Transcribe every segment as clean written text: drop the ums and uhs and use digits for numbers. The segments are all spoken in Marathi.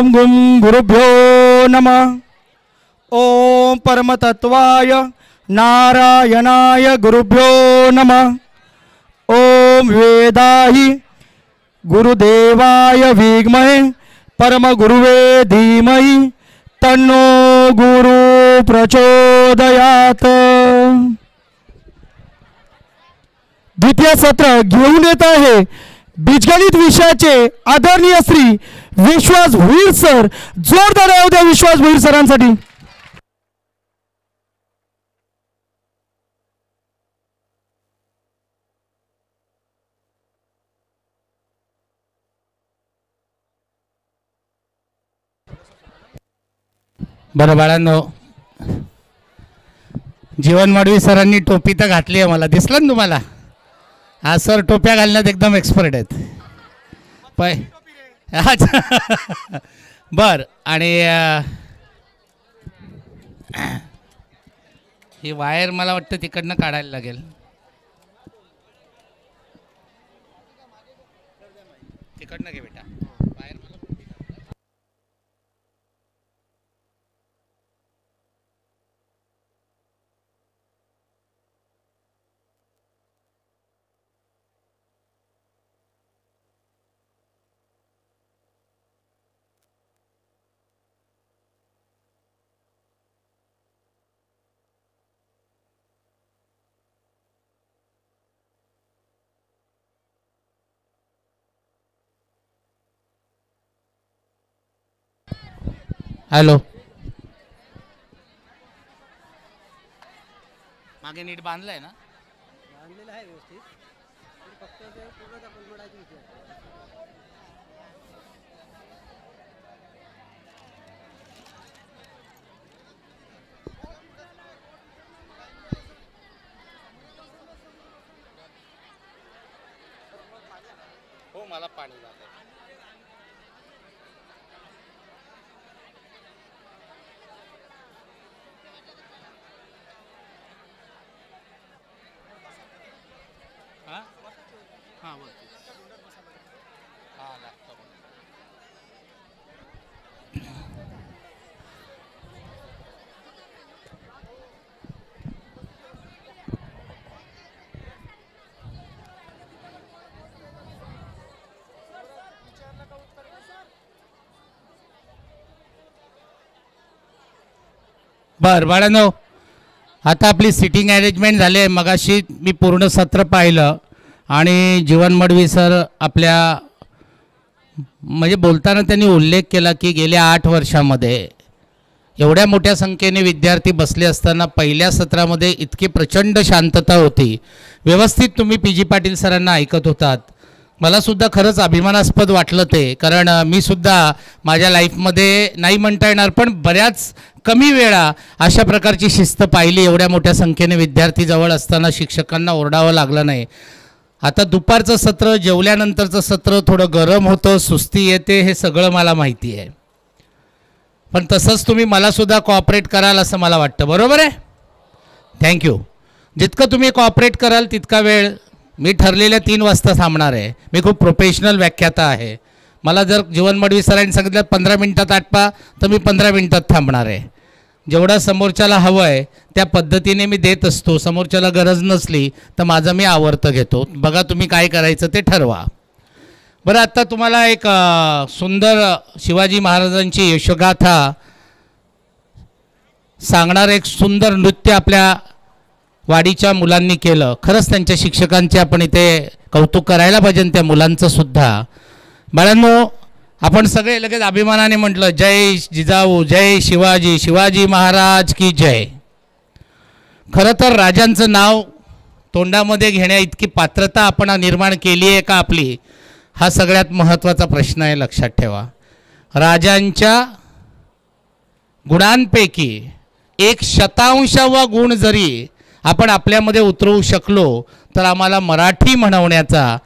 ओम गुं गुरुभ्यो नमः। ओम परमतत्वाय नारायणाय गुरुभ्यो नमः। ओम वेदाहि गुरुदेवाय विद्महे परमगुरुवे धीमहि तन्नो गुरु प्रचोदयात। द्वितीय सत्र घेऊन येत आहे बीजगणित विषयाचे आदरणीय श्री विश्वास भोईर सर। जोरदार येऊ द्या विश्वास भोईर सरांसाठी। बरं बाळांनो, जीवन मडवी सरांनी टोपी तर घातली आहे, मला दिसलं ना तुम्हाला? हा सर टोप्या घालण्यात एकदम एक्सपर्ट आहेत पाय। अच्छा बर, आणि ही वायर मला वाटतं तिकडनं काढायला लागेल। तिकडनं घे बेटा वायर। हॅलो, मागे नीट बांधलाय ना? बांधलेलं आहे व्यवस्थित, फक्त ते पूर्ण आपण जोडायची होती। हो, मला पाणी लागतं। बर बाळांनो, आता आपली सिटिंग अरेंजमेंट झाली आहे। मगाशी मी पूर्ण सत्र पाहिलं आणि जीवन मडवी सर आपल्या म्हणजे बोलताना त्यांनी उल्लेख केला की गेल्या 8 वर्षामध्ये एवढ्या मोठ्या संख्येने विद्यार्थी बसले असताना पहिल्या सत्रामध्ये इतकी प्रचंड शांतता होती, व्यवस्थित तुम्ही पी.जी. पाटील सरांना ऐकत होतात। मला सुद्धा खरंच अभिमानास्पद वाटलं ते, कारण मी सुद्धा माझ्या लाईफमध्ये नाही म्हणता येणार पण बऱ्याच कमी वेळा अशा प्रकारची शिस्त पाहिली। एवढ्या मोठ्या संख्येने विद्यार्थी जवळ असताना शिक्षकांना ओरडावं लागलं नाही। आता दुपारचं सत्र, जेवल्यानंतरचं सत्र थोडं गरम होतं, सुस्ती येते, हे सगळं मला माहिती आहे, पण तसंच तुम्ही मला सुद्धा कॉपरेट कराल असं मला वाटतं। बरोबर आहे? थँक्यू। जितकं तुम्ही कॉपरेट कराल तितका वेळ मी ठरलेल्या 3 वाजता थांबणार आहे। मी खूप प्रोफेशनल व्याख्याता आहे। मला जर जीवन मडवी सरांनी सांगितलं 15 मिनिटात आटपा तर मी 15 मिनिटात थांबणार आहे। जेवढा समोरच्याला हवं आहे त्या पद्धतीने मी देत असतो। समोरच्याला गरज नसली तर माझं मी आवर्त घेतो। बघा तुम्ही काय करायचं ते ठरवा। बरं, आता तुम्हाला एक सुंदर शिवाजी महाराजांची यशोगाथा सांगणार एक सुंदर नृत्य आपल्या वाडीच्या मुलांनी केलं। खरंच त्यांच्या शिक्षकांचे आपण इथे कौतुक करायला पाहिजे, त्या मुलांचं सुद्धा। बाळांनो, आपण सगळे लगेच अभिमानाने म्हटलं जय जिजाऊ, जय शिवाजी, शिवाजी महाराज की जय। खरं तर राजांचं नाव तोंडामध्ये घेण्या इतकी पात्रता आपण निर्माण केली आहे का आपली, हा सगळ्यात महत्त्वाचा प्रश्न आहे, लक्षात ठेवा। राजांच्या गुणांपैकी 1/100वा गुण जरी आपण आपल्यामध्ये उतरवू शकलो तर आम्हाला मराठी म्हणवण्याचा,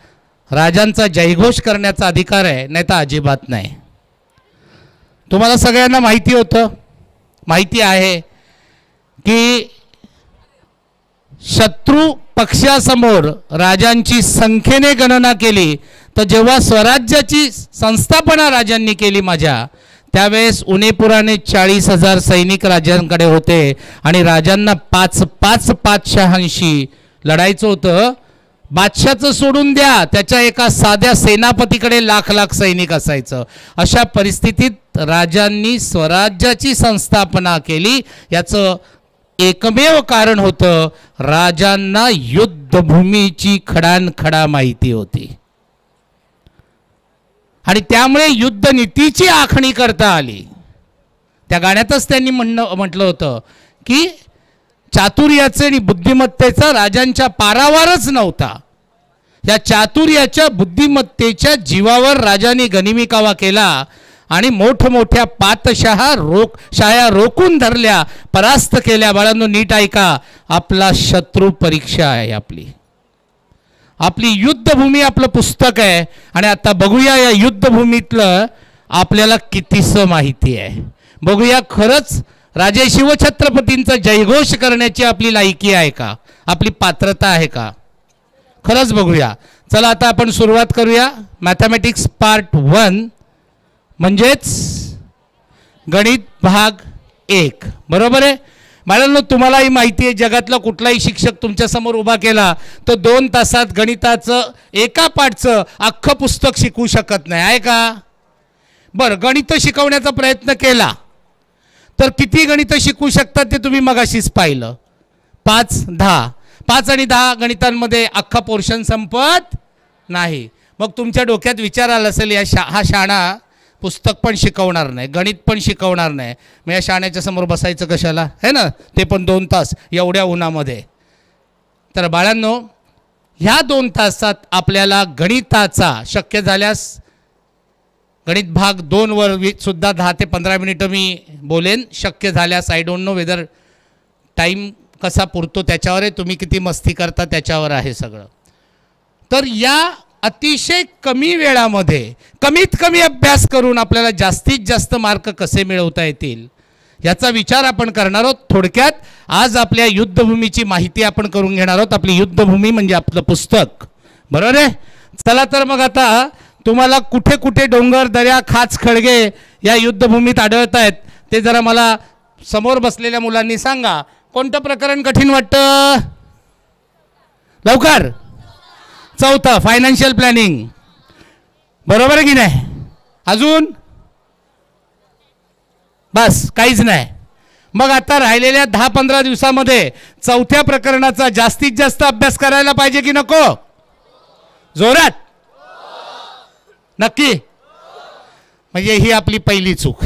राजांचा जयघोष करण्याचा अधिकार आहे, नाही तर अजिबात नाही। तुम्हाला सगळ्यांना माहिती आहे की शत्रू पक्षासमोर राजांची संख्येने गणना केली तर जेव्हा स्वराज्याची संस्थापना राजांनी केली माझ्या, त्यावेळेस उनेपुराने 40,000 सैनिक राजांकडे होते आणि राजांना 5-5 पातशहांशी लढायचं होतं. बादशाचं सोडून द्या, त्याच्या एका साध्या सेनापतीकडे लाख सैनिक असायचं. अशा परिस्थितीत राजांनी स्वराज्याची संस्थापना केली. याचं एकमेव कारण होतं राजांना युद्धभूमीची खडानखडा माहिती होती आणि त्यामुळे युद्धनीतीची आखणी करता आली. त्या गाण्यातच त्यांनी म्हटलं होतं की चातुर्याचे आणि बुद्धिमत्तेचा राजांच्या पारावारच नव्हता. या चातुर्याच्या बुद्धिमत्तेच्या जीवावर राजांनी गनिमीकावा केला आणि मोठमोठ्या पातशाया रोखून धरल्या, परास्त केल्या. बाळांनो नीट ऐका, आपला शत्रू परीक्षा आहे. आपली युद्धभूमी आपलं पुस्तक आहे. आणि आता बघूया या युद्धभूमीतलं आपल्याला कितीसं माहिती आहे. बघूया खरंच राजे शिवछत्रपतींचा जयघोष करण्याची आपली लायकी आहे का, आपली पात्रता आहे का, खरंच बघूया. चला आता आपण सुरुवात करूया. मॅथमॅटिक्स पार्ट 1 म्हणजेच गणित भाग 1. बरोबर आहे बाळांनो. तुम्हालाही माहिती आहे जगातला कुठलाही शिक्षक तुमच्यासमोर उभा केला तर 2 तासात गणिताचं एका पाठचं अख्खं पुस्तक शिकवू शकत नाही, आहे का? बरं, गणित शिकवण्याचा प्रयत्न केला तर किती गणित शिकवू शकतात ते तुम्ही मगाशीच पाहिलं. 5-10 5 आणि 10 गणितांमध्ये अख्खा पोर्शन संपत नाही. मग तुमच्या डोक्यात विचार आला असेल हा शाणा पुस्तक पण शिकवणार नाही, गणित पण शिकवणार नाही, मग या शाण्याच्या समोर बसायचं कशाला, है ना, ते पण 2 तास एवढ्या उन्हामध्ये. तर बाळांनो ह्या 2 तासात आपल्याला गणिताचा शक्य झाल्यास गणित भाग 2 वर सुद्धा 10 ते 15 मिनिटं मी बोलेन. शक्य झाल्यास I don't know whether time कसा पुरतो त्याच्यावर आहे, तुम्ही किती मस्ती करता त्याच्यावर आहे सगळं. तर या अतिशय कमी वेळामध्ये कमीत कमी अभ्यास करून आपल्याला जास्तीत जास्त मार्क कसे मिळवता येतील याचा विचार आपण करणार आहोत. थोडक्यात आज आपल्या युद्धभूमीची माहिती आपण करून घेणार आहोत. आपली युद्धभूमी म्हणजे आपलं पुस्तक, बरोबर आहे. चला तर मग आता तुम्हाला कुठे कुठे डोंगर, दर्या, खाच, खळगे या युद्धभूमीत आढळत आहेत ते जरा मला समोर बसलेल्या मुलांनी सांगा. कोणतं प्रकरण कठीण वाटतं? लवकर. 4थं फायनान्शियल प्लॅनिंग, बरोबर आहे की नाही? अजून बस काहीच नाही. मग आता राहिलेल्या 10-15 दिवसामध्ये 4थ्या प्रकरणाचा जास्तीत जास्त अभ्यास करायला पाहिजे की नको? जोरात नक्की. म्हणजे ही आपली पहिली चूक.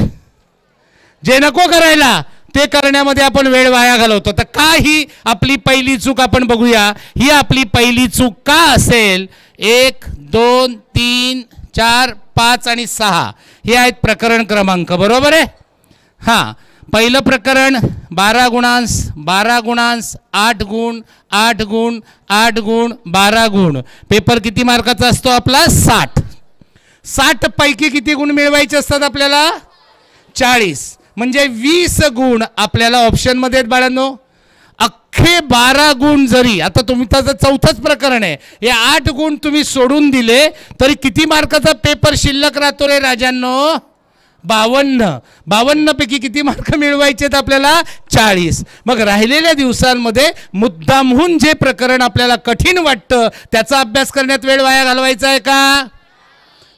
जे नको करायला ते करण्यामध्ये आपण वेळ वाया घालवतो. तर का ही आपली पहिली चूक आपण बघूया. ही आपली पहिली चूक का असेल? 1, 2, 3, 4, 5 आणि 6 हे आहेत प्रकरण क्रमांक, बरोबर आहे. हां, पहिलं प्रकरण 12 गुणांश 12 गुणांश 8 गुण 8 गुण 8 गुण 12 गुण. पेपर किती मार्काचा असतो आपला? 60 पैकी किती गुण मिळवायचे असतात आपल्याला? 40. म्हणजे 20 गुण आपल्याला ऑप्शनमध्ये आहेत बाळांनो. अख्खे 12 गुण जरी आता तुम्ही त्याचं 4थंच प्रकरण आहे, हे 8 गुण तुम्ही सोडून दिले तरी किती मार्काचा पेपर शिल्लक राहतो रे राजांनो? 52 पैकी किती मार्क मिळवायचे आहेत आपल्याला? 40. मग राहिलेल्या दिवसांमध्ये मुद्दामहून जे प्रकरण आपल्याला कठीण वाटतं त्याचा अभ्यास करण्यात वेळ वाया घालवायचा आहे का?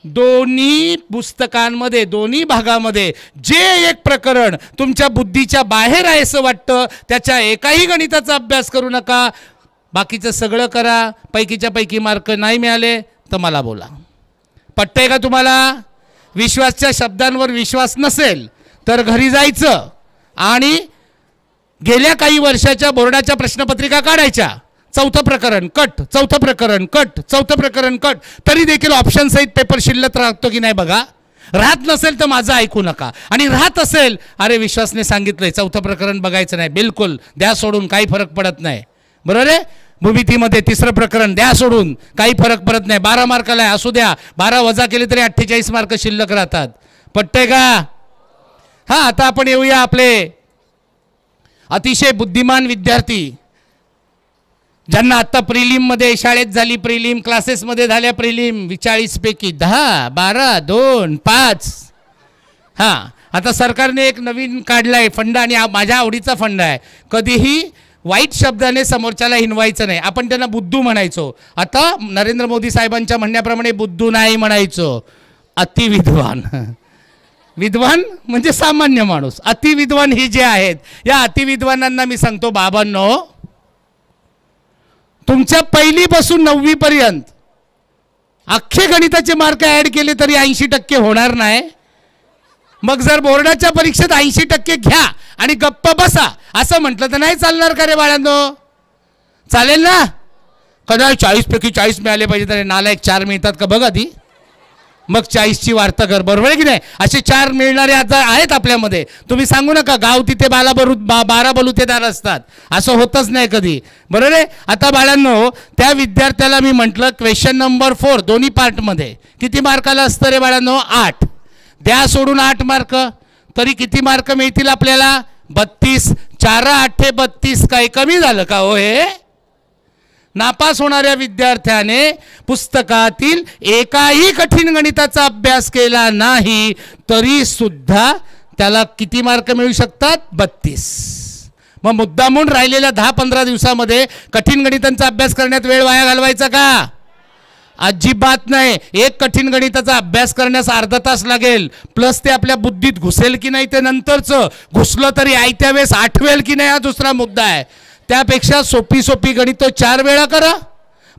दोन्ही पुस्तकांमध्ये दोन्ही भागामध्ये जे एक प्रकरण तुमच्या बुद्धीच्या बाहेर आहे असं वाटतं त्याच्या एकाही गणिताचा अभ्यास करू नका. बाकीचं सगळं करा. पैकीच्या पैकी मार्क नाही मिळाले तर मला बोला. पटतंय का तुम्हाला? विश्वासच्या शब्दांवर विश्वास नसेल तर घरी जायचं आणि गेल्या काही वर्षाच्या बोर्डाच्या प्रश्नपत्रिका काढायच्या. 4थं प्रकरण कट, 4थं प्रकरण कट, 4थं प्रकरण कट. तरी देखील ऑप्शन सहित पेपर शिल्लक राहतो की नाही बघा. राहत नसेल तर माझं ऐकू नका, आणि राहत असेल अरे विश्वासने सांगितलंय 4थं प्रकरण बघायचं नाही, बिलकुल द्या सोडून, काही फरक पडत नाही, बरोबर आहे. भूमितीमध्ये 3रं प्रकरण द्या सोडून, काही फरक पडत नाही. 12 मार्काला असू द्या, 12 वजा केले तरी 48 मार्क शिल्लक राहतात. पटतंय का? हां, आता आपण येऊया आपले अतिशय बुद्धिमान विद्यार्थी ज्यांना आता प्रिलिममध्ये शाळेत झाली प्रिलिम, क्लासेसमध्ये झाल्या प्रिलिम. 40 पैकी 10, 12, 2, 5. हां, आता सरकारने एक नवीन काढलाय फंड आणि माझ्या आवडीचा फंड आहे. कधीही वाईट शब्दाने समोरच्याला हिनवायचं नाही. आपण त्यांना बुद्धू म्हणायचो. आता नरेंद्र मोदी साहेबांच्या म्हणण्याप्रमाणे बुद्धू नाही म्हणायचो, अतिविद्वान. विद्वान म्हणजे सामान्य माणूस. अतिविद्वान ही जे आहेत, या अतिविद्वानांना मी सांगतो, बाबांनो, तुमच्या पहिलीपासून 9वी पर्यंत अख्खे गणिताचे मार्क ॲड केले तरी 80% होणार नाही. मग जर बोर्डाच्या परीक्षेत 80% घ्या आणि गप्प बसा असं म्हटलं तर नाही चालणार का रे बाळांनो? चालेल ना? कदाचित 40 पैकी 40 मिळाले पाहिजे, तर नालायक 4 मिळतात का बघा ती. मग 40ची वार्ता कर, बरोबर आहे की नाही? असे 4 मिळणारे आता आहेत आपल्यामध्ये. तुम्ही सांगू नका गाव तिथे 12 बलुतेदार असतात, असं होतच नाही कधी, बरोबर आहे? आता बाळांनो, त्या विद्यार्थ्याला मी म्हटलं क्वेश्चन नंबर 4 दोन्ही पार्टमध्ये किती मार्काला असतं रे बाळांनो? 8. द्या सोडून 8 मार्क, तरी किती मार्क मिळतील आपल्याला? 32. 4 8 32. काही कमी झालं का हो हे? नापास होणाऱ्या विद्यार्थ्याने पुस्तकातील एकाही कठीण गणिताचा अभ्यास केला नाही तरी सुद्धा त्याला किती मार्क मिळू शकतात? 32. मग मुद्दामून राहिलेल्या 10-15 दिवसामध्ये कठीण गणितांचा अभ्यास करण्यात वेळ वाया घालवायचा का? अजिबात नाही. एक कठीण गणिताचा अभ्यास करण्यास अर्धा तास लागेल, प्लस ते आपल्या बुद्धीत घुसेल की नाही ते नंतरचं. घुसलं तरी आयत्या वेळेस आठवेल की नाही हा दुसरा मुद्दा आहे. त्यापेक्षा सोपी गणितं 4 वेळा करा,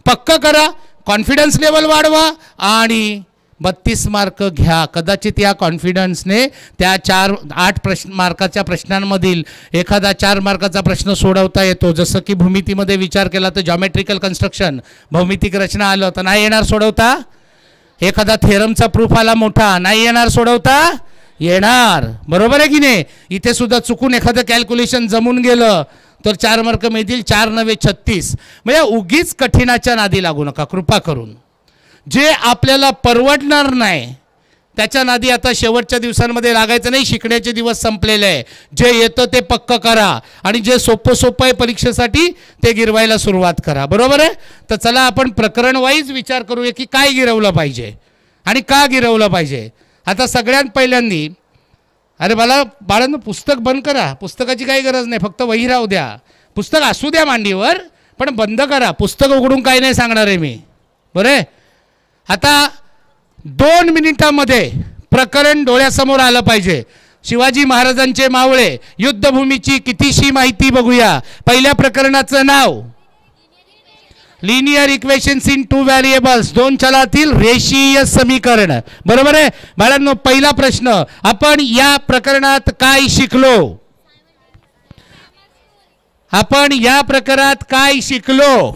पक्क करा, कॉन्फिडन्स लेवल वाढवा आणि 32 मार्क घ्या. कदाचित या कॉन्फिडन्सने त्या 8 मार्काच्या प्रश्नांमधील एखादा 4 मार्काचा प्रश्न सोडवता येतो. जसं की भूमितीमध्ये विचार केला तर जॉमेट्रिकल कन्स्ट्रक्शन, भौमितिक रचना आलं तर नाही येणार सोडवता. एखादा थेरमचा प्रूफ आला मोठा, नाही येणार सोडवता. येणार, बरोबर आहे की नाही? इथे सुद्धा चुकून एखादं कॅल्क्युलेशन जमून गेलं तर 4 मार्क मिळतील. 4 नवे 36. म्हणजे उगीच कठीणाच्या नादी लागू नका कृपा करून. जे आपल्याला परवडणार नाही त्याच्या नादी आता शेवटच्या दिवसांमध्ये लागायचं नाही. शिकण्याचे दिवस संपलेले आहे. जे येतं ते पक्क करा आणि जे सोपं आहे परीक्षेसाठी ते गिरवायला सुरुवात करा, बरोबर आहे? तर चला आपण प्रकरण वाईज विचार करूया की काय गिरवलं पाहिजे आणि का गिरवलं पाहिजे. आता सगळ्यात पहिल्यांदी, अरे बाळांनो पुस्तक बंद करा. पुस्तकाची काही गरज नाही, फक्त वही राहू द्या. पुस्तक असू द्या मांडीवर, पण बंद करा. पुस्तक उघडून काही नाही सांगणार आहे मी, बरं आहे? आता 2 मिनिटामध्ये प्रकरण डोळ्यासमोर आलं पाहिजे. शिवाजी महाराजांचे मावळे, युद्धभूमीची कितीशी माहिती बघूया. पहिल्या प्रकरणाचं नाव लिनियर इक्वेशन्स इन 2 व्हेरिएबल्स, 2 चलातील रेषीय समीकरण, बरोबर आहे बाळांनो? पहिला प्रश्न, आपण या प्रकरणात काय शिकलो? आपण या प्रकरणात काय शिकलो?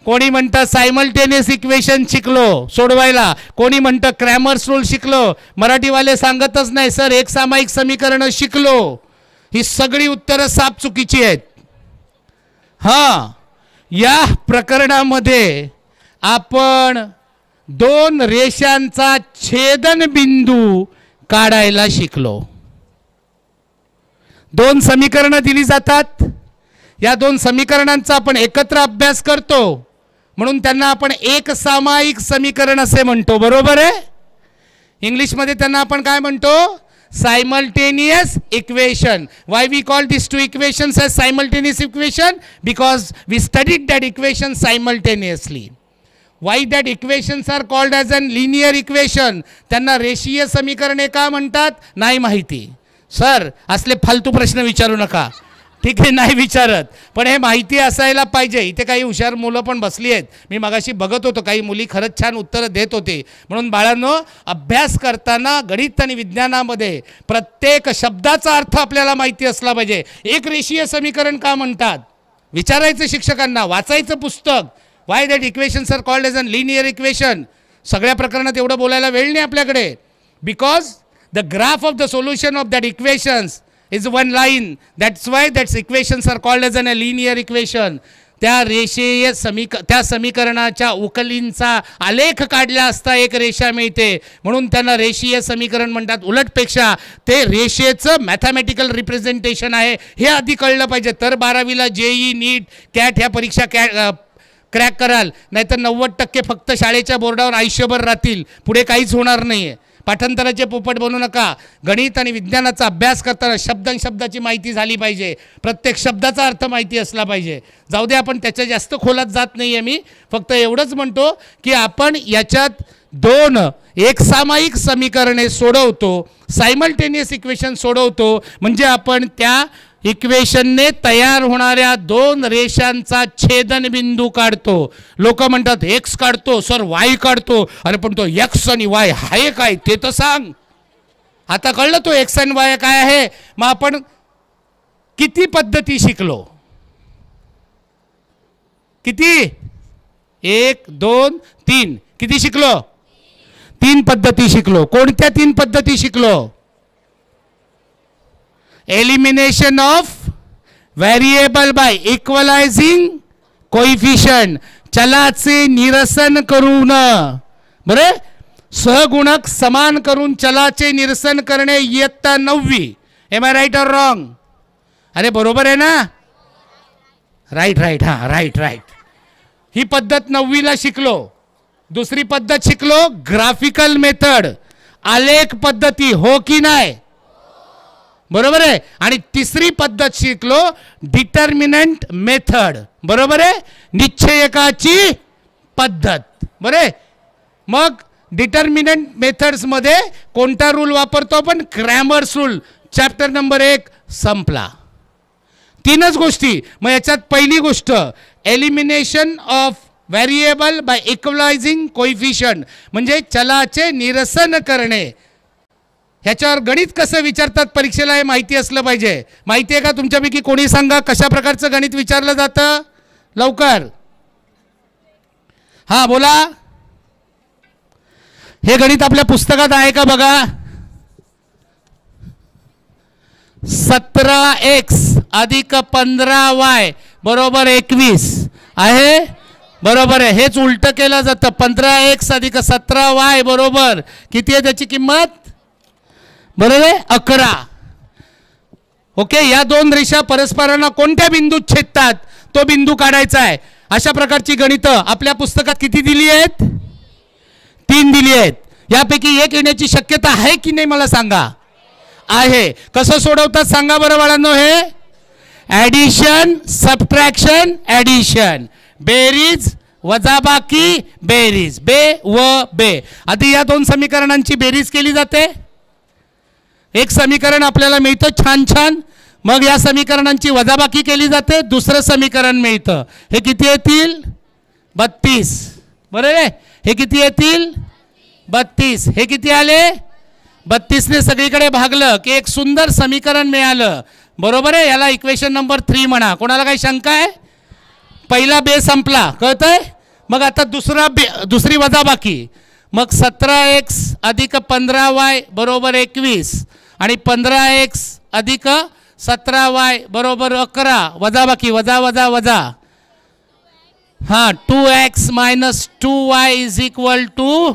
कोणी म्हणतं सायमल्टेनियस इक्वेशन शिकलो सोडवायला, कोणी म्हणतं क्रॅमर्स रूल शिकलो. मराठीवाले सांगतच नाही सर एक सामायिक समीकरण शिकलो. ही सगळी उत्तरं साप चुकीची आहेत. हां, या प्रकरणामध्ये आपण 2 रेषांचा छेदनबिंदू काढायला शिकलो. 2 समीकरणं दिली जातात, या 2 समीकरणांचा आपण एकत्र अभ्यास करतो म्हणून त्यांना आपण एक सामायिक समीकरण असे म्हणतो, बरोबर आहे? इंग्लिशमध्ये त्यांना आपण काय म्हणतो? simultaneous equation. Why we call these 2 equations as simultaneous equation? Because we studied that equation simultaneously. Why that equations are called as a linear equation? त्यांना रेषीय समीकरणे का म्हणतात नाही माहिती. सर असले फालतू प्रश्न विचारू नका, ठीक आहे? नाही विचारत, पण हे माहिती असायला पाहिजे. इथे काही हुशार मुलं पण बसली आहेत. मी मगाशी बघत होतो, काही मुली खरंच छान उत्तरं देत होते. म्हणून बाळांनो, अभ्यास करताना गणित आणि विज्ञानामध्ये प्रत्येक शब्दाचा अर्थ आपल्याला माहिती असला पाहिजे. एक रेषीय समीकरण का म्हणतात विचारायचं शिक्षकांना, वाचायचं पुस्तक. Why that equations are called as a linear equation. सगळ्या प्रकरणात एवढं बोलायला वेळ नाही आपल्याकडे. Because the graph of the solution of that equations is one line. That's why that equations are called as a linear equation. त्या रेषीय त्या समीकरणाच्या उकलींचा आलेख काढला असता एक रेषा मिळते म्हणून त्यांना रेषीय समीकरण म्हणतात. उलटपेक्षा ते रेषेचं मॅथमॅटिकल रिप्रेझेंटेशन आहे हे आधी कळलं पाहिजे. तर 12वीला जेई नीट कॅट ह्या परीक्षा क्रॅक कराल, नाहीतर 90% फक्त शाळेच्या बोर्डावर आयुष्यभर राहतील, पुढे काहीच होणार नाही आहे. पाठांतराचे पोपट बनू नका. गणित आणि विज्ञानाचा अभ्यास करताना शब्दांची माहिती झाली पाहिजे, प्रत्येक शब्दाचा अर्थ माहिती असला पाहिजे. जाऊ दे, आपण त्याच्या जास्त खोलात जात नाही आहे. मी फक्त एवढंच म्हणतो की आपण याच्यात 2 एकसामायिक समीकरणे सोडवतो, सायमल्टेनियस इक्वेशन सोडवतो, म्हणजे आपण त्या इक्वेशनने तयार होणाऱ्या 2 रेषांचा छेदनबिंदू काढतो. लोक म्हणतात एक्स काढतो सर, वाय काढतो. अरे पण तो एक्स आणि वाय आहे काय ते तर सांग. आता कळलं तो एक्स आणि वाय काय आहे. मग आपण किती पद्धती शिकलो? किती? 1 2 3 किती शिकलो? 3 पद्धती शिकलो. कोणत्या 3 पद्धती शिकलो? Elimination of variable by equalising coefficient, चलाचे निरसन करून, बरे सहगुणक समान करून चलाचे निरसन करणे इयत्ता 9वी. Am I right or wrong? अरे बरोबर आहे ना? राईट राईट, हां राईट राईट. ही पद्धत 9वीला शिकलो. दुसरी पद्धत शिकलो ग्राफिकल मेथड, आलेख पद्धती, हो की नाही? बरोबर आहे. आणि तिसरी पद्धत शिकलो डिटर्मिनंट मेथड, बरोबर आहे, निश्चयकाची पद्धत. बरे मग डिटर्मिनंट मेथड्समध्ये कोणता रूल वापरतो आपण? Cramer's rule. चॅप्टर नंबर 1 संपला. 3च गोष्टी. मग याच्यात पहिली गोष्ट elimination of variable by equalising coefficient, म्हणजे चलाचे निरसन करणे. ह्याच्यावर गणित कसं विचारतात परीक्षेला हे माहिती असलं पाहिजे. माहिती आहे का तुमच्यापैकी? कोणी सांगा कशा प्रकारचं गणित विचारलं जातं लवकर. हां बोला. हे गणित आपल्या पुस्तकात आहे का बघा. 17x अधिक 15y बरोबर 21 आहे. बरोबर आहे. हेच उलट केलं जातं. 15x अधिक 17y बरोबर किती आहे त्याची किंमत? बरोबर आहे 11. ओके. या 2 रेषा परस्परांना कोणत्या बिंदूत छेदतात तो बिंदू काढायचा आहे. अशा प्रकारची गणितं आपल्या पुस्तकात किती दिली आहेत? 3 दिली आहेत. यापैकी एक येण्याची शक्यता आहे की नाही मला सांगा. आहे. कसं सोडवतात सांगा बरं बाळांनो. हे ॲडिशन सबट्रॅक्शन ॲडिशन, बेरीज वजाबाकी बेरीज, बे व बे. आधी या 2 समीकरणांची बेरीज केली जाते. एक समीकरण आपल्याला मिळतं छान छान, मग या समीकरणांची वजाबाकी केली जाते, दुसरं समीकरण मिळतं. हे किती येतील? 32. बरोबर आहे. हे किती येतील? 32. हे किती आले? 32ने सगळीकडे भागलं की एक सुंदर समीकरण मिळालं. बरोबर आहे. याला इक्वेशन नंबर 3 म्हणा. कोणाला काही शंका आहे? पहिला बे संपला, कळतंय. मग आता दुसरी वजाबाकी. मग 17x अधिक 15y बरोबर 21 आणि 15x अधिक 17y बरोबर 11. वजाबाकी वजा वजा वजा. हां 2x minus 2y is equal to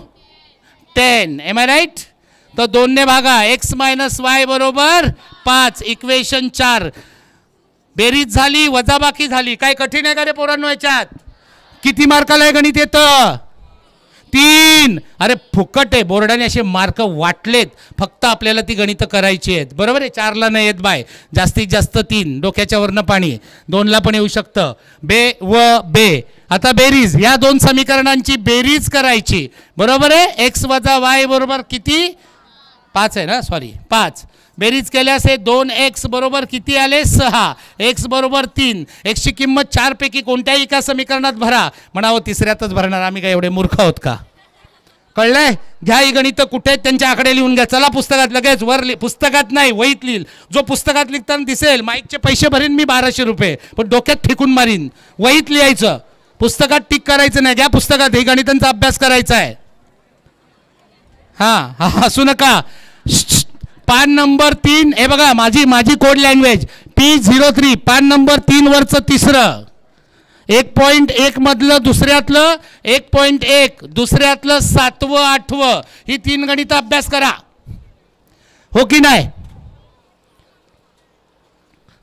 10. Am I right? तो 2 ने भागा. x मायनस y बरोबर 5. इक्वेशन 4. बेरीज झाली, वजाबाकी झाली. काय कठीण आहे का रे पोरांनो याच्यात? किती मार्काला हे गणित येतं? 3. अरे फुकट आहे. बोर्डाने असे मार्क वाटलेत, फक्त आपल्याला ती गणितं करायची आहेत. बरोबर आहे. 4ला नाही येत बाय. जास्तीत जास्त 3. डोक्याच्या वरनं पाणी. 2ला पण येऊ शकतं. बे व बे. आता बेरीज. या 2 समीकरणांची बेरीज करायची. बरोबर आहे. x वजा y बरोबर किती? 5 आहे ना, सॉरी 5. बेरीज केल्यास हे 2x बरोबर किती आले? 6. x बरोबर 3. x ची किंमत 4 पैकी कोणत्याही एका समीकरणात भरा. म्हणावं तिसऱ्यातच भरणार. आम्ही काय एवढे मूर्ख आहोत का? कळलंय? घ्या ही गणितं कुठे आहेत त्यांच्या आकडे लिहून घ्या. चला पुस्तकात लगेच वर. पुस्तकात नाही, वहीत लिहिल. जो पुस्तकात लिहिताना दिसेल माईकचे पैसे भरीन मी 1200 रुपये, पण डोक्यात ठेकून मारीन. वहीत लिहायचं, पुस्तकात टिक करायचं नाही. घ्या पुस्तकात. हे गणितांचा अभ्यास करायचा आहे. हां हसू नका. पान नंबर 3. हे बघा माझी कोड लँग्वेज P03. पान नंबर 3 वरचं तिसरं. 1.1 मधलं दुसऱ्यातलं 1.1 दुसऱ्यातलं 7वं 8वं ही 3 गणितं अभ्यास करा. हो की नाही?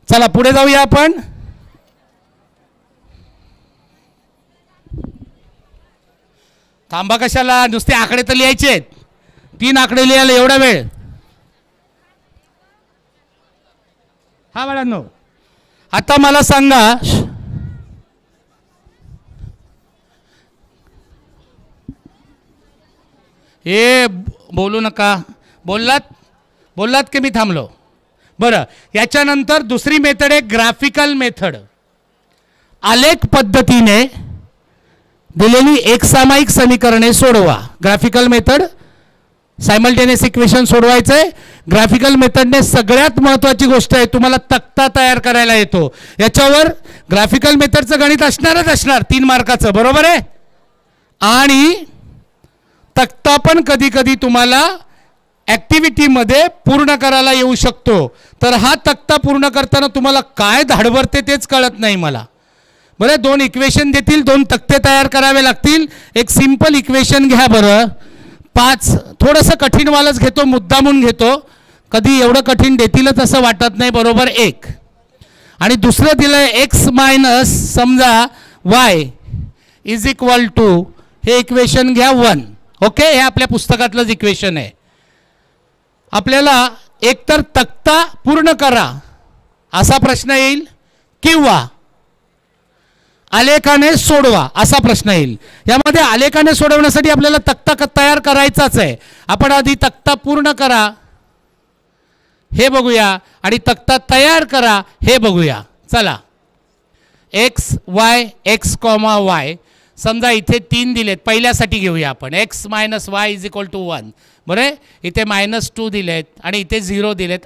चला पुढे जाऊया आपण. थांबा कशाला? नुसते आकडे तर लिहायचे आहेत. 3 आकडे लिहायला एवढा वेळ? हा बाळांनो, आता मला सांगा, हे बोलू नका. बोललात की मी थांबलो. बरं, याच्यानंतर दुसरी मेथड आहे ग्राफिकल मेथड. आलेख पद्धतीने दिलेली एकसामायिक समीकरणे सोडवा. ग्राफिकल मेथड, सायमल्टेनियस इक्वेशन सोडवायचं आहे. ग्राफिकल मेथडने सगळ्यात महत्त्वाची गोष्ट आहे, तुम्हाला तक्ता तयार करायला येतो. याच्यावर ग्राफिकल मेथडचं गणित असणारच असणार 3 मार्काचं, बरोबर आहे. आणि तक्ता पण कधी कधी तुम्हाला ॲक्टिव्हिटीमध्ये पूर्ण करायला येऊ शकतो. तर हा तक्ता पूर्ण करताना तुम्हाला काय धाडवरते तेच कळत नाही मला. बरं, 2 इक्वेशन देतील, 2 तक्ते तयार करावे लागतील. एक सिंपल इक्वेशन घ्या बरं. 5 थोडंसं कठीणवालंच घेतो, मुद्दामून घेतो. कधी एवढं कठीण देतीलच असं वाटत नाही, बरोबर. 1 आणि दुसरं दिलं आहे x मायनस समजा y इज इक्वल टू, हे इक्वेशन घ्या 1. ओके, हे आपल्या पुस्तकातलंच इक्वेशन आहे. आपल्याला एकतर तक्ता पूर्ण करा असा प्रश्न येईल किंवा आलेखाने सोडवा असा प्रश्न येईल. यामध्ये आलेखाने सोडवण्यासाठी आपल्याला तक्ता तयार करायचाच आहे. आपण आधी तक्ता पूर्ण करा हे बघूया आणि तक्ता तयार करा हे बघूया. चला, x y, x comma y, समजा इथे 3 दिलेत. पहिल्यासाठी घेऊया आपण. X minus y is equal to 1. बरं, इथे -2 दिलेत आणि इथे 0 दिलेत.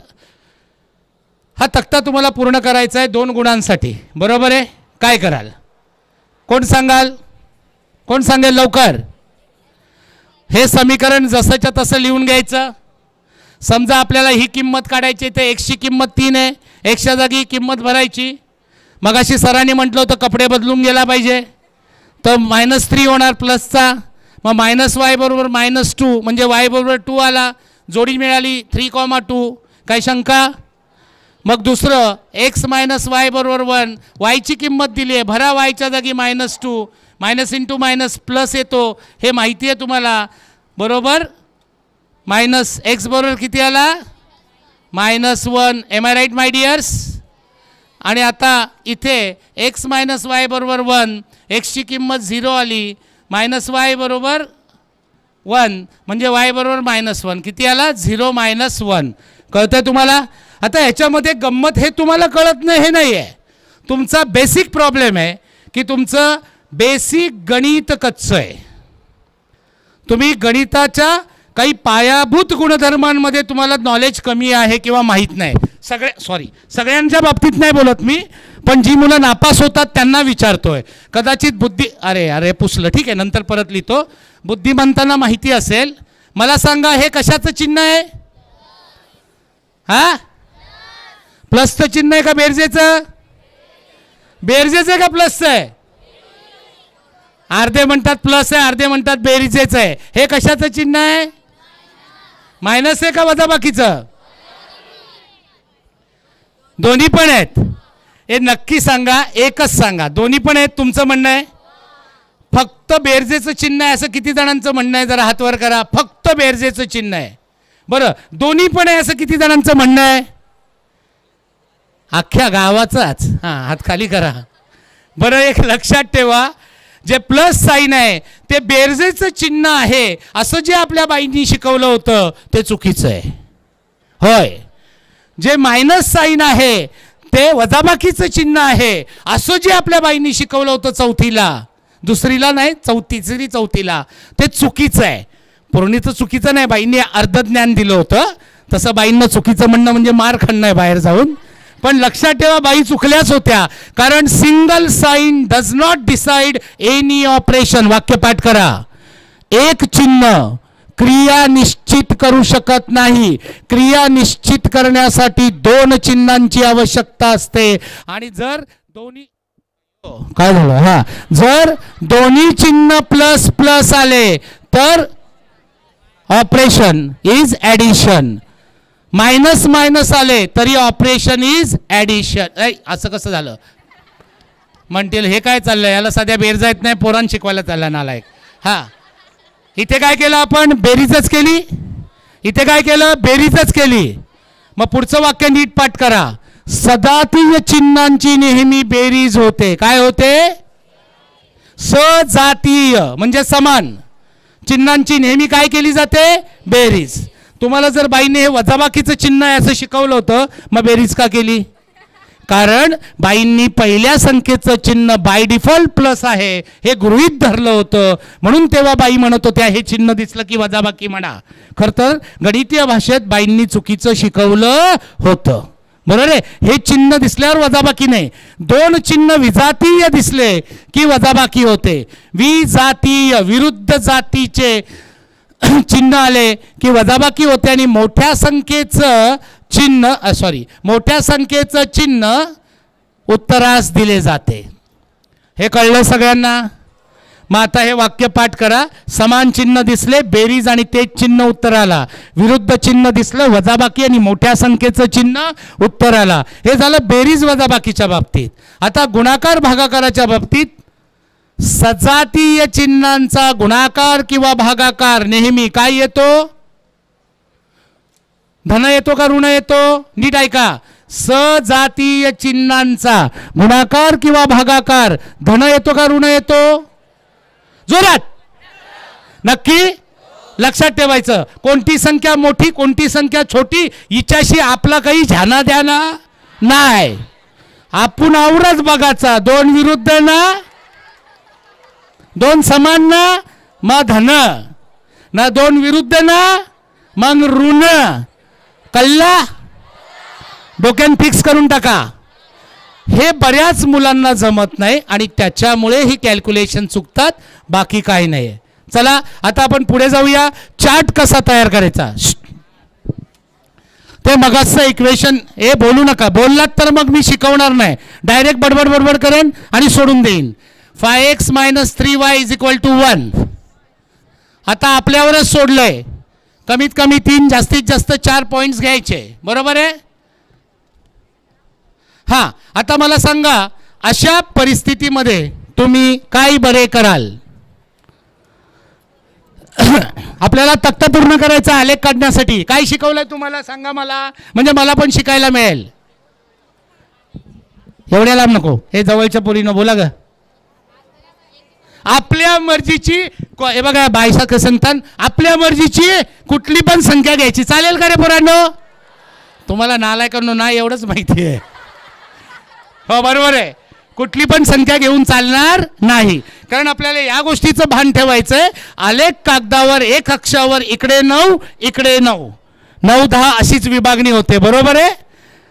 हा तक्ता तुम्हाला पूर्ण करायचा आहे 2 गुणांसाठी, बरोबर आहे. काय कराल? कोण सांगाल? कोण सांगेल लवकर? हे समीकरण जसंच्या तसं लिहून घ्यायचं. समजा आपल्याला ही किंमत काढायची, तर एक्सची किंमत 3 आहे. एक्सच्या जागी किंमत भरायची. मगाशी सरांनी म्हटलं होतं कपडे बदलून गेला पाहिजे, तर -3 होणार प्लसचा. मग -y बरोबर -2 म्हणजे y बरोबर 2 आला. जोडी मिळाली 3,2. काय शंका? मग दुसरं x मायनस वाय बरोबर 1. वायची किंमत दिली आहे, भरा वायच्या जागी -2. मायनस इंटू मायनस प्लस येतो, हे माहिती आहे तुम्हाला, बरोबर. -x बरोबर किती आला? -1. Am I right my dears? आणि आता इथे x मायनस वाय बरोबर 1, एक्सची किंमत 0 आली. -y बरोबर 1 म्हणजे y बरोबर -1. किती आला? 0 -1. कळतं आहे तुम्हाला? आता ह्याच्यामध्ये गंमत हे तुम्हाला कळत नाही हे नाही आहे. तुमचा बेसिक प्रॉब्लेम आहे की तुमचं बेसिक गणित कच्चं आहे. तुम्ही गणिताच्या काही पायाभूत गुणधर्मांमध्ये तुम्हाला नॉलेज कमी आहे किंवा माहीत नाही. सगळ्यांच्या बाबतीत नाही बोलत मी, पण जी मुलं नापास होतात त्यांना विचारतोय. कदाचित अरे पुसलं, ठीक आहे, नंतर परत लिहितो. बुद्धिमंतांना माहिती असेल. मला सांगा, हे कशाचं चिन्ह आहे? हा, प्लसचं चिन्ह आहे का बेरजेचं? बेरजेचं आहे का प्लसचं आहे? अर्धे म्हणतात प्लस आहे, अर्धे म्हणतात बेरीजेचं आहे. हे कशाचं चिन्ह आहे? मायनस आहे का वजाबाकीचं? दोन्ही पण आहेत. हे नक्की सांगा, एकच सांगा. दोन्ही पण आहेत तुमचं म्हणणं आहे? फक्त बेरजेचं चिन्ह आहे असं किती जणांचं म्हणणं आहे? जरा हात वर करा. फक्त बेरजेचं चिन्ह आहे. बरं, दोन्ही पण आहे असं किती जणांचं म्हणणं आहे? अख्ख्या गावाचाच. हां, हात खाली करा. बरं, एक लक्षात ठेवा, जे प्लस साईन आहे ते बेरजेचं चिन्ह आहे असं जे आपल्या बाईंनी शिकवलं होतं ते चुकीचं आहे. होय, जे मायनस साईन आहे ते वजाबाकीचं चिन्ह आहे असं जे आपल्या बाईंनी शिकवलं होतं चौथीला, दुसरीला नाही, तिसरी चौथीला, ते चुकीचं आहे. पूर्णीचं चुकीचं नाही, बाईंनी अर्ध ज्ञान दिलं होतं. तसं बाईंना चुकीचं म्हणणं म्हणजे मार खाणं आहे बाहेर जाऊन. पण लक्षात ठेवा, बाई चुकल्याच होत्या. कारण single sign does not decide any operation. वाक्यपाठ करा. एक चिन्ह क्रिया निश्चित करू शकत नाही. क्रिया निश्चित करण्यासाठी 2 चिन्हांची आवश्यकता असते. आणि जर दोन्ही काय झालं, हा, जर दोन्ही चिन्ह प्लस प्लस आले तर operation is addition. Minus minus आले तरी ऑपरेशन इज ॲडिशन. असं कसं झालं म्हणतील, हे काय चाललं, याला सध्या बेरजा येत नाही, पोरांना शिकवायला चालला नालायक. हां, इथे काय केलं आपण? बेरीजच केली. इथे काय केलं, बेरीजच केली. मग पुढचं वाक्य नीट पाठ करा. सजातीय चिन्हांची नेहमी बेरीज होते. काय होते? सजातीय म्हणजे समान चिन्हांची नेहमी काय केली जाते? बेरीज. तुम्हाला जर बाईने हे वजाबाकीचं चिन्ह आहे असं शिकवलं होतं, मग बेरीज का केली? कारण बाईंनी पहिल्या संख्येचं चिन्ह बाय डिफॉल्ट प्लस आहे हे गृहीत धरलं होतं, म्हणून तेव्हा बाई म्हणत होत्या हे चिन्ह दिसलं की वजाबाकी म्हणा. खरं तर गणितीय भाषेत बाईंनी चुकीचं शिकवलं होतं. बरोबर आहे. हे चिन्ह दिसल्यावर वजाबाकी नाही. दोन चिन्ह विजातीय दिसले की वजाबाकी होते. विजातीय विरुद्ध जातीचे चिन्ह आले की वजाबाकी होते आणि मोठ्या संख्येचं चिन्ह उत्तरास दिले जाते. हे कळलं सगळ्यांना? मग आता हे वाक्य पाठ करा. समान चिन्ह दिसले बेरीज आणि तेच चिन्ह उत्तराला, विरुद्ध चिन्ह दिसलं वजाबाकी आणि मोठ्या संख्येचं चिन्ह उत्तराला. हे झालं बेरीज वजाबाकीच्या बाबतीत. आता गुणाकार भागाकाराच्या बाबतीत सजातीय चिन्हांचा गुणाकार किंवा भागाकार नेहमी काय येतो? धन येतो का ऋण येतो? नीट ऐका. सजातीय चिन्हांचा गुणाकार किंवा भागाकार धन येतो का ऋण येतो? जोरात नक्की लक्षात ठेवायचं. कोणती संख्या मोठी कोणती संख्या छोटी हिच्याशी आपला काही झाना द्याना नाही. आपण आवरच बघायचा. दोन विरुद्ध ना, दोन समान ना मग धन ना, दोन विरुद्ध ना मग ऋण. कल्ला डोक्यान फिक्स करून टाका. हे बऱ्याच मुलांना जमत नाही आणि त्याच्यामुळे ही कॅल्क्युलेशन चुकतात, बाकी काही नाही. चला आता आपण पुढे जाऊया. चार्ट कसा तयार करायचा ते मगाचं इक्वेशन. हे बोलू नका, बोललात तर मग मी शिकवणार नाही, डायरेक्ट बडबड बडबड करेन आणि सोडून देईन. 5x - 3y = 1. आता आपल्यावरच सोडलंय. कमीत कमी 3 जास्तीत जास्त 4 पॉइंट्स घ्यायचे. बरोबर आहे? हां, आता मला सांगा अशा परिस्थितीमध्ये तुम्ही काय बरे कराल? आपल्याला तक्ता पूर्ण करायचा आलेख काढण्यासाठी काय शिकवलंय तुम्हाला सांगा मला, म्हणजे मला पण शिकायला मिळेल. एवढ्या लांब नको, हे जवळच्या पोरीनं बोला ग. आपल्या मर्जीची, हे बघा बाईसारखं सांगतात, आपल्या मर्जीची कुठली पण संख्या घ्यायची. चालेल का रे पोरांनो? तुम्हाला नालायकांनो नाही एवढंच माहिती आहे. हो बरोबर आहे. कुठली पण संख्या घेऊन चालणार नाही, कारण आपल्याला या गोष्टीचं भान ठेवायचं आहे. आलेख कागदावर एक अक्षावर इकडे 9 इकडे 9, 9 10 अशीच विभागणी होते. बरोबर आहे?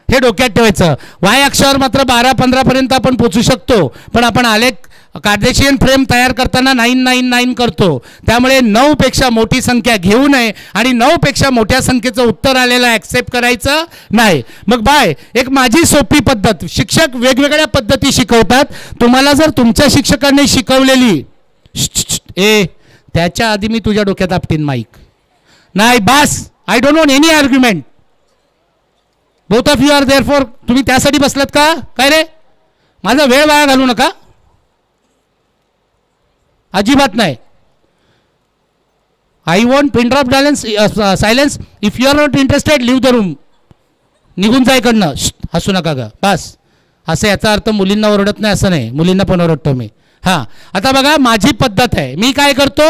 हे डोक्यात ठेवायचं. वाय अक्षावर मात्र 12-15 पर्यंत आपण पोचू शकतो, पण आपण आलेख कार्टेशियन फ्रेम तयार करताना 999 करतो. त्यामुळे 9 पेक्षा मोठी संख्या घेऊ नये आणि 9 पेक्षा मोठ्या संख्येचं उत्तर आलेलं ॲक्सेप्ट करायचं नाही. मग बाय एक माझी सोपी पद्धत. शिक्षक वेगवेगळ्या पद्धती शिकवतात. तुम्हाला जर तुमच्या शिक्षकांनी शिकवलेली त्याच्या आधी मी तुझ्या डोक्यात आपटीन माईक नाही बास. I don't want any argument. Both of you are there for. तुम्ही त्यासाठी बसलात का काय रे? माझा वेळ वाया घालू नका, अजिबात नाही. I want pin drop silence. If you are not interested leave the room. निघून जा इकडनं. हसू नका ग बस. असं याचा अर्थ मुलींना ओरडत नाही असं नाही, मुलींना पण ओरडतो मी. हां, आता बघा माझी पद्धत आहे. मी काय करतो?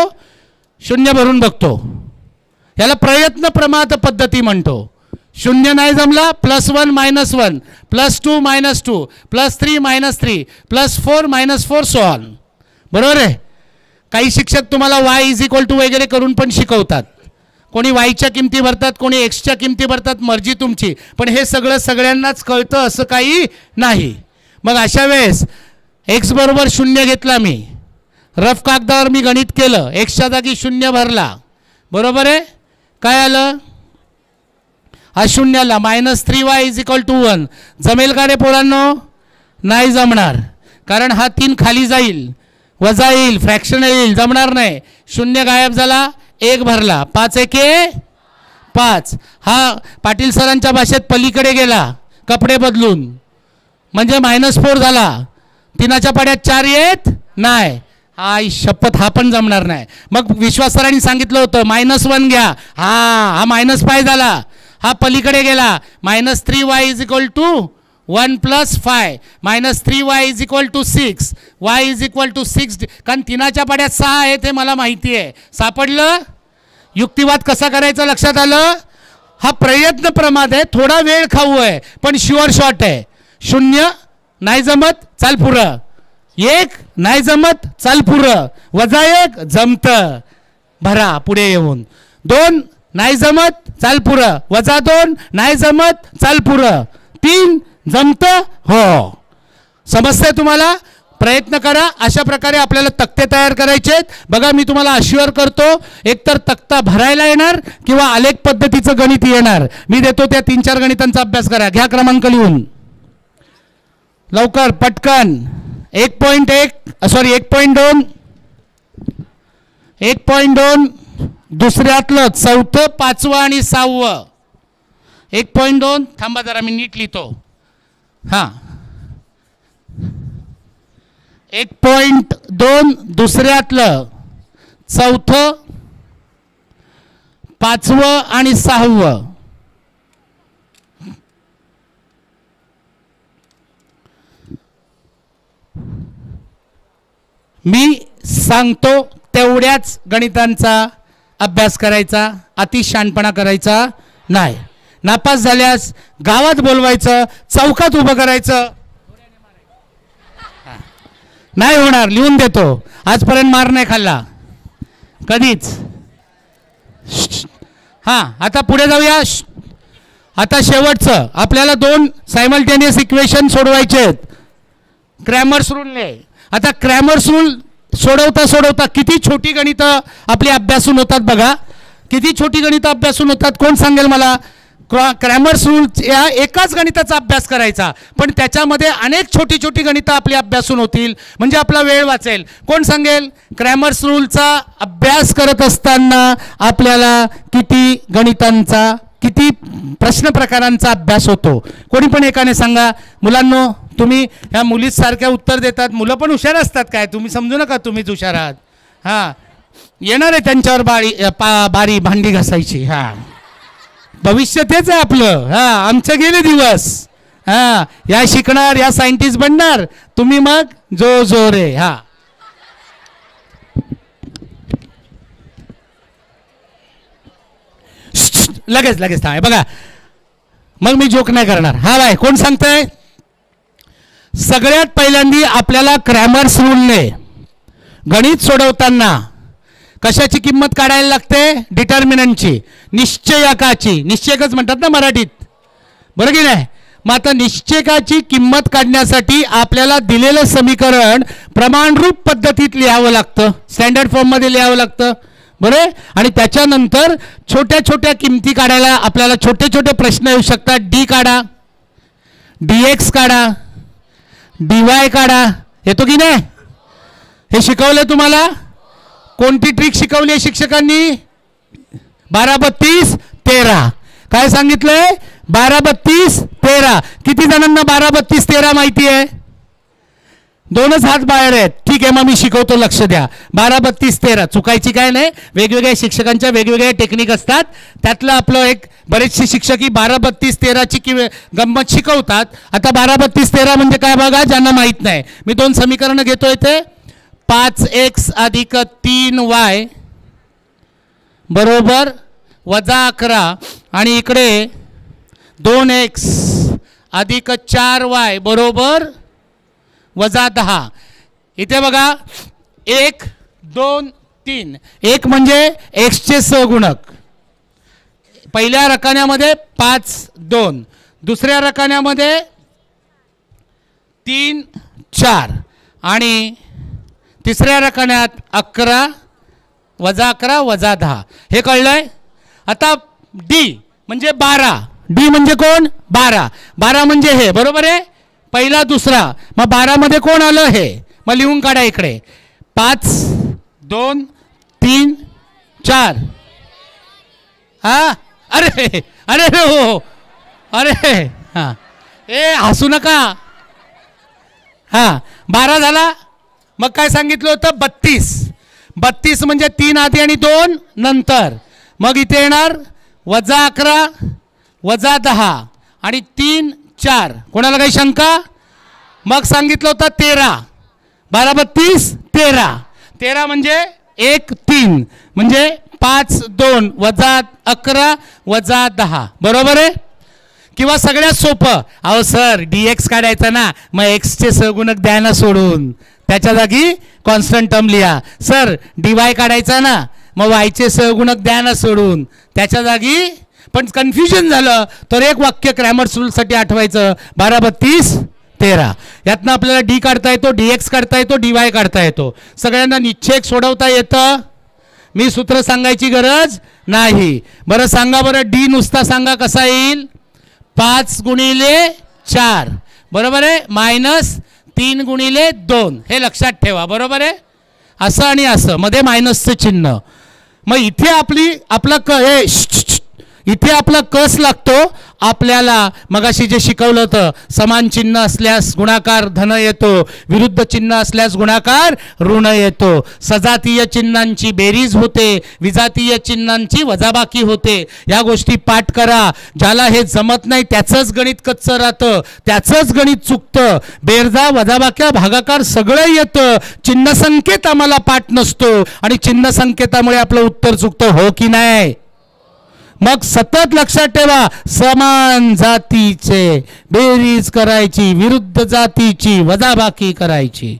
शून्य भरून बघतो. याला प्रयत्न प्रमाद पद्धती म्हणतो. शून्य नाही जमला +1 - 1 +2 - 2 +3 - 3 +4 - 4 सो ऑन. बरोबर आहे? काही शिक्षक तुम्हाला y = वगैरे करून पण शिकवतात. कोणी वायच्या किमती भरतात, कोणी एक्सच्या किमती भरतात, मर्जी तुमची. पण हे सगळं सगळ्यांनाच कळतं असं काही नाही. मग अशा वेळेस x = 0 घेतला मी. रफ कागदावर मी गणित केलं, एक्सच्या जागी 0 भरला. बरोबर आहे? काय आलं? हा 0ला -3y = 1. जमेल का रे पोरांनो? नाही जमणार, कारण हा 3 खाली जाईल, वजा येईल, फ्रॅक्शन येईल, जमणार नाही. 0 गायब झाला, 1 भरला, 5 × 1 = 5. हा पाटील सरांच्या भाषेत पलीकडे गेला कपडे बदलून, म्हणजे -4 झाला. 3च्या पाड्यात 4 येत नाही. आई शपथ हा पण जमणार नाही. मग विश्वास सरांनी सांगितलं होतं -1 घ्या. हा -5 झाला. हा पलीकडे गेला. -3y = 1 + 5 -3y = 6. y = 6. कारण 3च्या पाड्यात 6 आहे ते मला माहिती आहे. सापडलं. युक्तिवाद कसा करायचा लक्षात आलं. हा प्रयत्न प्रमाद आहे. थोडा वेळ खाऊ आहे पण शुअर शॉट आहे. 0 नाही जमत चाल पुरं. 1 नाही जमत चाल पुरं. -1 जमतं भरा पुढे येऊन. 2 नाही जमत चाल पुरं. -2 नाही जमत चाल पुरं. 3 जमतं हो. समजतंय तुम्हाला. प्रयत्न करा. अशा प्रकारे आपल्याला तक्ते तयार करायचे आहेत. बघा मी तुम्हाला अश्युअर करतो एकतर तक्ता भरायला येणार किंवा आलेख पद्धतीचं गणित येणार. मी देतो त्या 3-4 गणितांचा अभ्यास करा. घ्या क्रमांक लिहून लवकर पटकन. 1.2 दुसऱ्यातलं 4थं 5वं आणि 6वं. 1.2 थांबा जरा मी नीट लिहितो. हां 1.2 दुसऱ्यातलं 4थं 5वं आणि 6वं. मी सांगतो तेवढ्याच गणितांचा अभ्यास करायचा. अति शहाणपणा करायचा नाही. नापास झाल्यास गावात बोलवायचं, चौकात उभं करायचं. नाही होणार. लिहून देतो. आजपर्यंत मार नाही खाल्ला कधीच. हां आता पुढे जाऊया. आता शेवटचं आपल्याला 2 सायमल्टेनियस इक्वेशन सोडवायचे आहेत क्रॅमर्स रूलने. आता क्रॅमर्स रूल सोडवता सोडवता किती छोटी गणितं आपली अभ्यासून होतात बघा. किती छोटी गणितं अभ्यासून होतात कोण सांगेल मला. क्रॅमर्स रूल या एकाच गणिताचा अभ्यास करायचा पण त्याच्यामध्ये अनेक छोटी छोटी गणितं आपली अभ्यासून होतील म्हणजे आपला वेळ वाचेल. कोण सांगेल. क्रॅमर्स रूलचा अभ्यास करत असताना आपल्याला किती गणितांचा किती प्रश्न प्रकारांचा अभ्यास होतो. कोणी पण एकाने सांगा. मुलांनो तुम्ही ह्या मुलीच सारख्या उत्तर देतात. मुलं पण हुशार असतात काय तुम्ही समजू नका तुम्हीच हुशार आहात. हां येणार आहे त्यांच्यावर बारी भांडी घासायची. हां भविष्य तेच आहे आपलं. हां आमचे गेले दिवस. हां या शिकणार या सायंटिस्ट बनणार. तुम्ही मग जो रे. हां लगेच थांब बघा. मग मी जोक नाही करणार. हा बाय कोण सांगतंय. सगळ्यात पहिल्यांदा आपल्याला क्रॅमर्स रूलने गणित सोडवताना कशाची किंमत काढायला लागते. डिटर्मिनंटची. निश्चयकाची. निश्चयकच म्हणतात ना मराठीत बरं की नाही. मग आता निश्चयकाची किंमत काढण्यासाठी आपल्याला दिलेलं समीकरण प्रमाणरूप पद्धतीत लिहावं लागतं. स्टँडर्ड फॉर्ममध्ये लिहावं लागतं बरं. आणि त्याच्यानंतर छोट्या छोट्या किमती काढायला आपल्याला छोटे छोटे प्रश्न येऊ शकतात. डी काढा, dx काढा, dy काढा. येतो की नाही. हे शिकवलं तुम्हाला. कोणती ट्रिक शिकवली आहे शिक्षकांनी. 12 32 13. काय सांगितलंय. 12 32 13. किती जणांना 12 32 13 माहिती आहे. 2च हात बाहेर आहेत. ठीक आहे मग मी शिकवतो लक्ष द्या. 12 32 13 चुकायची काय नाही. वेगवेगळ्या शिक्षकांच्या वेगवेगळ्या टेक्निक असतात. त्यातलं आपलं एक बरेचसे शिक्षक 12 32 13ची गंमत शिकवतात. आता 12 32 13 म्हणजे काय बघा ज्यांना माहीत नाही. मी 2 समीकरणं घेतो इथे. 5x + 3y बरोबर -11 आणि इकडे 2x + 4y बरोबर -10. इथे बघा 1 2 3. 1 म्हणजे एक्सचे सहगुणक. पहिल्या रकान्यामध्ये 5 2. दुसऱ्या रकान्यामध्ये 3 4 आणि तिसऱ्या रकान्यात 11 -11 -10. हे कळलंय. आता डी म्हणजे 12. डी म्हणजे कोण. 12. 12 म्हणजे हे बरोबर आहे. पहिला दुसरा. मग 12 मध्ये कोण आलं हे. मग लिहून काढा इकडे. 5 2 3 4. हा अरे अरे हो अरे हां हसू नका. हां 12 झाला मग काय सांगितलं होतं 32 म्हणजे 3 आधी आणि 2 नंतर. मग इथे येणार -11 -10 आणि 3 4. कोणाला काही शंका? मग सांगितलं होतं 13. 12 32 13 म्हणजे 1 3 म्हणजे 5 2 -11 -10 बरोबर आहे. किंवा सगळ्यात सोपं, अहो सर dx काढायचा ना, मग एक्सचे सहगुणक द्या ना सोडून, त्याच्या जागी कॉन्स्टंट टर्म लिहा. सर dy काढायचा ना, मग वायचे सहगुणक द्या ना सोडून, त्याच्या जागी. पण कन्फ्युजन झालं तर एक वाक्य क्रॅमर्स रूलसाठी आठवायचं, 12 32 13. यातनं आपल्याला डी काढता येतो, dx काढता येतो, dy काढता येतो. सगळ्यांना निश्चय सोडवता येतं. मी सूत्र सांगायची गरज नाही. बरं सांगा बरं, डी नुसता सांगा कसा येईल? 5 गुणिले 4 बरोबर आहे, -3 गुणिले 2. हे लक्षात ठेवा बरोबर आहे. असं आणि असं मध्ये मायनसचं चिन्ह. मग इथे इथे आपला कस लागतो आपल्याला. मगाशी जे शिकवलं होतं, समान चिन्ह असल्यास गुणाकार धन येतो, विरुद्ध चिन्ह असल्यास गुणाकार ऋण येतो. सजातीय चिन्हांची बेरीज होते, विजातीय चिन्हांची वजाबाकी होते. या गोष्टी पाठ करा. ज्याला हे जमत नाही त्याचंच गणित कच्चं राहतं, त्याचंच गणित चुकतं. बेरजा वजाबाक्या भागाकार सगळं येतं, चिन्ह संकेत आम्हाला पाठ नसतो आणि चिन्ह संकेतामुळे आपलं उत्तर चुकतं. हो की नाही? मग सतत लक्षात ठेवा, समान जातीचे बेरीज करायची, विरुद्ध जातीची वजाबाकी करायची.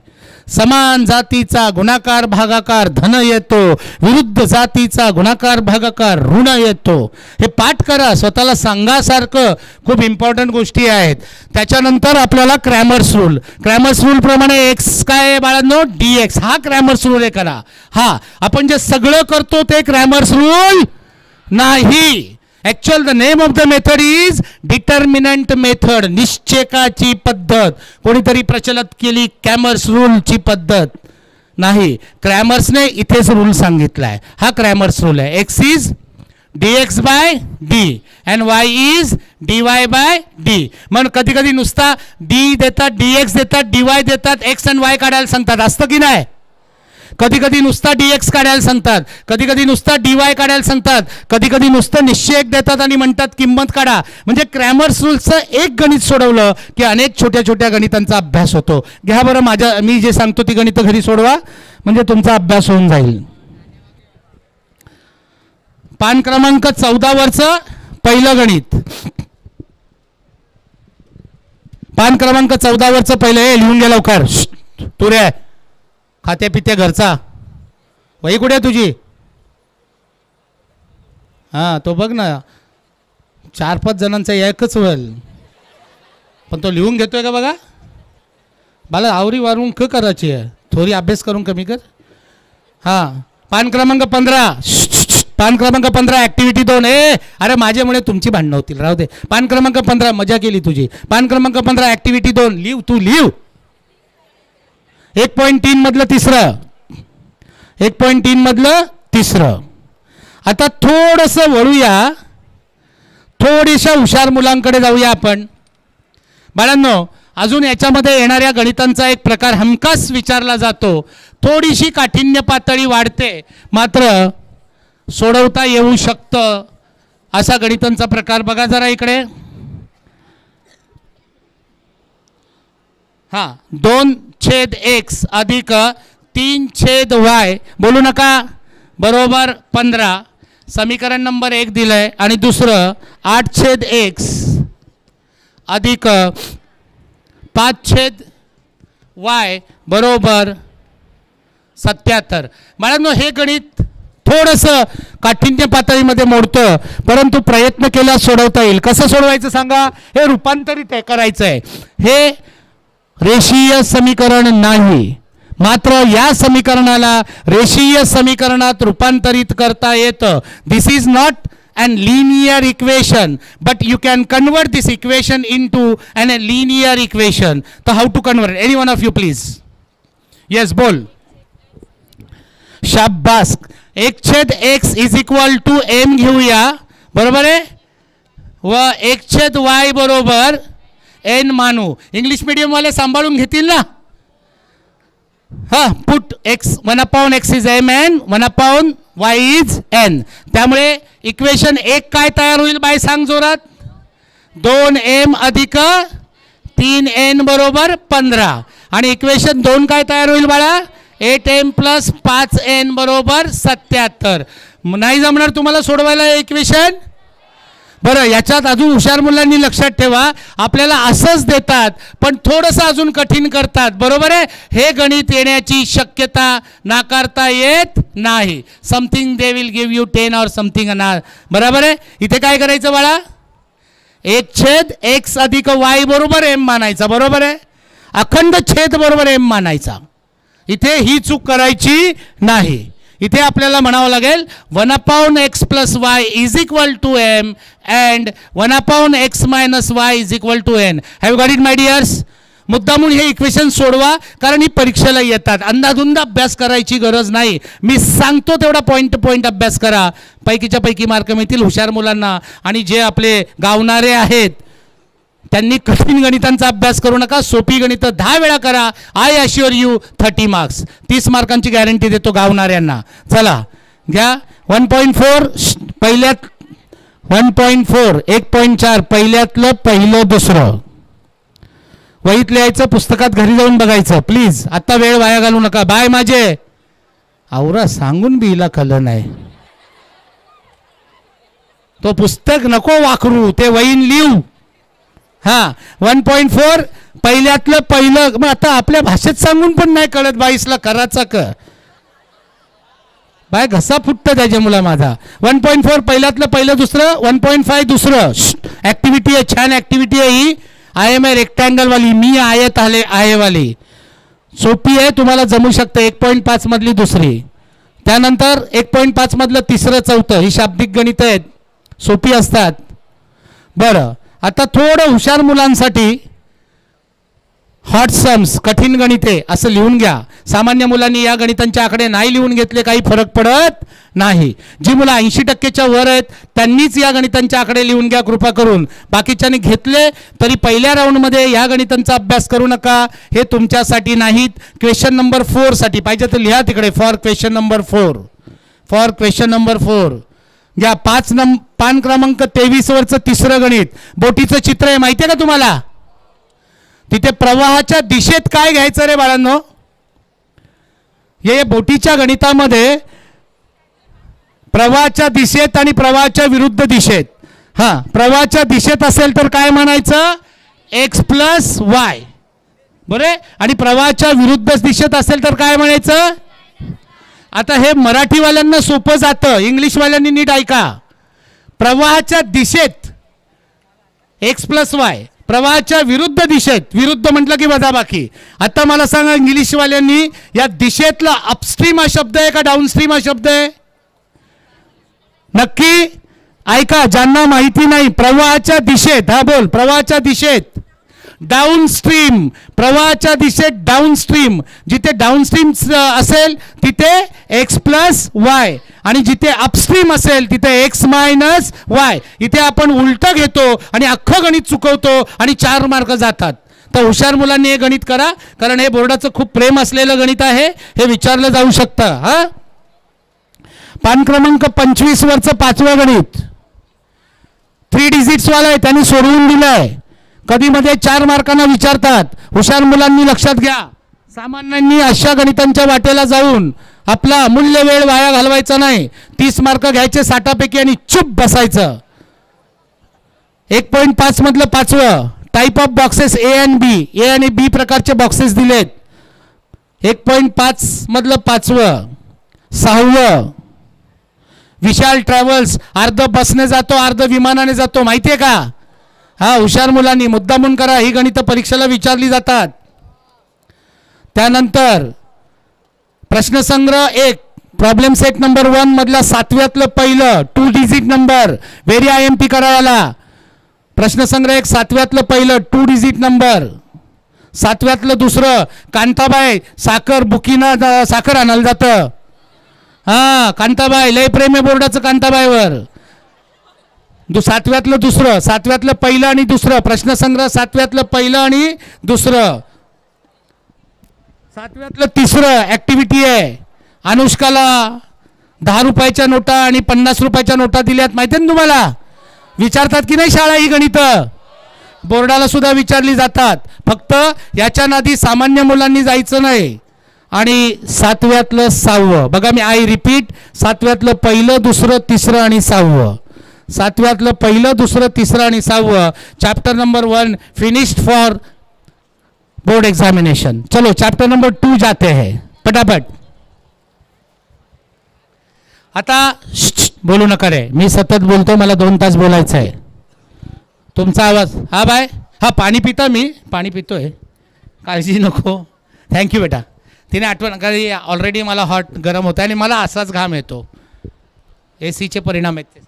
समान जातीचा गुणाकार भागाकार धन येतो, विरुद्ध जातीचा गुणाकार भागाकार ऋण येतो. हे पाठ करा, स्वतःला सांगासारखं. खूप इम्पॉर्टंट गोष्टी आहेत. त्याच्यानंतर आपल्याला क्रॅमर्स रूल प्रमाणे एक्स काय आहे बाळांनो? dx. हा क्रॅमर्स रूल आहे करा. हा आपण जे सगळं करतो ते क्रॅमर्स रूल नाही. Actual the name of the method is determinant method. निश्चयकाची पद्धत कोणीतरी प्रचलित केली, क्रॅमर्स रूलची पद्धत नाही. क्रॅमर्सने इथेच रूल सांगितलाय. हा क्रॅमर्स रूल आहे. X is dx by D and y is dy by D. मग कधी कधी नुसता डी देतात, dx देतात, dy देतात, x आणि y काढायला सांगतात. असतं की नाही? कधी कधी नुसता dx काढायला सांगतात, कधी कधी नुसता dy काढायला सांगतात, कधी कधी नुसतं निश्चयक देतात आणि म्हणतात किंमत काढा. म्हणजे क्रॅमर्स रूलचं एक गणित सोडवलं की अनेक छोट्या छोट्या गणितांचा अभ्यास होतो. घ्या बरं, मी जे सांगतो ती गणितं घरी सोडवा, म्हणजे तुमचा अभ्यास होऊन जाईल. पान क्रमांक 14 वरचं पहिलं गणित. पान क्रमांक 14 वरचं पहिलं. हे लिहून घ्या लवकर. तू रे खात्या पित्या घरचा वही कुठे आहे तुझी? हां तो बघ ना, 4-5 जणांचा एकच वेळ, पण तो लिहून घेतोय का बघा. मला आवरी वारून क करायची आहे, थोडी अभ्यास करून कमी कर. हां पान क्रमांक 15 ॲक्टिव्हिटी 2. अरे माझ्यामुळे तुमची भांडणं होतील, राहू दे. पान क्रमांक 15 मजा केली तुझी. पान क्रमांक 15 ॲक्टिव्हिटी 2 लिव, तू लिव. 1.3 मधलं तिसरं, 1.3 मधलं तिसरं. आता थोडंसं वळूया, थोडीशा हुशार मुलांकडे जाऊया आपण. बाळांनो, अजून याच्यामध्ये येणाऱ्या गणितांचा एक प्रकार हमखास विचारला जातो. थोडीशी काठिण्य पातळी वाढते, मात्र सोडवता येऊ शकतं असा गणितांचा प्रकार. बघा जरा इकडे. हां 2/x अधिक 3/y बोलू नका बरोबर 15. समीकरण नंबर 1 दिलंय आणि दुसरं 8/x अधिक 5/y बरोबर 77. बाळांनो, हे गणित थोडंसं काठिण्य पातळीमध्ये मोडतं, परंतु प्रयत्न केल्यास सोडवता येईल. कसं सोडवायचं सांगा? हे रूपांतरित करायचं आहे. हे रेषीय समीकरण नाही, मात्र या समीकरणाला रेषीय समीकरणात रूपांतरित करता येतं. This is not an linear equation, but you can convert this equation into an linear equation. So how to convert? Any one of you please. Yes, बोल. शाबास. 1/x is equal to m घेऊया, बरोबर आहे, व 1/y बरोबर n मानू. इंग्लिश मीडियम वाले सांभाळून घेतील ना. हा put x 1/x is m and 1/y is n. त्यामुळे इक्वेशन 1 काय तयार होईल बाय सांग जोरात. 2m अधिक 3n बरोबर 15. आणि इक्वेशन 2 काय तयार होईल बाळा. 8m प्लस 5n बरोबर 77. नाही जमणार तुम्हाला सोडवायला इक्वेशन. बरं याच्यात अजून हुशार मुलांनी लक्षात ठेवा आपल्याला असंच देतात पण थोडंसं अजून कठीण करतात. बरोबर आहे. हे गणित येण्याची शक्यता नाकारता येत नाही. Something they will give you 10 और समथिंग. बरोबर आहे. इथे काय करायचं बाळा. 1/x अधिक y बरोबर m मानायचा. बरोबर आहे. अखंड छेद बरोबर m मानायचा. इथे ही चूक करायची नाही. इथे आपल्याला म्हणावं लागेल 1/x plus y is equal to m and 1/x minus y is equal to n. Have got it my dears. मुद्दामून हे इक्वेशन सोडवा कारण ही परीक्षेला येतात. अंदाधुंद अभ्यास करायची गरज नाही. मी सांगतो तेवढा पॉईंट टू पॉईंट अभ्यास करा. पैकीच्या पैकी मार्क मिळतील हुशार मुलांना. आणि जे आपले गावणारे आहेत त्यांनी कठीण गणितांचा अभ्यास करू नका. सोपी गणितं 10 वेळा करा. I assure you 30 marks. 30 मार्कांची गॅरंटी देतो गावणाऱ्यांना. चला घ्या 1.4 पहिल्यात 1.4 1.4 पहिल्यातलं पहिलं दुसरं वहीत लिहायचं. पुस्तकात घरी जाऊन बघायचं प्लीज. आता वेळ वाया घालू नका. बाय माझे आवरा सांगून बीला कळलं नाही. तो पुस्तक नको वाकरू ते वहीन लिहू. हां 1.4 पहिल्यातलं पहिलं. मग आता आपल्या भाषेत सांगून पण नाही कळत 22ला करायचा क बाय घसा फुटतं त्याच्या मुला माझा. 1.4 पहिल्यातलं पहिलं दुसरं. 1.5 दुसरं. ॲक्टिव्हिटी आहे छान ॲक्टिव्हिटी आहे ही. आय एम ए रेक्टँगलवाली मी आयत आले आहेवाली सोपी आहे तुम्हाला जमू शकतं. 1.5 मधली दुसरी. त्यानंतर 1.5 मधलं तिसरं चौथं. ही शाब्दिक गणितं आहेत सोपी असतात. बरं आता थोडं हुशार मुलांसाठी हॉट सम्स कठीण गणिते असं लिहून घ्या. सामान्य मुलांनी या गणितांचे आकडे नाही लिहून घेतले काही फरक पडत नाही. जी मुलं 80% वर आहेत त्यांनीच या गणितांचे आकडे लिहून घ्या कृपा करून. बाकीच्यांनी घेतले तरी पहिल्या राऊंडमध्ये या गणितांचा अभ्यास करू नका. हे तुमच्यासाठी नाहीत. क्वेश्चन नंबर 4 साठी पाहिजे तर लिहा तिकडे. For question number 4. For question number 4 घ्या. पान क्रमांक 23 वरचं तिसरं गणित. बोटीचं चित्र आहे माहिती आहे का तुम्हाला. तिथे प्रवाहाच्या दिशेत काय घ्यायचं रे बाळांनो. हे बोटीच्या गणितामध्ये प्रवाहाच्या दिशेत आणि प्रवाहाच्या विरुद्ध दिशेत. हां प्रवाहाच्या दिशेत असेल तर काय म्हणायचं x प्लस y. बरे. आणि प्रवाहाच्या विरुद्ध दिशेत असेल तर काय म्हणायचं. आता हे मराठीवाल्यांना सोपं जातं. इंग्लिशवाल्यांनी नीट ऐका. प्रवाहाच्या दिशेत x प्लस y. प्रवाहाच्या विरुद्ध दिशेत. विरुद्ध म्हटलं की वजाबाकी. आता मला सांगा इंग्लिशवाल्यांनी या दिशेतला अपस्ट्रीम हा शब्द आहे का डाऊनस्ट्रीम हा शब्द आहे. नक्की ऐका ज्यांना माहिती नाही. प्रवाहाच्या दिशेत. हा बोल. प्रवाहाच्या दिशेत डाऊनस्ट्रीम. प्रवाहाच्या दिशेत डाऊनस्ट्रीम. जिथे डाऊनस्ट्रीम असेल तिथे x प्लस y आणि जिथे अपस्ट्रीम असेल तिथे x मायनस y. इथे आपण उलटं घेतो आणि अख्खं गणित चुकवतो आणि 4 मार्क जातात. तर हुशार मुलांनी हे गणित करा कारण हे बोर्डाचं खूप प्रेम असलेलं गणित आहे. हे विचारलं जाऊ शकतं. हा पान क्रमांक 25 वरचं 5वं गणित 3 डिजिट्स वाला आहे. त्यांनी सोडवून दिलंय. कधी मध्ये 4 मार्कांना विचारतात. हुशार मुलांनी लक्षात घ्या. सामान्यांनी अशा गणितांच्या वाटेला जाऊन आपला अमूल्य वेळ वाया घालवायचा नाही. 30 मार्क घ्यायचे 60पैकी आणि चुप बसायचं. 1.5 मधलं 5वं टाईप ऑफ बॉक्सेस ए आणि बी. ए आणि बी प्रकारचे बॉक्सेस दिलेत. 1.5 मधलं 5वं 6वं विशाल ट्रॅव्हल्स. अर्ध बसने जातो अर्ध विमानाने जातो माहितीये का. हा हुशार मुलांनी मुद्दामून करा. ही गणितं परीक्षेला विचारली जातात. त्यानंतर प्रश्नसंग्रह 1 प्रॉब्लेम सेट नंबर 1 मधला 7व्यातलं पहिलं 2 डिजिट नंबर. व्हेरी IMP करायला. प्रश्नसंग्रह 1 7व्यातलं पहिलं 2 डिजिट नंबर. 7व्यातलं दुसरं कांताबाई साखर बुकीनं साखर आणायला जातं. हां कांताबाई लय प्रेम आहे बोर्डाचं कांताबाईवर. 7व्यातलं दुसरं 7व्यातलं पहिलं आणि दुसरं. प्रश्नसंग्रह 7व्यातलं पहिलं आणि दुसरं. सातव्यातलं तिसरं ॲक्टिव्हिटी आहे. अनुष्काला 10 रुपयाच्या नोटा आणि 50 रुपयाच्या नोटा दिल्यात, माहिती आहे ना तुम्हाला? विचारतात की नाही शाळा ही गणितं? बोर्डाला सुद्धा विचारली जातात. फक्त याच्या नादी सामान्य मुलांनी जायचं नाही. आणि सातव्यातलं 6वं बघा, मी आय रिपीट, सातव्यातलं पहिलं, दुसरं, तिसरं आणि 6वं. सातव्यातलं पहिलं, दुसरं, तिसरं आणि 6वं. Chapter number 1 finished for board examination. चलो चैप्टर नंबर 2 जाते हैं फटाफट. आता बोलू नका रे, मी सतत बोलतो, मला 2 तास बोलायचं आहे. तुमचा आवाज. हा बाय, हा पाणी पिता, मी पाणी पितोय, काळजी नको. थँक्यू बेटा. तिने आठवण करी. ऑलरेडी मला हॉट गरम होतं आणि मला असाच घाम येतो. एसीचे परिणाम आहेत ते.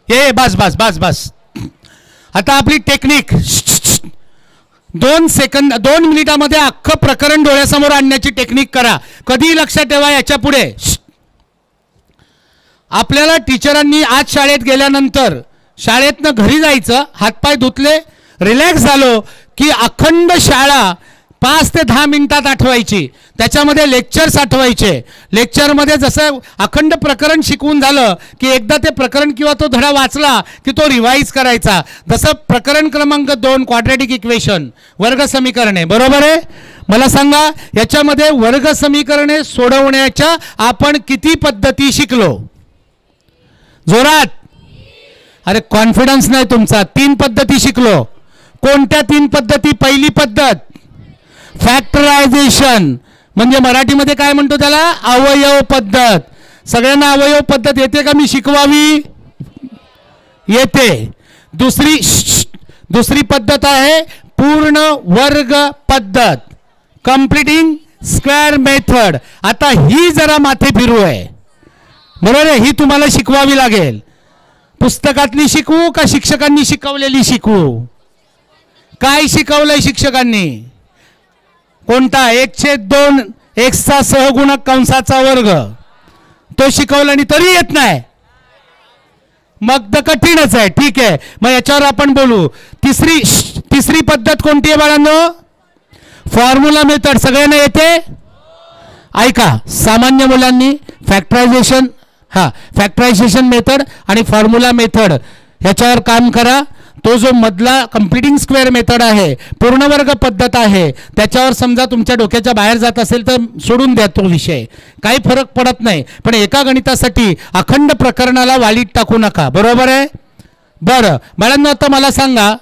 ये बस बस बस बस. आता आपली टेक्निक 2 सेकंद 2 मिनिटामध्ये अख्खं प्रकरण डोळ्यासमोर आणण्याची टेक्निक करा. कधी लक्षात ठेवा, याच्या पुढे आपल्याला टीचरांनी आज शाळेत गेल्यानंतर शाळेतनं घरी जायचं, हातपाय धुतले, रिलॅक्स झालो की अखंड शाळा 5 ते 10 मिनिटात आठवायची. त्याच्यामध्ये लेक्चर्स आठवायचे. लेक्चरमध्ये जसं अखंड प्रकरण शिकवून झालं की एकदा ते प्रकरण किंवा तो धडा वाचला की तो रिवाईज करायचा. जसं प्रकरण क्रमांक 2 क्वाड्रॅटिक इक्वेशन, वर्ग समीकरणे, बरोबर आहे? मला सांगा, याच्यामध्ये वर्ग समीकरणे सोडवण्याच्या आपण किती पद्धती शिकलो? जोरात. अरे कॉन्फिडन्स नाही तुमचा. 3 पद्धती शिकलो. कोणत्या 3 पद्धती? पहिली पद्धत फॅक्टरायझेशन, म्हणजे मराठीमध्ये काय म्हणतो त्याला? अवयव पद्धत. सगळ्यांना अवयव पद्धत येते का? मी शिकवावी? येते. दुसरी पद्धत आहे पूर्ण वर्ग पद्धत, कंप्लीटिंग स्क्वेअर मेथड. आता ही जरा माथे फिरू आहे, बरोबर आहे? ही तुम्हाला शिकवावी लागेल. पुस्तकातली शिकवू का शिक्षकांनी शिकवलेली शिकवू? काय शिकवलंय शिक्षकांनी? कोणता? 1/2 एक्सचा सहगुणक कंसाचा वर्ग, तो शिकवला आणि तरी येत नाही, मग तर कठीणच आहे. ठीक आहे, मग याच्यावर आपण बोलू. तिसरी पद्धत कोणती आहे बाळांनो? Formula method. सगळ्यांना येते? ऐका, सामान्य मुलांनी फॅक्टरायझेशन, फॅक्टरायझेशन मेथड आणि फॉर्म्युला मेथड ह्याच्यावर काम करा. तो जो मधला कंप्लीटिंग स्क्वेअर मेथड आहे, पूर्णवर्ग पद्धत आहे, त्याच्यावर समजा तुमच्या डोक्याच्या बाहेर जात असेल तर सोडून द्या तो विषय, काही फरक पडत नाही. पण एका गणितासाठी अखंड प्रकरणाला वालीत टाकू नका, बरोबर आहे? बरं बाळांनो, आता मला सांगा,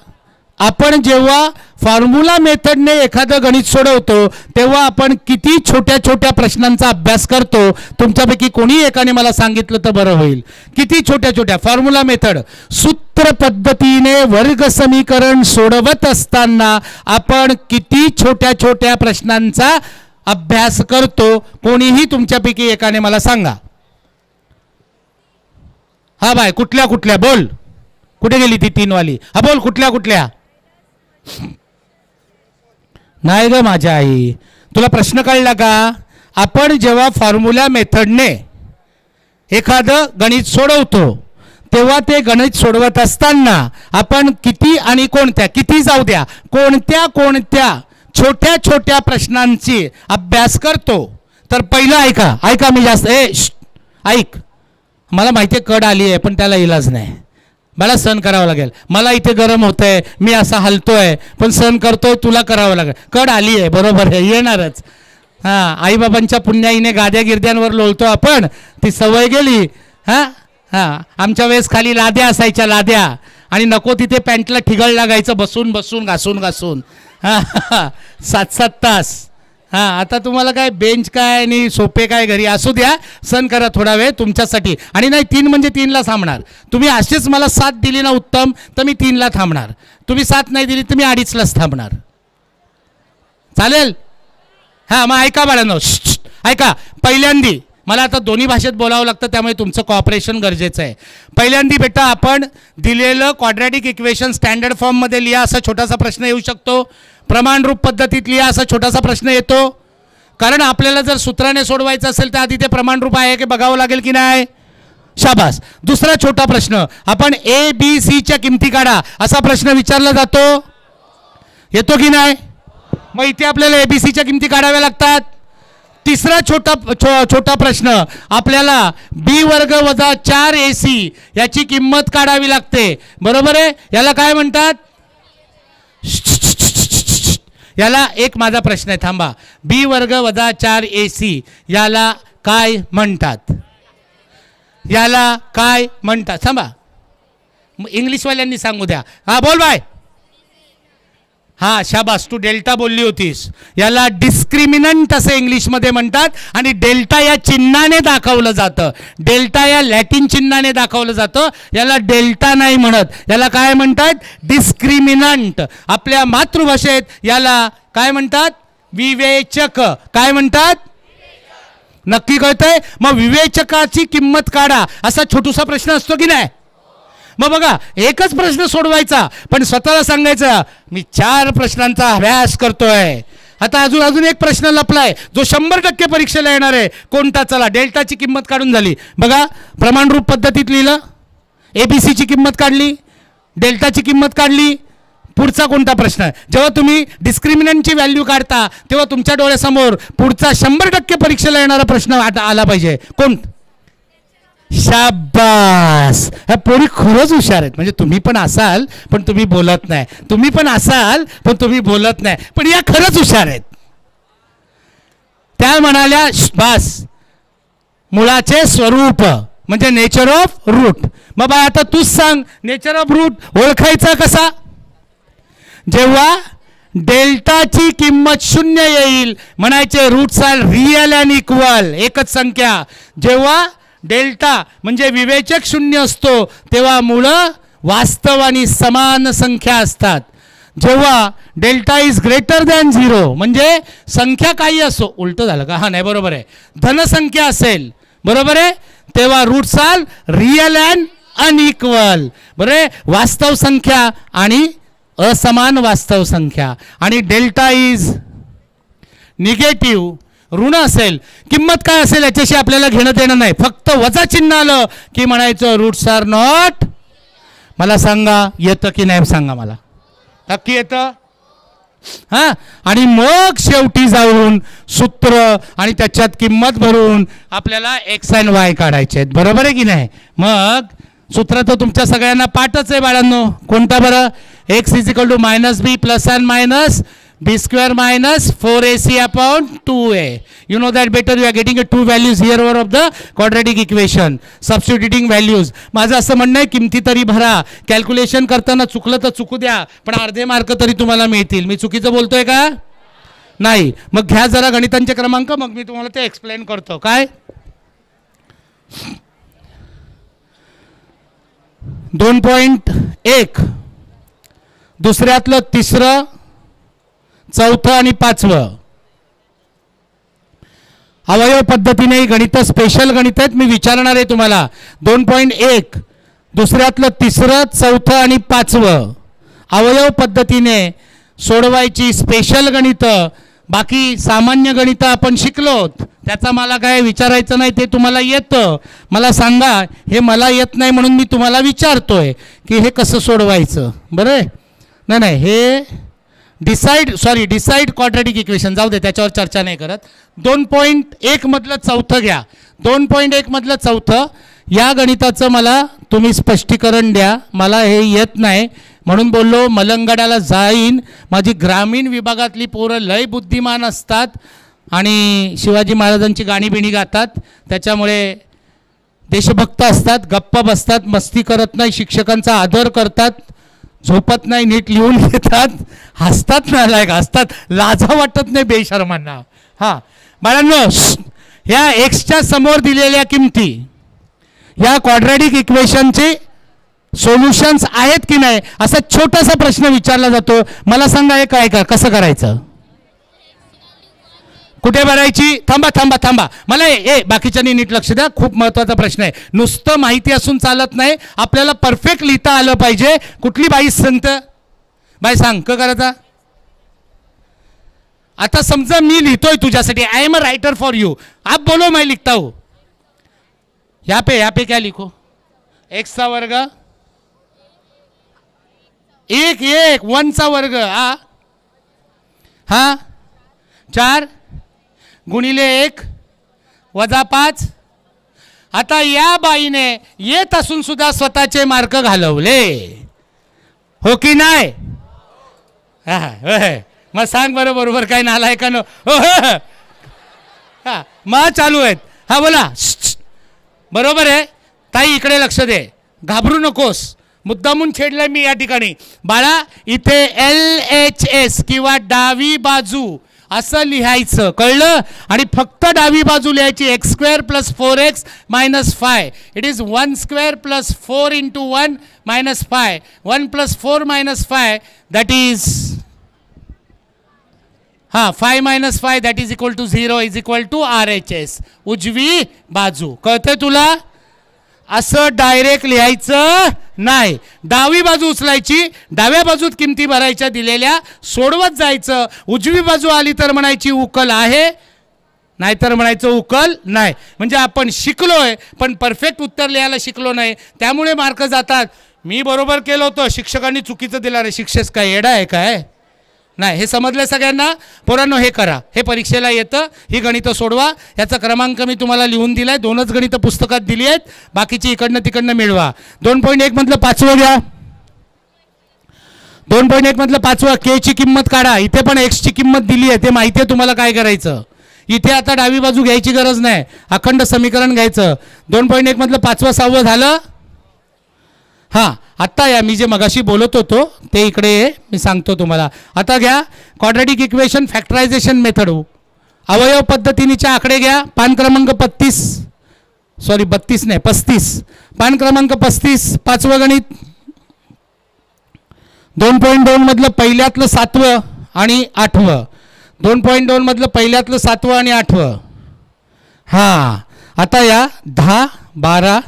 आपण जेव्हा फॉर्म्युला मेथडने एखादं गणित सोडवतो तेव्हा आपण किती छोट्या छोट्या प्रश्नांचा अभ्यास करतो? तुमच्यापैकी कोणी एकाने मला सांगितलं तर बरं होईल. किती छोट्या छोट्या? फॉर्म्युला मेथड, सूत्र पद्धतीने वर्ग समीकरण सोडवत असताना आपण किती छोट्या छोट्या प्रश्नांचा अभ्यास करतो? कोणीही तुमच्यापैकी एकाने मला सांगा. हा बाय, कुठल्या कुठल्या? बोल. कुठे गेली ती 3 वाली? हा बोल, कुठल्या कुठल्या? नाही ग माझ्या आई, तुला प्रश्न कळला का? आपण जेव्हा फॉर्म्युला मेथडने एखादं गणित सोडवतो तेव्हा ते गणित सोडवत असताना आपण किती आणि कोणत्या, किती जाऊ द्या, कोणत्या कोणत्या छोट्या छोट्या प्रश्नांची अभ्यास करतो? तर पहिलं ऐका, मी जास्त ऐक. मला माहिती आहे कड आली आहे, पण त्याला इलाज नाही, मला सहन करावं लागेल. मला इथे गरम होतंय, मी असा हलतोय, पण सहन करतोय, तुला करावं लागेल. कड आली आहे, बरोबर आहे, येणारच. हां, आईबाबांच्या पुण्याईने गाद्या गिरद्यांवर लोळतो आपण, ती सवय गेली. आमच्या वेळेस खाली लाद्या असायच्या, लाद्या, आणि नको तिथे पॅन्टला ठिगळ लागायचं, बसून बसून घासून घासून 7-7 तास. आता तुम्हाला काय बेंच काय आणि सोपे काय घरी असू द्या, सण करा थोडा वेळ तुमच्यासाठी. आणि नाही 3 म्हणजे 3ला थांबणार. तुम्ही अशीच मला 7 दिली ना उत्तम, तर मी 3ला थांबणार. तुम्ही 7 नाही दिली तर मी 2:30लाच थांबणार. चालेल? मग ऐका बाळांनो, ऐका. पहिल्यांदी मला आता दोन्ही भाषेत बोलावं लागतं, त्यामुळे तुमचं कॉपरेशन गरजेचं आहे. पहिल्यांदी बेटा, आपण दिलेलं क्वाड्रॅटिक इक्वेशन स्टँडर्ड फॉर्ममध्ये लिहा, असा छोटासा प्रश्न येऊ शकतो. प्रमाणरूप पद्धतीत लिहा, असा छोटासा प्रश्न येतो. कारण आपल्याला जर सूत्राने सोडवायचं असेल तर आधी ते प्रमाणरूप आहे की बघावं लागेल की नाही. शाबास. दुसरा छोटा प्रश्न, आपण ABCच्या किमती काढा असा प्रश्न विचारला जातो, येतो की नाही? मग इथे आपल्याला ABCच्या किमती काढाव्या लागतात. तिसरा छोटा प्रश्न, आपल्याला B वर्ग वजा 4AC याची किंमत काढावी लागते, बरोबर आहे? याला काय म्हणतात? याला एक माझा प्रश्न आहे, थांबा. B वर्ग वजा 4AC याला काय म्हणतात? याला काय म्हणतात? थांबा, इंग्लिशवाल्यांनी सांगू द्या. हा बोल बाय. हा शाबास, तू डेल्टा बोलली होतीस. याला डिस्क्रिमिनंट असे इंग्लिशमध्ये म्हणतात आणि डेल्टा या चिन्हाने दाखवलं जातं. डेल्टा या लॅटिन चिन्हाने दाखवलं जातं. याला डेल्टा नाही म्हणत, याला काय म्हणतात? डिस्क्रिमिनंट. आपल्या मातृभाषेत याला काय म्हणतात? विवेचक. काय म्हणतात? नक्की कळतंय? मग विवेचकाची किंमत काढा असा छोटूसा प्रश्न असतो की नाही? मग बघा, एकच प्रश्न सोडवायचा पण स्वतःला सांगायचं मी 4 प्रश्नांचा अभ्यास करतोय. आता अजून एक प्रश्न लपलाय जो 100% परीक्षेला येणार आहे. कोणता? चला, डेल्टाची किंमत काढून झाली. बघा, प्रमाणरूप पद्धतीत लिहिलं, ABCची किंमत काढली, डेल्टाची किंमत काढली. पुढचा कोणता प्रश्न आहे? जेव्हा तुम्ही डिस्क्रिमिनंटची व्हॅल्यू काढता तेव्हा तुमच्या डोळ्यासमोर पुढचा 100% परीक्षेला येणारा प्रश्न आला पाहिजे. कोण? शाबास, ह्या पोरी खरंच हुशार आहेत. म्हणजे तुम्ही पण असाल पण तुम्ही बोलत नाही, तुम्ही पण असाल पण तुम्ही बोलत नाही, पण या खरंच हुशार आहेत. त्या म्हणाल्या बास, मुळाचे स्वरूप म्हणजे नेचर ऑफ रूट. मग बाय आता तूच सांग, नेचर ऑफ रूट ओळखायचा कसा? जेव्हा डेल्टाची किंमत 0 येईल म्हणायचे roots are real and equal, एकच संख्या. जेव्हा डेल्टा म्हणजे विवेचक 0 असतो तेव्हा मुळं वास्तव आणि समान संख्या असतात. जेव्हा डेल्टा इज ग्रेटर दॅन 0 म्हणजे संख्या काही असो, उलटं झालं का? हा नाही, बरोबर आहे, धनसंख्या असेल, बरोबर आहे, तेव्हा roots are real and unequal. बरोबर, वास्तव संख्या आणि असमान वास्तव संख्या. आणि डेल्टा इज निगेटिव्ह, ऋण असेल, किंमत काय असेल याच्याशी आपल्याला घेणं देणं नाही, फक्त वजा चिन्ह आलं की म्हणायचं रूट्स आर नॉट. मला सांगा येतं की नाही? सांगा मला, नक्की येतं? हां, आणि मग शेवटी जाऊन सूत्र आणि त्याच्यात किंमत भरून आपल्याला X आणि Y काढायचे आहेत, बरोबर आहे की नाही? मग सूत्र तर तुमच्या सगळ्यांना पाठच आहे बाळांनो. कोणता बरं? X is equal to -b plus and minus b square minus 4ac upon 2a. You know that better. You are getting a 2 values here over of the quadratic equation. Substituting values. माझं असं म्हणणं आहे किमती तरी भरा, कॅल्क्युलेशन करताना चुकलं तर चुकू द्या पण अर्धे मार्क तरी तुम्हाला मिळतील. मी चुकीचं बोलतोय का? नाही. मग घ्या जरा गणितांचे क्रमांक, मग मी तुम्हाला ते एक्सप्लेन करतो. काय? 2.1 दुसऱ्यातलं तिसरं, चौथं आणि 5वं अवयव पद्धतीने गणित, स्पेशल गणित आहेत, मी विचारणार आहे तुम्हाला. 2.1 दुसऱ्यातलं तिसरं, चौथं आणि 5वं अवयव पद्धतीने सोडवायची स्पेशल गणित. बाकी सामान्य गणित आपण शिकलोत, त्याचा मला काय विचारायचं नाही, ते तुम्हाला येतं. मला सांगा, हे मला येत नाही म्हणून मी तुम्हाला विचारतोय की हे कसं सोडवायचं. बरं? नाही, हे डिसाइड क्वाड्रॅटिक इक्वेशन जाऊ दे, त्याच्यावर चर्चा नाही करत. 2.1 मधलं चौथं घ्या. 2.1 मधलं चौथं या गणिताचं मला तुम्ही स्पष्टीकरण द्या. मला हे येत नाही म्हणून बोललो मलंगडाला जाईन. माझी ग्रामीण विभागातली पोरं लय बुद्धिमान असतात आणि शिवाजी महाराजांची गाणी बिणी गातात, त्याच्यामुळे देशभक्त असतात, गप्पा बसतात, मस्ती करत नाही, शिक्षकांचा आदर करतात, झोपत नाही, नीट लिहून घेतात, हसतात, नालायक हसतात, लाजा वाटत नाही बेशर्मांना. हां बाळांनो, ह्या एक्सच्या समोर दिलेल्या किमती या क्वाड्रॅटिक इक्वेशनचे सोल्युशन्स आहेत की नाही असा छोटासा प्रश्न विचारला जातो. मला सांगा हे काय, कसं करायचं, कुठे भरायची? थांबा मला बाकीच्यांनी नीट लक्ष द्या, खूप महत्त्वाचा प्रश्न आहे. नुसतं माहिती असून चालत नाही, आपल्याला परफेक्ट लिहिता आलं पाहिजे. कुठली बाई संत बाई सांग का करायचा? आता समजा मी लिहितोय तुझ्यासाठी, I am a writer for you, आप बोलो मैं लिखता हूं. यहाँ पे क्या लिखो, x चा वर्ग, एक 1 चा वर्ग, हा 4 गुणिले 1 वजा 5. आता या बाईने येत असून सुद्धा स्वतःचे मार्क घालवले, हो की नाही? मग सांग बरं, बरोबर काय नालाय का? नो हा मग चालू आहेत. हा बोला. बरोबर आहे ताई, इकडे लक्ष दे, घाबरू नकोस, मुद्दामून छेडलंय मी या ठिकाणी. बाळा इथे LHS किंवा डावी बाजू असं लिहायचं, कळलं? आणि फक्त डावी बाजू लिहायची, x² + 4x - 5. It is 1² + 4 × 1 - 5. 1 + 4 - 5 that is 5 - 5 that is equal to 0 is equal to RHS, उजवी बाजू. कळतंय तुला? असं डायरेक्ट लिहायचं नाही, डावी बाजू उचलायची, डाव्या बाजूत किमती भरायच्या दिलेल्या, सोडवत जायचं. उजवी बाजू आली तर म्हणायची उकल आहे, नाहीतर म्हणायचं उकल नाही. म्हणजे आपण शिकलोय पण परफेक्ट उत्तर लिहायला शिकलो नाही, त्यामुळे मार्क जातात. मी बरोबर केलं होतं, शिक्षकांनी चुकीचं दिलं. रे शिक्षक काय येडा आहे काय? नाही, हे समजलं सगळ्यांना? पोरांनो हे करा, हे परीक्षेला येतं, ही गणितं सोडवा. याचा क्रमांक मी तुम्हाला लिहून दिलाय, 2च गणितं पुस्तकात दिली आहेत, बाकीची इकडनं तिकडनं मिळवा. 2.1 मधलं 5वं घ्या. 2.1 मधलं 5वं, k ची किंमत काढा. इथे पण x ची किंमत दिली आहे, ते माहिती आहे तुम्हाला काय करायचं. इथे आता डावी बाजू घ्यायची गरज नाही, अखंड समीकरण घ्यायचं. 2.1 मधलं 5वं 6वं झालं. हां आत्ता या मी जे मगाशी बोलत होतो ते इकडे मी सांगतो तुम्हाला. आता घ्या क्वाड्रॅटिक इक्वेशन फॅक्टरायझेशन मेथड, अवयव पद्धतीनेचे आकडे घ्या. पान क्रमांक 32 नाही 35, पान क्रमांक 35, 5वं गणित. 2.2 मधलं पहिल्यातलं 7वं आणि 8वं. 2.2 मधलं पहिल्यातलं 7वं आणि 8वं. हां आता या 10 12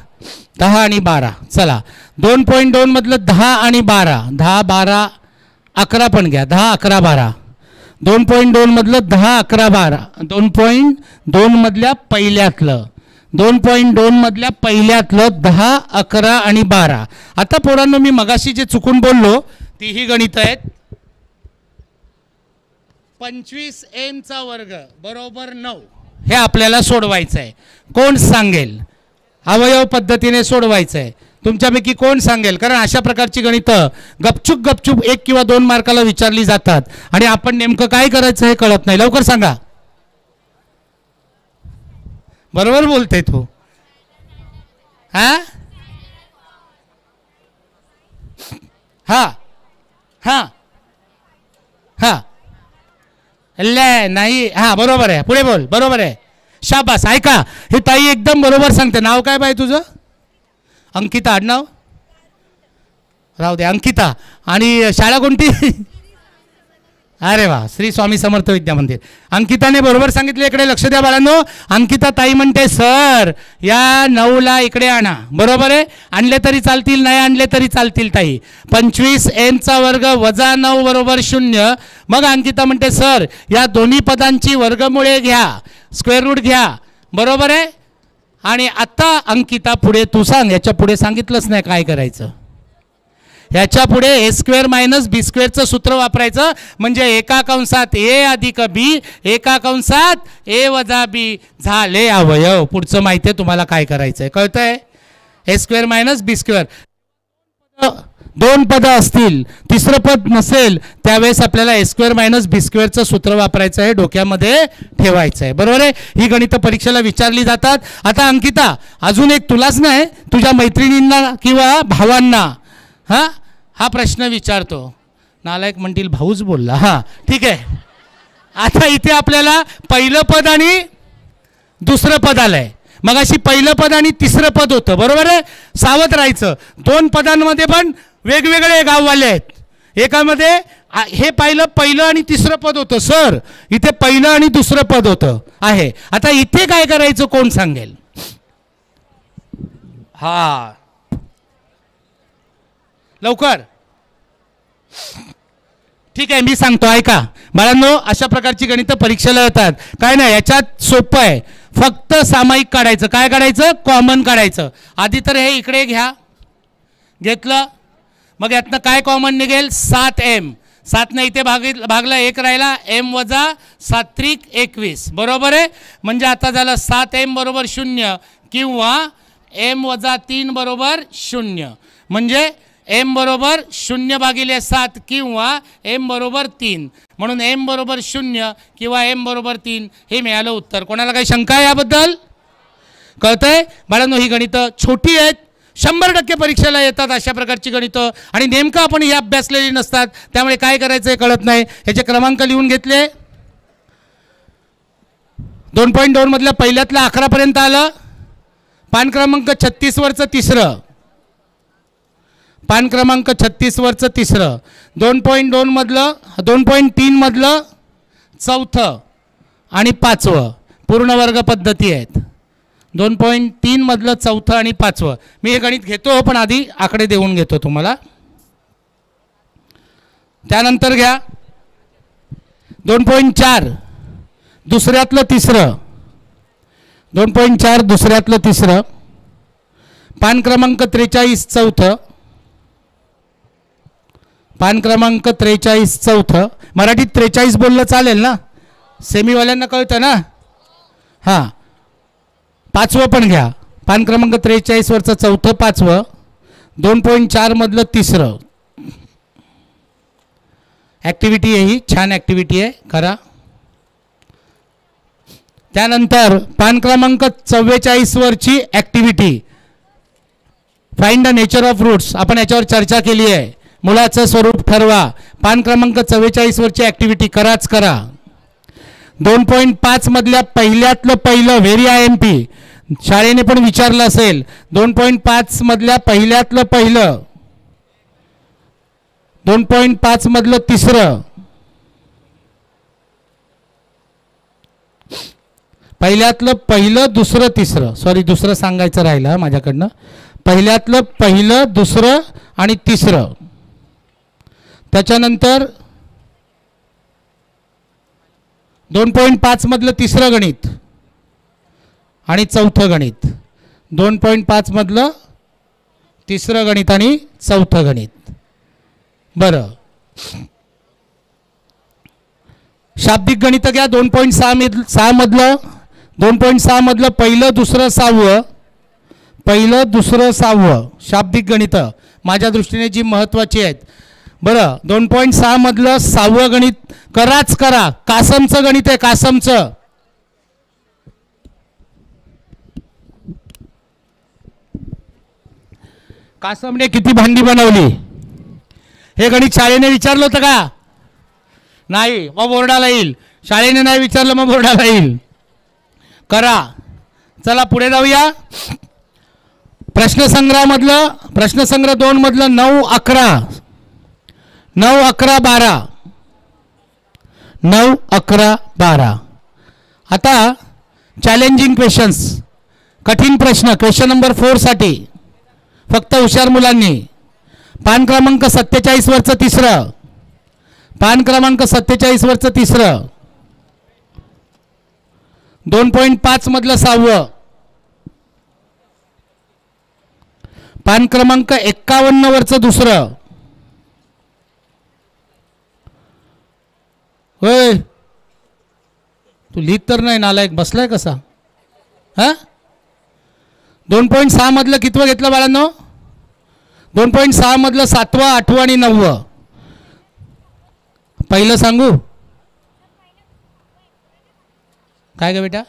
10 आणि 12. चला 2.2 मधलं 10 आणि 12, 10 12 11 पण घ्या, 10 11 12. 2.2 मधलं 10 11 12, 2.2 मधल्या पहिल्यातलं, 2.2 मधल्या पहिल्यातलं 10 11 आणि 12. आता पोरांनो मी मगाशी जे चुकून बोललो ती ही गणित आहेत. 25m चा वर्ग बरोबर 9, हे आपल्याला सोडवायचं आहे. कोण सांगेल? अवयव पद्धतीने सोडवायचं आहे. तुमच्यापैकी कोण सांगेल? कारण अशा प्रकारची गणितं गपचूप 1 किंवा 2 मार्काला विचारली जातात आणि आपण नेमकं काय करायचं हे कळत नाही. लवकर सांगा. बरोबर बोलते तू. हां हां हां हां नाही, हां बरोबर आहे, पुढे बोल. बरोबर आहे, शाबास. ऐका, हे ताई एकदम बरोबर सांगते. नाव काय बाई तुझं? अंकिता. आडनाव राहू दे, अंकिता. आणि शाळा कोणती? अरे वा, श्री स्वामी समर्थ विद्या मंदिर. अंकिताने बरोबर सांगितले. इकडे लक्ष द्या बाळांनो. अंकिता ताई म्हणते सर या 9ला इकडे आणा. बरोबर आहे, आणले तरी चालतील, नाही आणले तरी चालतील ताई. 25m चा वर्ग वजा 9 बरोबर 0. मग अंकिता म्हणते सर या दोन्ही पदांची वर्गमुळे घ्या, स्क्वेअर रूट घ्या. बरोबर आहे. आणि आता अंकिता पुढे तू सांग, याच्या पुढे सांगितलंच नाही काय करायचं. याच्या पुढे a² - b² सूत्र वापरायचं. म्हणजे एका कंसात a अधिक b, एका कंसात a वजा b झाले अवयव. पुढचं माहिती आहे तुम्हाला काय करायचंय, कळतंय? a² - b². 2 पदं असतील, तिसरं पद नसेल त्यावेळेस आपल्याला a² - b² सूत्र वापरायचं आहे, डोक्यामध्ये ठेवायचं आहे. बरोबर आहे. ही गणितं परीक्षेला विचारली जातात. आता अंकिता अजून एक, तुलाच नाही तुझ्या मैत्रिणींना किंवा भावांना हा प्रश्न विचारतो. नालायक म्हणतील भाऊच बोलला. हां ठीक आहे. आता इथे आपल्याला पहिलं पद आणि दुसरं पद आलंय. मगाशी पहिलं पद आणि तिसरं पद होतं. बरोबर आहे. सावध राहायचं. 2 पदांमध्ये पण वेगवेगळे गाववाले आहेत. एकामध्ये हे पहिलं आणि तिसरं पद होतं सर, इथे पहिलं आणि दुसरं पद होतं आहे. आता इथे काय करायचं कोण सांगेल? लवकर. ठीक आहे, मी सांगतो ऐका बाळांनो. अशा प्रकारची गणितं परीक्षेला येतात. काय नाही, याच्यात सोपं आहे. फक्त सामायिक काढायचं. काय काढायचं? कॉमन काढायचं. आधी तर हे इकडे घ्या, घेतलं, मग यातनं काय कॉमन निघेल? 7m. 7 इथे भागला 1 राहिला, m वजा 7 त्रिक 21, बरोबर आहे. म्हणजे आता झालं 7m बरोबर 0 किंवा m वजा 3 बरोबर 0. म्हणजे m बरोबर 0 भागिले 7 किंवा m बरोबर 3. म्हणून m बरोबर 0 किंवा m बरोबर 3 हे मिळालं उत्तर. कोणाला काही शंका आहे याबद्दल? कळतंय बाळांनो? ही गणितं छोटी आहेत, 100% परीक्षेला येतात अशा प्रकारची गणितं, आणि नेमकं आपण ही अभ्यासलेली नसतात. त्यामुळे काय करायचं हे कळत नाही. ह्याचे क्रमांक लिहून घेतले. 2.2 मधल्या पहिल्यातलं 11 पर्यंत आलं. पान क्रमांक 36 वरचं तिसरं, पान क्रमांक 36 वरचं तिसरं. 2.2 मधलं, 2.3 मधलं चौथं आणि पाचवं. पूर्ण वर्ग पद्धती आहेत. 2.3 मधलं चौथं आणि पाचवं. मी हे गणित घेतो, पण आधी आकडे देऊन घेतो तुम्हाला. त्यानंतर घ्या 2.4 दुसऱ्यातलं तिसरं. 2.4 दुसऱ्यातलं तिसरं. पान क्रमांक 43 चौथं. पान क्रमांक 43 चौथं. मराठीत 43 बोललं चालेल ना? सेमीवाल्यांना कळतं ना? हां, पाचवं पण घ्या. पान क्रमांक 43 वरचं चौथं, पाचवं. 2.4 मधलं तिसरं. ॲक्टिव्हिटी आहे ही, छान ॲक्टिव्हिटी आहे, करा. त्यानंतर पान क्रमांक 44 वरची activity, find the nature of roots. आपण याच्यावर चर्चा केली आहे. मुळाचं स्वरूप ठरवा. पान क्रमांक 44 वरची ॲक्टिव्हिटी कराच करा. 2.5 मधल्या पहिल्यातलं पहिलं, व्हेरी IMP, शाळेने पण विचारलं असेल. 2.5 मधल्या पहिल्यातलं पहिलं, 2.5 मधलं तिसरं, पहिल्यातलं पहिलं दुसरं तिसरं, सॉरी दुसरं सांगायचं राहिलं माझ्याकडनं. पहिल्यातलं पहिलं दुसरं आणि तिसरं. त्याच्यानंतर 2.5 मधलं तिसरं गणित आणि चौथं गणित. 2.5 मधलं तिसरं गणित आणि चौथं गणित. बरं, शाब्दिक गणित घ्या. 2.6 मधलं 2.6 मधलं पहिलं दुसरं सहावं, पहिलं दुसरं सहावं शाब्दिक गणित माझ्या दृष्टीने जी महत्त्वाची आहेत. बरं, 2.6 मधलं सहावं गणित कराच करा. कासमचं गणित आहे, कासमचं. कासमने किती भांडी बनवली हे गणित शाळेने विचारलं होतं का? नाही, मग बोर्डाला येईल. शाळेने नाही विचारलं मग बोर्डाला येईल. करा. चला पुढे जाऊया. प्रश्नसंग्रहामधलं, प्रश्नसंग्रह 2 मधलं 9, 11, 9, 11, 12, 9, 11, 12. आता चॅलेंजिंग क्वेश्चन्स, कठीण प्रश्न. क्वेश्चन नंबर 4 साठी फक्त हुशार मुलांनी. पान क्रमांक 47 वरचं तिसरं, पान क्रमांक 47 वरचं तिसरं. 2.5 मधलं सहावं, पान क्रमांक 51 वरचं दुसरं. होय, तू लिहित तर नाही, नालायक बसलाय कसा? हा, 2.6 मधलं कितवं घेतलं बाळांनो? 2.6 मधलं 7वं, 8वं आणि 9वं. पहिलं सांगू काय ग बेटा?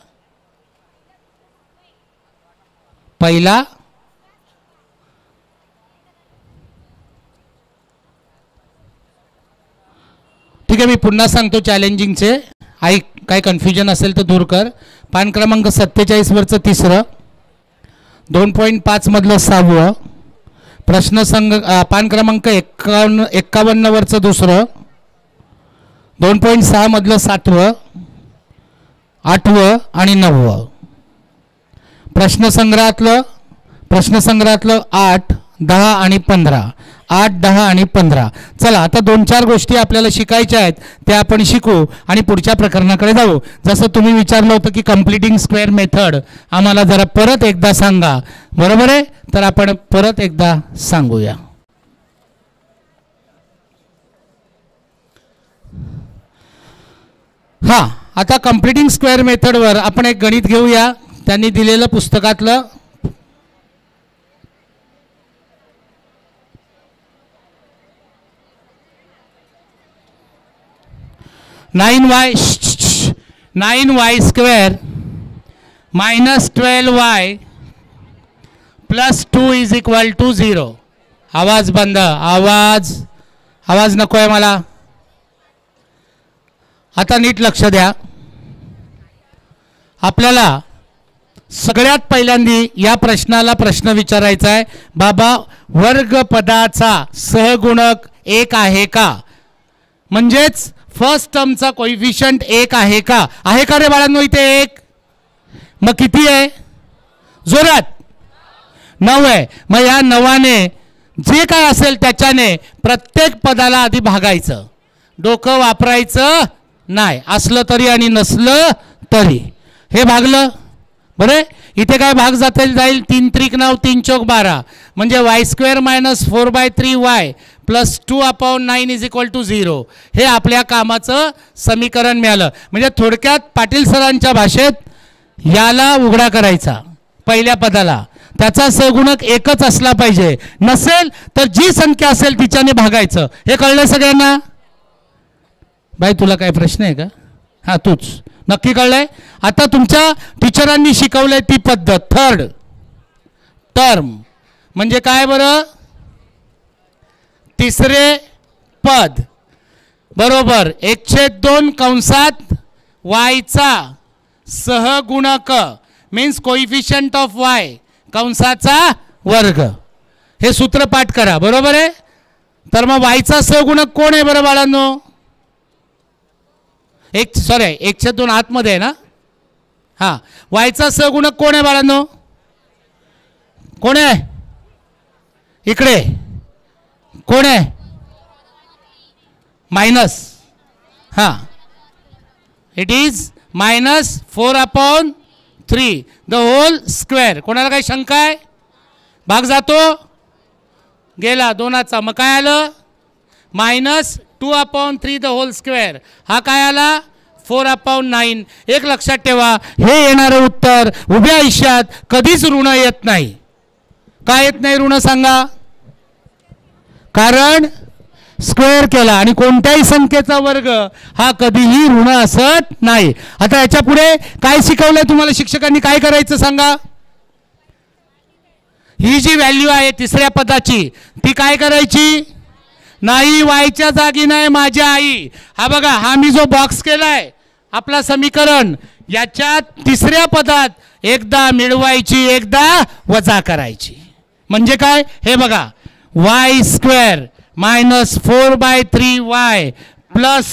पहिला ठीक आहे, मी पुन्हा सांगतो चॅलेंजिंगचे. ऐक, काय कन्फ्युजन असेल तर दूर कर. पान क्रमांक 47 वरचं तिसरं, 2.5 मधलं सहावं, पान क्रमांक 51 वरचं दुसरं, 2.6 मधलं 7वं, 8वं आणि 9वं. प्रश्नसंग्रहातलं 8, 10 आणि 15, 8, 10 आणि 15. चला आता 2-4 गोष्टी आपल्याला शिकायच्या आहेत, त्या आपण शिकू आणि पुढच्या प्रकरणाकडे जाऊ. जसं तुम्ही विचारलं होतं की कम्प्लिटिंग स्क्वेअर मेथड आम्हाला जरा परत एकदा सांगा, बरोबर आहे? तर आपण परत एकदा सांगूया. हां, आता कम्प्लिटिंग स्क्वेअर मेथडवर आपण एक गणित घेऊया. त्यांनी दिलेलं पुस्तकातलं. 9y square minus 12y plus 2 is equal to 0. आवाज बंद, आवाज नको आहे मला. आता नीट लक्ष द्या. आपल्याला सगळ्यात पहिल्यांदा या प्रश्नाला प्रश्न विचारायचा आहे, बाबा वर्गपदाचा सहगुणक 1 आहे का? म्हणजेच फर्स्ट टर्मचा कोइफिशियंट 1 आहे का? आहे का रे बाळांनो इथे 1? मग किती आहे? जोरात 9 आहे. मग या 9ने जे काय असेल त्याच्याने प्रत्येक पदाला आधी भागायचं, डोकं वापरायचं नाही. असलं तरी आणि नसलं तरी. हे भागलं बरे. इथे काय भाग जाईल 3 त्रिक 9 3 चौक 12 म्हणजे y square minus 4/3y plus 2/9 is equal to 0. हे आपल्या कामाचं समीकरण मिळालं. म्हणजे थोडक्यात पाटील सरांच्या भाषेत याला उघडा करायचा पहिल्या पदाला, त्याचा सहगुणक 1च असला पाहिजे. नसेल तर जी संख्या असेल तिच्याने भागायचं. हे कळलं सगळ्यांना? बाई तुला काय प्रश्न आहे का? हां तूच नक्की कळलंय. आता तुमच्या टीचरांनी शिकवलंय ती पद्धत. थर्ड टर्म म्हणजे काय बरं? तिसरे पद बरोबर 1/2 कंसात वायचा सहगुणक मीन्स कोइफिशियंट ऑफ वाय कंसाचा वर्ग. हे सूत्र पाठ करा, बरोबर आहे? तर मग वायचा सहगुणक कोण आहे बरं बाळांनो? 1/2 आतमध्ये आहे ना. हां, वायचा सहगुणक कोण आहे बाळांनो? कोण आहे इकडे? कोण आहे? मायनस. हां, it is minus 4/3 the whole square. कोणाला काही शंका आहे? भाग जातो गेला 2चा. मग काय आलं? Minus 2/3 the whole square. हा काय आला? 4/9. एक लक्षात ठेवा, हे येणारं उत्तर उभ्या आयुष्यात कधीच ऋण येत नाही. काय येत नाही ऋण सांगा? कारण स्क्वेअर केला आणि कोणत्याही संख्येचा वर्ग हा कधीही ऋण असत नाही. आता याच्या पुढे काय शिकवलंय तुम्हाला शिक्षकांनी? काय करायचं सांगा? ही जी व्हॅल्यू आहे तिसऱ्या पदाची ती काय करायची? नाही वायच्या जागी नाही माझ्या आई. हा बघा, हा मी जो बॉक्स केलाय आपला समीकरण, याच्यात तिसऱ्या पदात एकदा मिळवायची एकदा वजा करायची. म्हणजे काय? हे बघा, y square minus 4/3y plus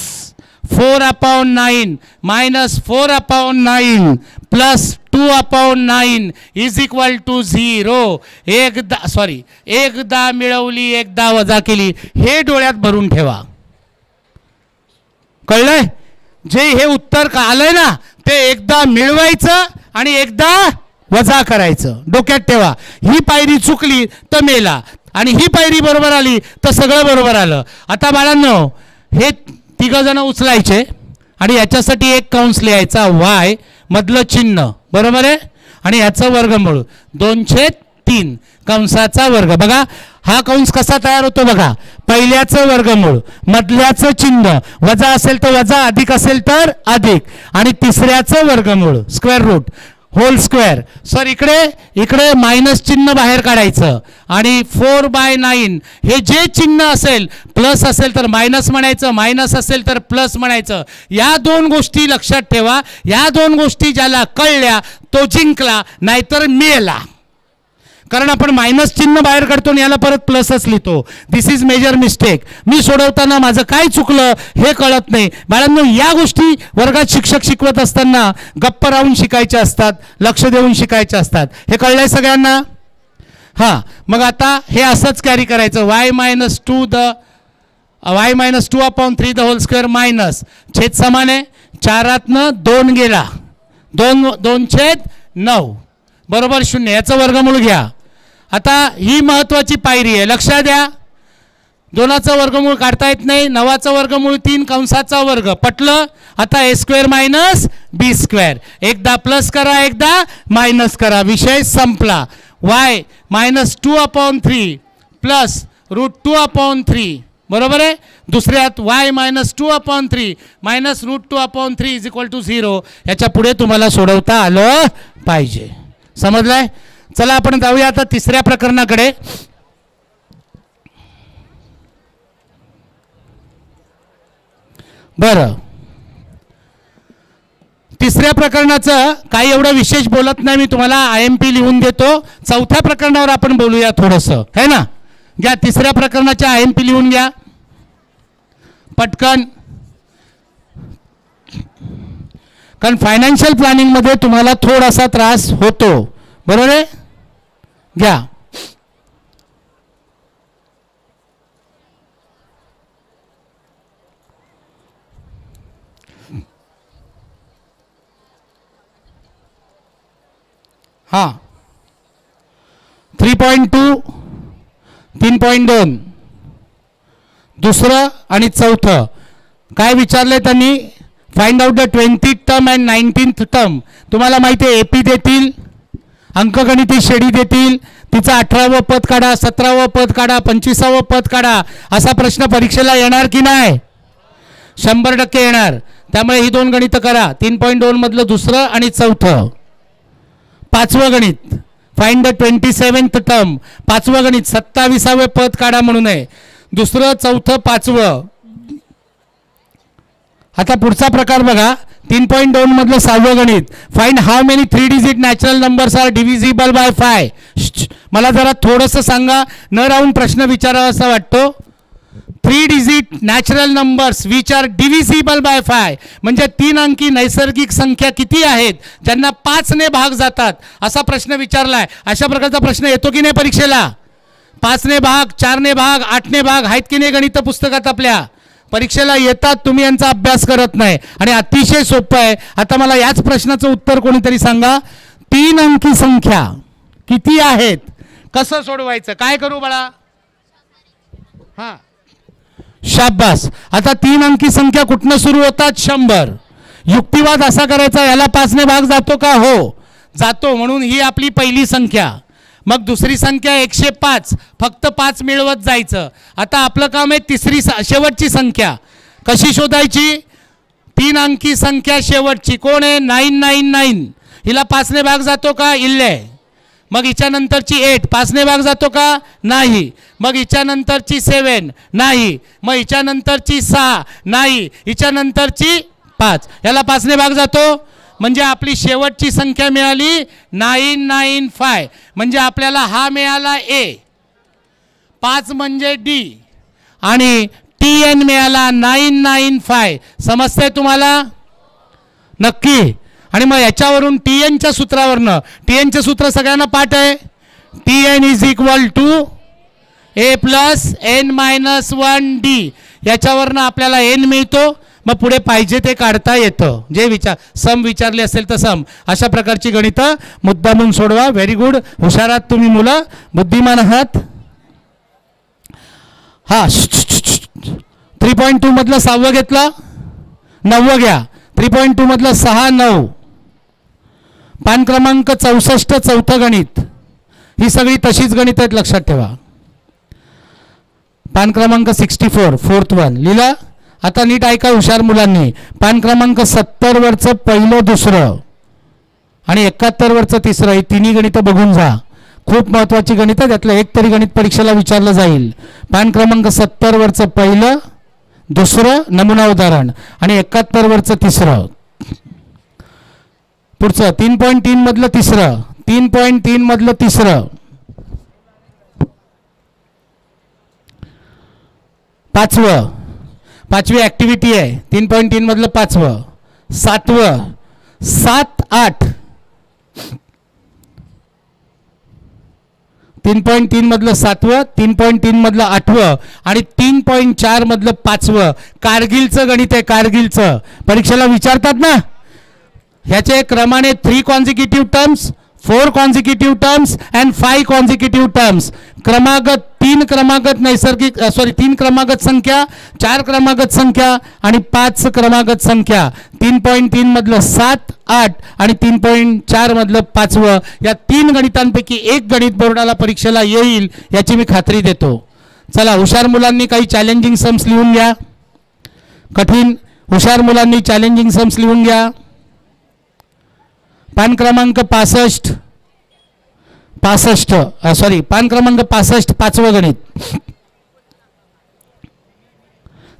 4/9 minus 4/9 plus 2/9 is equal to 0. एकदा मिळवली एकदा वजा केली. हे डोळ्यात भरून ठेवा. कळलंय? जे हे उत्तर का आलंय ना ते एकदा मिळवायचं आणि एकदा वजा करायचं. डोक्यात ठेवा. ही पायरी चुकली तर मेला आणि ही पायरी बरोबर आली तर सगळं बरोबर आलं. आता बाळांनो, हे 3 जण उचलायचे आणि याच्यासाठी एक कंस लिहायचा y मधलं चिन्ह, बरोबर आहे? आणि याचं वर्गमूळ 2/3 कंसाचा वर्ग. बघा हा कंस कसा तयार होतो बघा. पहिल्याचं वर्गमूळ, मधल्याचं चिन्ह, वजा असेल तर वजा, अधिक असेल तर अधिक, आणि तिसऱ्याचं वर्गमूळ square root whole square. Sir इकडे मायनस चिन्ह बाहेर काढायचं आणि 4/9 हे जे चिन्ह असेल, प्लस असेल तर मायनस म्हणायचं, मायनस असेल तर प्लस म्हणायचं. या 2 गोष्टी लक्षात ठेवा. या 2 गोष्टी ज्याला कळल्या तो जिंकला, नाहीतर मेला. कारण आपण मायनस चिन्ह बाहेर काढतो आणि याला परत प्लसच लिहितो. दिस इज मेजर मिस्टेक. मी सोडवताना माझं काय चुकलं हे कळत नाही. बाळांनो, या गोष्टी वर्गात शिक्षक शिकवत असताना गप्प राहून शिकायच्या असतात, लक्ष देऊन शिकायच्या असतात. हे कळलंय सगळ्यांना? हां, मग आता हे असंच कॅरी करायचं. y minus 2/3 the whole square minus छेद समान आहे. 4 2 गेला, 2/9 बरोबर 0. याचं वर्गमूळ घ्या. आता ही महत्त्वाची पायरी आहे, लक्षात द्या. 2चा वर्गमूळ काढता येत नाही. 9चा वर्गमूळ 3 कंसाचा वर्ग. पटलं. आता a² मायनस b². एकदा प्लस करा, एकदा मायनस करा, विषय संपला. y मायनस 2/3 प्लस √2/3 बरोबर आहे. दुसऱ्यात y मायनस 2/3 मायनस √2/3 = 0. याच्या पुढे तुम्हाला सोडवता आलं पाहिजे. समजलंय. चला आपण जाऊया आता तिसऱ्या प्रकरणाकडे. बरं, तिसऱ्या प्रकरणाचं काही एवढं विशेष बोलत नाही मी, तुम्हाला IMP लिहून देतो. चौथ्या प्रकरणावर आपण बोलूया थोडंसं, है ना. घ्या तिसऱ्या प्रकरणाच्या IMP लिहून घ्या पटकन, कारण फायनान्शियल प्लॅनिंगमध्ये तुम्हाला थोडासा त्रास होतो. बरोबर आहे. घ्या. हां, 3.2 3.2 दुसरं आणि चौथं काय विचारले त्यांनी. Find out the 20th term and 19th term. तुम्हाला माहिती आहे AP देतील, अंकगणिती शेडी देतील, तिचं 18वं पद काढा, 17वं पद काढा, 25वं पद काढा. असा प्रश्न परीक्षेला येणार की नाही. 100% येणार. त्यामुळे ही 2 गणितं करा. 3.2 मधलं दुसरं आणि चौथं. 5वं गणित फाइंड द 27th टर्म. 5वं गणित 27वे पद काढा म्हणून आहे. दुसरं, चौथं, 5वं. आता पुढचा प्रकार बघा. 3.2 मधलं 6वं गणित. Find how many 3 digit natural numbers are divisible by 5. मला जरा थोडंसं सांगा, न राहून प्रश्न विचारावा असा वाटतो. 3 digit natural numbers which are divisible by 5 म्हणजे 3 अंकी नैसर्गिक संख्या किती आहेत ज्यांना 5 ने भाग जातात, असा प्रश्न विचारलाय. अशा प्रकारचा प्रश्न येतो की नाही परीक्षेला. 5 ने भाग, 4 ने भाग, 8 ने भाग आहेत की नाही गणित पुस्तकात आपल्या. परीक्षेला येतात, तुम्ही यांचा अभ्यास करत नाही. आणि अतिशय सोपं आहे. आता मला याच प्रश्नाचं उत्तर कोणीतरी सांगा. 3 अंकी संख्या किती आहेत, कसं सोडवायचं, काय करू बाळा. हां, शाबास. आता 3 अंकी संख्या कुठनं सुरू होतात. 100. युक्तिवाद असा करायचा, याला 5 ने भाग जातो का. हो जातो, म्हणून ही आपली पहिली संख्या. मग दुसरी संख्या 105, फक्त 5 मिळवत जायचं. आता आपलं काम आहे तिसरी शेवटची संख्या कशी शोधायची. 3 अंकी संख्या शेवटची कोण आहे. 999. हिला 5 ने भाग जातो का. इल्ले. मग हिच्यानंतरची 8 5 ने भाग जातो का. नाही. मग हिच्यानंतरची 7 नाही. मग हिच्यानंतरची 6 नाही. हिच्यानंतरची 5 याला 5 ने भाग जातो. म्हणजे आपली शेवटची संख्या मिळाली 995. म्हणजे आपल्याला हा मिळाला A, 5 म्हणजे D आणि TN मिळाला 995. समजतंय तुम्हाला नक्की. आणि मग याच्यावरून TNच्या सूत्रावरनं, TNचे सूत्र सगळ्यांना पाठ आहे. TN = A + n-1D. याच्यावरनं आपल्याला n मिळतो. मग पुढे पाहिजे ते काढता येतं. जे सम विचारले असेल तर सम. अशा प्रकारची गणितं मुद्दामून सोडवा. Very good. हुशार आहात तुम्ही मुलं, बुद्धिमान आहात. हा 3.2 मधलं 6वं घेतलं, 9वं घ्या. 3.2 मधलं 6, 9. पान क्रमांक 64 चौथं गणित. ही सगळी तशीच गणित आहेत, लक्षात ठेवा. पान क्रमांक 64 4th वन लिहिलं. आता नीट ऐका हुशार मुलांनी. पान क्रमांक 70 वरचं पहिलं, दुसरं आणि 71 वरचं तिसरं, ही तिन्ही गणितं बघून जा. खूप महत्त्वाची गणितं. त्यातलं एक तरी गणित परीक्षेला विचारलं जाईल. पान क्रमांक 70 वरचं पहिलं, दुसरं नमुना उदाहरण आणि 71 वरचं तिसरं. पुढचं 3.3 मधलं तिसरं, 3.3 मधलं तिसरं, 5वं, 5वी ॲक्टिव्हिटी आहे. 3.3 मधलं 5वं, 7वं, 7, 8 3.3 मधलं 7वं, 3.3 मधलं 8वं आणि 3.4 मधलं 5वं कारगिलचं गणित आहे. कारगिलचं परीक्षेला विचारतात ना. ह्याचे क्रमाने 3 consecutive terms, 4 consecutive terms and 5 consecutive terms. क्रमागत 3 क्रमागत नैसर्गिक 3 क्रमागत संख्या, 4 क्रमागत संख्या आणि 5 क्रमागत संख्या. 3.3 मधलं 7, 8 आणि 3.4 मधलं 5वं या 3 गणितांपैकी एक गणित बोर्डाला परीक्षेला येईल याची मी खात्री देतो. चला, हुशार मुलांनी काही चॅलेंजिंग सम्स लिहून घ्या. कठीण हुशार मुलांनी चॅलेंजिंग सम्स लिहून घ्या. पान क्रमांक 65 पान क्रमांक 65 5वं गणित.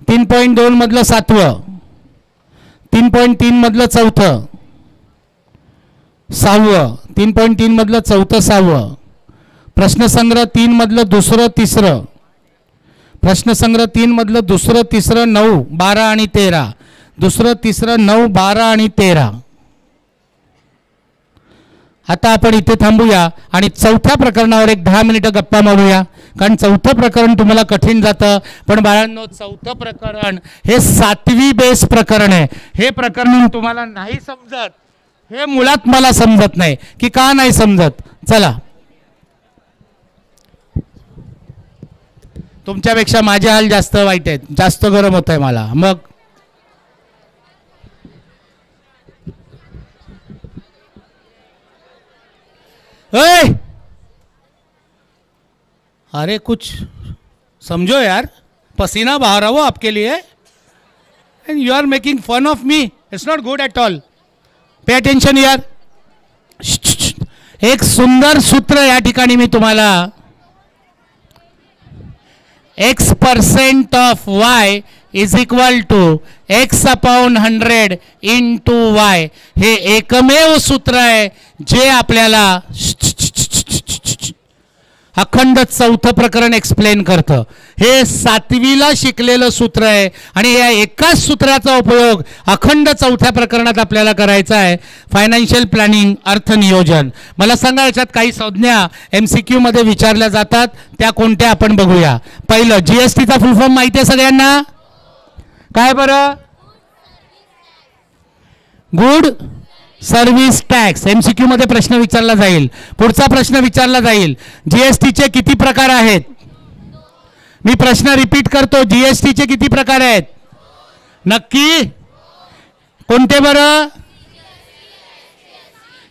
3.2 मधलं 7वं, 3.3 मधलं 4थं, 6वं, 3.3 मधलं 4थं 6वं. प्रश्नसंग्रह 3 मधलं 2रं 3रं, प्रश्नसंग्रह 3 मधलं 2रं 3रं 9, 12 आणि 13, 2रं 3रं 9, 12 आणि 13. आता आपण इथे थांबूया आणि चौथ्या प्रकरणावर एक 10 मिनिटं गप्पा मारूया, कारण चौथं प्रकरण तुम्हाला कठीण जातं. पण बाळांनो, चौथं प्रकरण हे 7वी बेस प्रकरण आहे. हे प्रकरण तुम्हाला नाही समजत, हे मुळात मला समजत नाही की का नाही समजत. चला, तुमच्यापेक्षा माझे हाल जास्त वाईट आहेत, जास्त गरम होत आहे मला. मग अरे कुछ समझो यार, पसीना बहा रहा हूँ आपके लिए and you are making fun of me. It's not good at all. Pay attention यार. एक सुंदर सूत्र या ठिकाणी मी तुम्हाला, x% of y is equal to x/100 into y. हे एकमेव सूत्र आहे जे आपल्याला अखंड चौथं प्रकरण एक्सप्लेन करतं. हे 7वीला शिकलेलं सूत्र आहे आणि या एकाच सूत्राचा उपयोग अखंड चौथ्या प्रकरणात आपल्याला करायचा आहे. फायनान्शियल प्लॅनिंग, अर्थनियोजन. मला सांगा, याच्यात काही संज्ञा MCQ मध्ये विचारल्या जातात, त्या कोणत्या आपण बघूया. पहिलं, GSTचा फुल फॉर्म माहिती आहे सगळ्यांना? काय बरं? Good service tax. MCQ मध्ये प्रश्न विचारला जाईल. पुढचा प्रश्न विचारला जाईल, GSTचे किती प्रकार आहेत? मी प्रश्न रिपीट करतो, GSTचे किती प्रकार आहेत? नक्की कोणते बरं?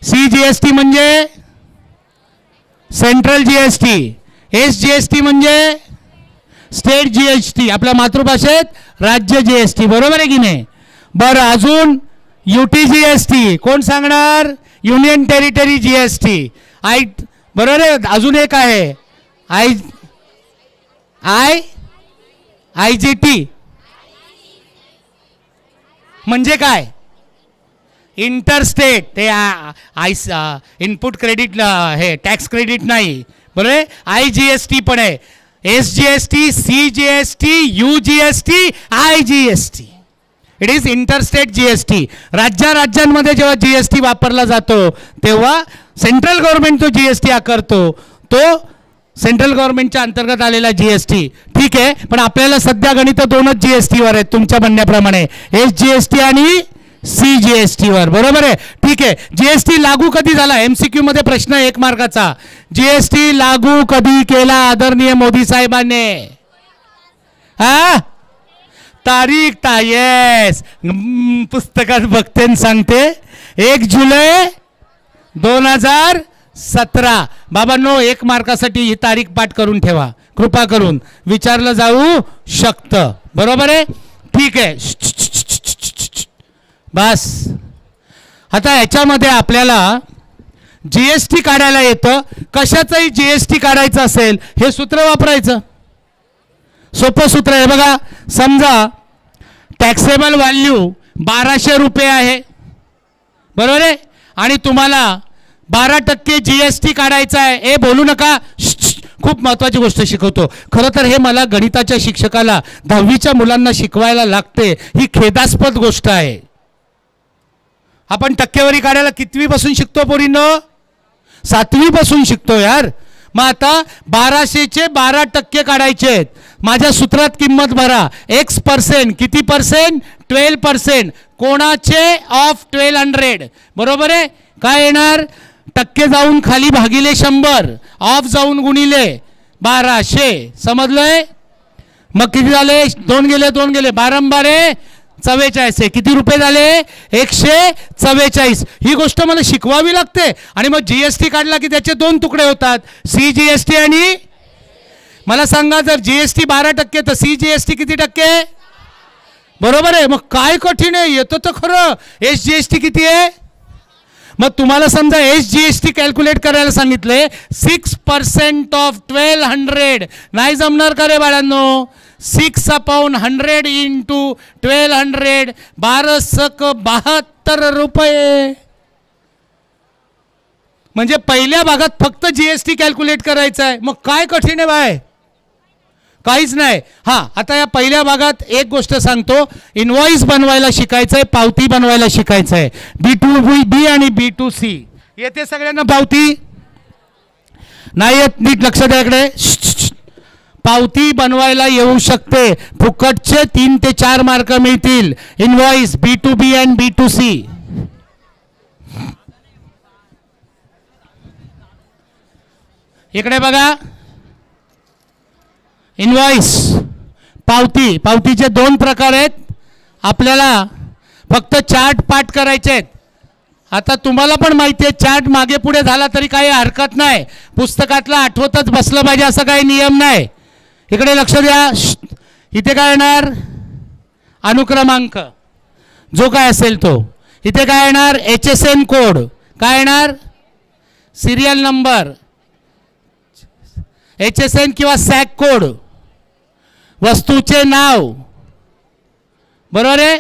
CGST म्हणजे सेंट्रल GST, SGST म्हणजे स्टेट GST, आपल्या मातृभाषेत राज्य GST. बरोबर आहे की नाही? बरं, अजून UTGST कोण सांगणार? Union territory GST. बरोबर आहे. अजून एक आहे IGT म्हणजे काय? इंटरस्टेट. ते इनपुट क्रेडिट, हे टॅक्स क्रेडिट नाही. बरोबर आहे. IGST पण आहे, SGST, CGST, UGST, IGST. It is interstate GST. राज्यांमध्ये जेव्हा GST वापरला जातो तेव्हा सेंट्रल गव्हर्नमेंट तो GST आकारतो, तो सेंट्रल गव्हर्नमेंटच्या अंतर्गत आलेला GST. ठीक आहे, पण आपल्याला सध्या गणित 2च GST वर आहेत तुमच्या म्हणण्याप्रमाणे, SGST आणि CGST वर. बरोबर आहे. ठीक आहे. GST लागू कधी झाला? MCQ मध्ये प्रश्न 1 मार्काचा. GST लागू कधी केला आदरणीय मोदी साहेबांनी? तारीख येस, पुस्तकात बघते सांगते, 1 जुलै 2017. बाबांनो, 1 मार्कासाठी ही तारीख पाठ करून ठेवा, कृपा करून. विचारलं जाऊ शकतं. बरोबर आहे. ठीक आहे. बस. आता याच्यामध्ये आपल्याला GST काढायला येतं. कशाचंही GST काढायचं असेल हे सूत्र वापरायचं. सोपं सूत्र आहे बघा. समजा टॅक्सेबल व्हॅल्यू 1200 रुपये आहे. बरोबर आहे. आणि तुम्हाला 12% GST काढायचा आहे. ए बोलू नका, खूप महत्त्वाची गोष्ट शिकवतो. खरं तर हे मला गणिताच्या शिक्षकाला 10वीच्या मुलांना शिकवायला लागते. ही खेदास्पद गोष्ट आहे. आपण टक्केवारी काढायला कितवी पासून शिकतो पोरींनो? 7वी पासून शिकतो यार. मग आता 1200चे 12% काढायचे आहेत. माझ्या सूत्रात किंमत भरा. x% किती %? 12%. कोणाचे? ऑफ 1200. बरोबर आहे. काय येणार? टक्के जाऊन खाली भागिले 100, ऑफ जाऊन गुणिले 1200. समजलंय? मग किती झाले? 2 गेले 12 44. किती रुपये झाले? 144. ही गोष्ट मला शिकवावी लागते. आणि मग जीएसटी काढला की त्याचे 2 तुकडे होतात, CGST आणि मला सांगा, जर जीएसटी 12% तर CGST किती टक्के? बरोबर आहे. मग काय कठीण आहे? येतं तर खरं. SGST किती आहे? मग तुम्हाला समजा SGST कॅल्क्युलेट करायला सांगितले 6% ऑफ 1200. नाही जमणार का रे बाळांनो? 6/100 इंटू 1200 1272 रुपये. म्हणजे पहिल्या भागात फक्त जीएसटी कॅल्क्युलेट करायचं आहे. मग काय कठीण आहे बाय? काहीच नाही. हां, आता या पहिल्या भागात एक गोष्ट सांगतो. इनवॉइस बनवायला शिकायचं आहे, पावती बनवायला शिकायचं आहे. B2B आणि B2C येते सगळ्यांना पावती? नाही येत? नीट लक्ष द्या इकडे. पावती बनवायला येऊ शकते. फुकटचे 3 ते 4 मार्क मिळतील. इनवॉइस B2B आणि B2C. इकडे बघा. इनवॉइस पावती. पावतीचे 2 प्रकार आहेत. आपल्याला फक्त चार्ट पाठ करायचे आहेत. आता तुम्हाला पण माहिती आहे, चार्ट मागे पुढे झाला तरी काही हरकत नाही. पुस्तकातला आठवतच बसलं पाहिजे असं काही नियम नाही. इकडे लक्ष द्या. इथे काय येणार? अनुक्रमांक जो काय असेल तो. इथे काय येणार? HSN code. काय येणार? Serial number. HSN किंवा सॅक कोड. वस्तूचे नाव. बरोबर आहे.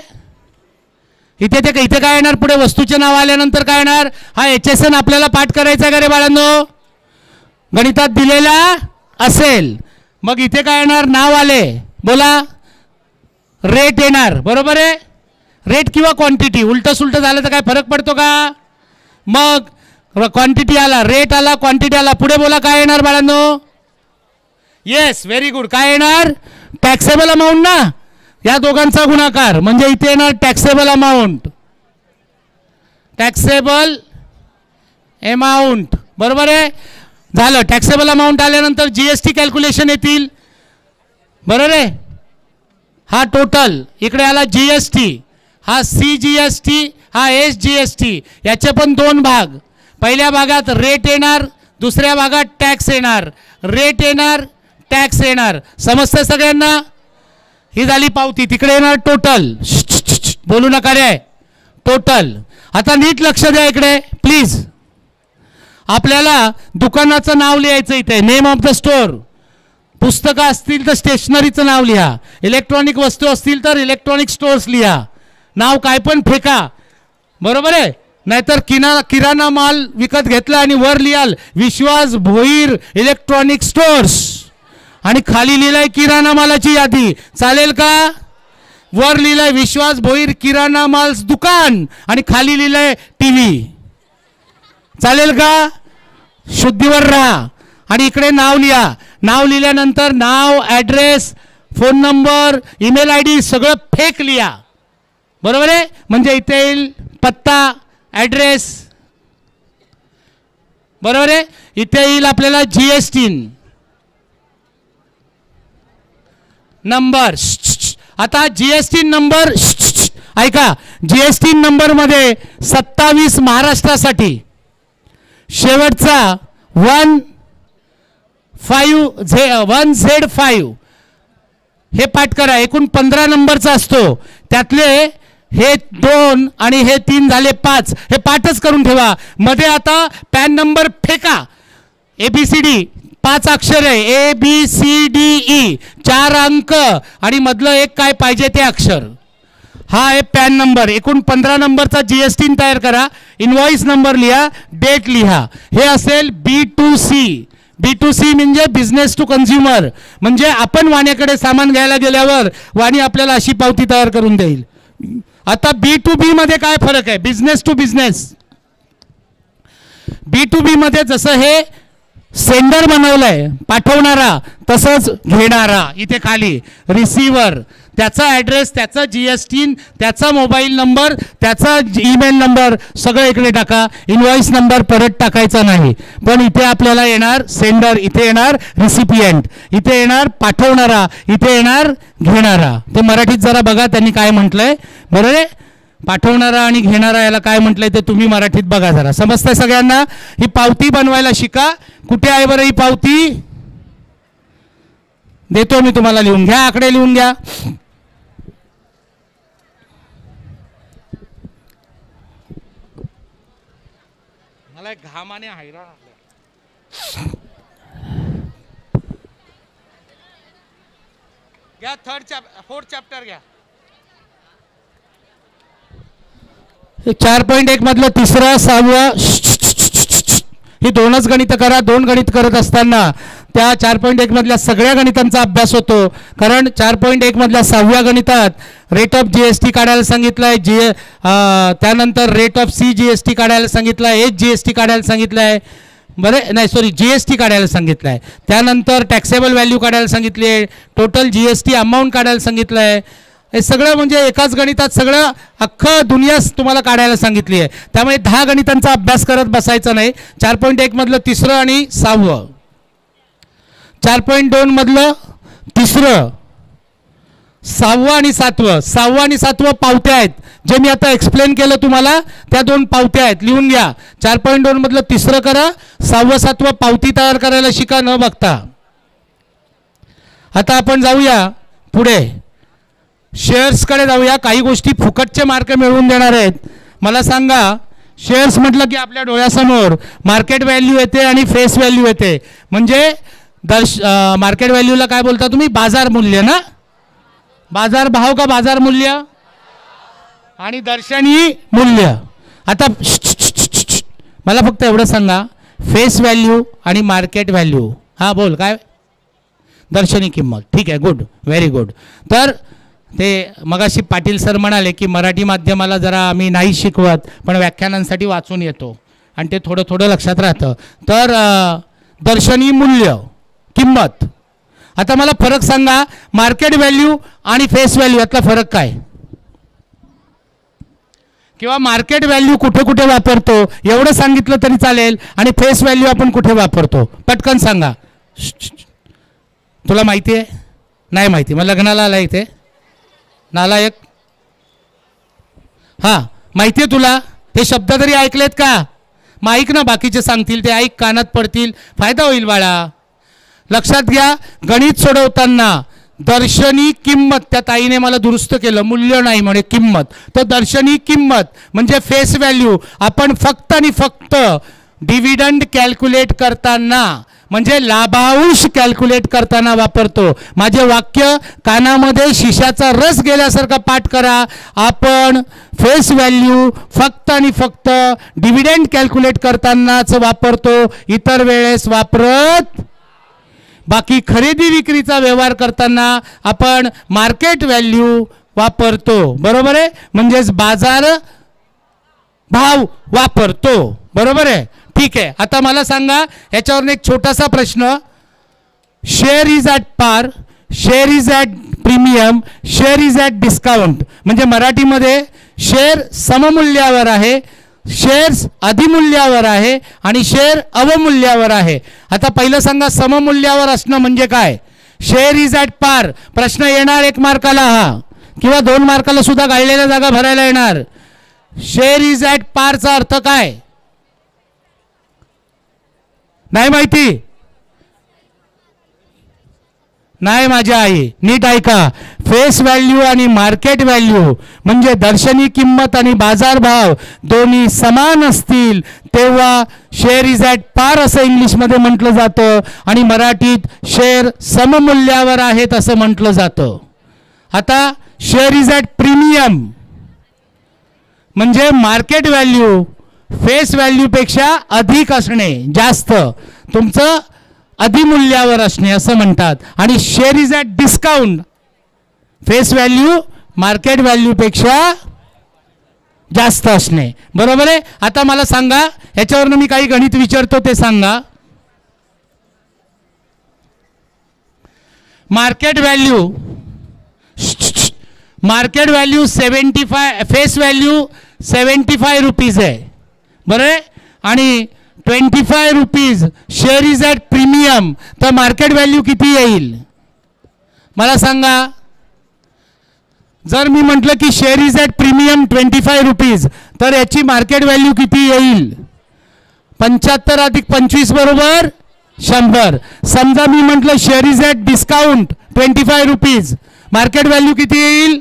इथे काय येणार? पुढे वस्तूचे नाव आल्यानंतर काय येणार? हा HSN आपल्याला पाठ करायचा का रे बाळांनो? गणितात दिलेला असेल. मग इथे काय येणार? नाव आले. बोला. रेट येणार. बरोबर आहे. रेट किंवा क्वांटिटी. उलटं सुलटं झालं तर काय फरक पडतो का? मग क्वांटिटी आला, रेट आला, क्वांटिटी आला. पुढे बोला काय येणार बाळांनो? Yes, very good. काय येणार? टॅक्सेबल अमाऊंट ना. या दोघांचा गुणाकार म्हणजे इथे येणार टॅक्सेबल अमाऊंट. Taxable amount. बरोबर आहे. झालं. टॅक्सेबल अमाऊंट आल्यानंतर जीएसटी कॅल्क्युलेशन येतील. बरोबर आहे. हा टोटल. इकडे आला जीएसटी. हा CGST, हा SGST. याचे पण 2 भाग. पहिल्या भागात रेट येणार, दुसऱ्या भागात टॅक्स येणार. रेट येणार, टॅक्स येणार. समजतं सगळ्यांना? ही झाली पावती. तिकडे येणार टोटल. बोलू नका रे. टोटल. आता नीट लक्ष द्या इकडे प्लीज. आपल्याला दुकानाचं नाव लिहायचं इथे. Name of the store. पुस्तकं असतील तर स्टेशनरीचं नाव लिहा. इलेक्ट्रॉनिक वस्तू असतील तर इलेक्ट्रॉनिक स्टोर्स लिहा. नाव काय पण फेका. बरोबर आहे. नाहीतर किराणा माल विकत घेतला आणि वर लिहाल विश्वास भोईर इलेक्ट्रॉनिक स्टोर्स आणि खाली लिहिलाय किराणा मालाची यादी. चालेल का? वर लिहिलाय विश्वास भोईर किराणा माल दुकान आणि खाली लिहिलाय TV. चालेल का? शुद्धीवर राहा. आणि इकडे नाव लिहा. नाव लिहिल्यानंतर नाव, address, phone number, email ID सगळं फेक लिहा. बरोबर आहे. म्हणजे इथे येईल पत्ता, ॲड्रेस. बरोबर आहे. इथे येईल आपल्याला GST नंबर. आता GST नंबर ऐका. GST नंबरमध्ये 27 महाराष्ट्रासाठी, शेवटचा 1Z5 हे पाठ करा. एकूण 15 नंबरचा असतो. त्यातले हे 2 आणि हे 3 झाले 5. हे पाठच करून ठेवा. मध्ये आता पॅन नंबर फेका. ABCD 5 अक्षर आहे. ABCDE 4 अंक आणि मधलं एक काय पाहिजे ते अक्षर. हा आहे पॅन नंबर. एकूण 15 नंबरचा GST तयार करा. इनवॉइस नंबर लिहा, डेट लिहा. हे असेल B2C. B2C म्हणजे बिझनेस टू कन्झ्युमर. म्हणजे आपण वाण्याकडे सामान घ्यायला गेल्यावर वाणी आपल्याला अशी पावती तयार करून देईल. आता B2B मध्ये काय फरक आहे? Business to business. B2B मध्ये जसं हे सेंडर बनवलंय, पाठवणारा, तसंच घेणारा. इथे खाली रिसिव्हर, त्याचा ॲड्रेस, त्याचा GST, त्याचा मोबाईल नंबर, त्याचा ईमेल नंबर सगळं इकडे टाका. इनवॉइस नंबर परत टाकायचा नाही. पण इथे आपल्याला येणार सेंडर, इथे येणार रिसिपियंट, इथे येणार पाठवणारा, इथे येणार घेणारा. ते मराठीत जरा बघा त्यांनी काय म्हटलंय. बरोबर आहे, पाठवणारा आणि घेणारा याला काय म्हटलंय ते तुम्ही मराठीत बघा जरा. समजतंय सगळ्यांना. ही पावती बनवायला शिका. कुठे आहे बरं ही पावती? देतो मी तुम्हाला, लिहून घ्या, आकडे लिहून घ्या. मला घामाने हैराण घ्या. 4th चॅप्टर घ्या. 4.1 मधलं 3रं 6वं ही 2च गणित करा. 2 गणित करत असताना त्या 4.1 मधल्या सगळ्या गणितांचा अभ्यास होतो. कारण 4.1 मधल्या 6व्या गणितात रेट ऑफ GST काढायला सांगितलं आहे. त्यानंतर रेट ऑफ CGST काढायला सांगितलं आहे. GST काढायला सांगितलं आहे. बरं नाही सॉरी GST काढायला सांगितलं आहे. त्यानंतर टॅक्सेबल व्हॅल्यू काढायला सांगितली आहे. टोटल GST अमाऊंट काढायला सांगितलं आहे. हे सगळं म्हणजे एकाच गणितात सगळं अख्खं दुनिया तुम्हाला काढायला सांगितली आहे. त्यामुळे 10 गणितांचा अभ्यास करत बसायचा नाही. 4.1 मधलं 3रं आणि 6वं, 4.2 मधलं 3रं, 6वं आणि 7वं. 6वं आणि 7वं पावत्या आहेत, जे मी आता एक्सप्लेन केलं तुम्हाला. त्या 2 पावत्या आहेत, लिहून घ्या. 4.2 मधलं 3रं करा, 6वं 7वं पावती तयार करायला शिका न बघता. आता आपण जाऊया पुढे, शेअर्सकडे जाऊया. काही गोष्टी फुकटचे मार्क मिळवून देणार आहेत. मला सांगा, शेअर्स म्हटलं की आपल्या डोळ्यासमोर मार्केट व्हॅल्यू येते आणि फेस व्हॅल्यू येते. म्हणजे मार्केट व्हॅल्यूला काय बोलता तुम्ही? बाजार मूल्य ना. बाजार भाव का बाजार मूल्य? आणि दर्शनी मूल्य. आता मला फक्त एवढं सांगा, फेस व्हॅल्यू आणि मार्केट व्हॅल्यू. हां बोल, काय? दर्शनी किंमत. ठीक आहे, गुड, व्हेरी गुड. तर ते मगाशी पाटील सर म्हणाले की मराठी माध्यमाला जरा आम्ही नाही शिकवत, पण व्याख्यानांसाठी वाचून येतो आणि ते थोडं थोडं लक्षात राहतं. तर दर्शनी मूल्य, किंमत. आता मला फरक सांगा, मार्केट व्हॅल्यू आणि फेस व्हॅल्यू यातला फरक काय? किंवा मार्केट व्हॅल्यू कुठे कुठे वापरतो एवढं सांगितलं तरी चालेल. आणि फेस व्हॅल्यू आपण कुठे वापरतो पटकन सांगा. तुला माहिती आहे? नाही माहिती. मग लग्नाला आला इथे नालायक. हां माहिती आहे तुला? हे शब्द तरी ऐकलेत का? मग ऐक ना, बाकीचे सांगतील ते ऐक, कानात पडतील, फायदा होईल बाळा. लक्षात घ्या, गणित सोडवताना दर्शनी किंमत, त्या ताईने मला दुरुस्त केलं, मूल्य नाही म्हणे किंमत. तर दर्शनी किंमत म्हणजे फेस व्हॅल्यू आपण फक्त आणि फक्त डिव्हिडंड कॅल्क्युलेट करताना, म्हणजे लाभांश कॅल्क्युलेट करताना वापरतो. माझे वाक्य कानामध्ये शिशाचा रस गेल्यासारखा पाठ करा. आपण फेस व्हॅल्यू फक्त आणि फक्त डिव्हिडंड कॅल्क्युलेट करतानाच वापरतो, इतर वेळेस वापरत. बाकी खरेदी विक्रीचा व्यवहार करताना आपण मार्केट व्हॅल्यू वापरतो. बरोबर आहे? म्हणजेच बाजार भाव वापरतो. बरोबर आहे? ठीक आहे. आता मला सांगा, याच्यावर एक छोटासा प्रश्न. शेअर इज ॲट पार, share is at premium, share is at discount. म्हणजे मराठीमध्ये शेअर सममूल्यावर आहे, शेअर्स अधिमूल्यावर आहे आणि शेअर अवमूल्यावर आहे. आता पहिलं सांगा, सममूल्यावर असणं म्हणजे काय? शेअर इज ॲट पार. प्रश्न येणार 1 मार्काला हा, किंवा 2 मार्काला सुद्धा गाळलेल्या जागा भरायला येणार. शेअर इज ॲट पारचा अर्थ काय? नाही माहिती? नाही माझ्या आई, नीट ऐका. फेस व्हॅल्यू आणि मार्केट व्हॅल्यू म्हणजे दर्शनी किंमत आणि बाजारभाव दोन्ही समान असतील तेव्हा शेअर इज ॲट पार असं इंग्लिशमध्ये म्हटलं जातं आणि मराठीत शेअर सममूल्यावर आहेत असं म्हटलं जातं. आता शेअर इज ॲट प्रीमियम म्हणजे मार्केट व्हॅल्यू फेस व्हॅल्यूपेक्षा अधिक असणे, जास्त, तुमचं अधिमूल्यावर असणे असं म्हणतात. आणि share is at discount, face value market व्हॅल्यूपेक्षा जास्त असणे. बरोबर आहे? आता मला सांगा, ह्याच्यावरनं मी काही गणित विचारतो ते सांगा. Market value 75, face value 75 rupees आहे, बरं आहे, आणि 25 rupees share is at premium, तर मार्केट व्हॅल्यू किती येईल मला सांगा. जर मी म्हटलं की share is at premium 25 rupees, तर याची मार्केट व्हॅल्यू किती येईल? 75 अधिक 25 बरोबर 100. समजा मी म्हटलं share is at discount 25 rupees, market value किती येईल?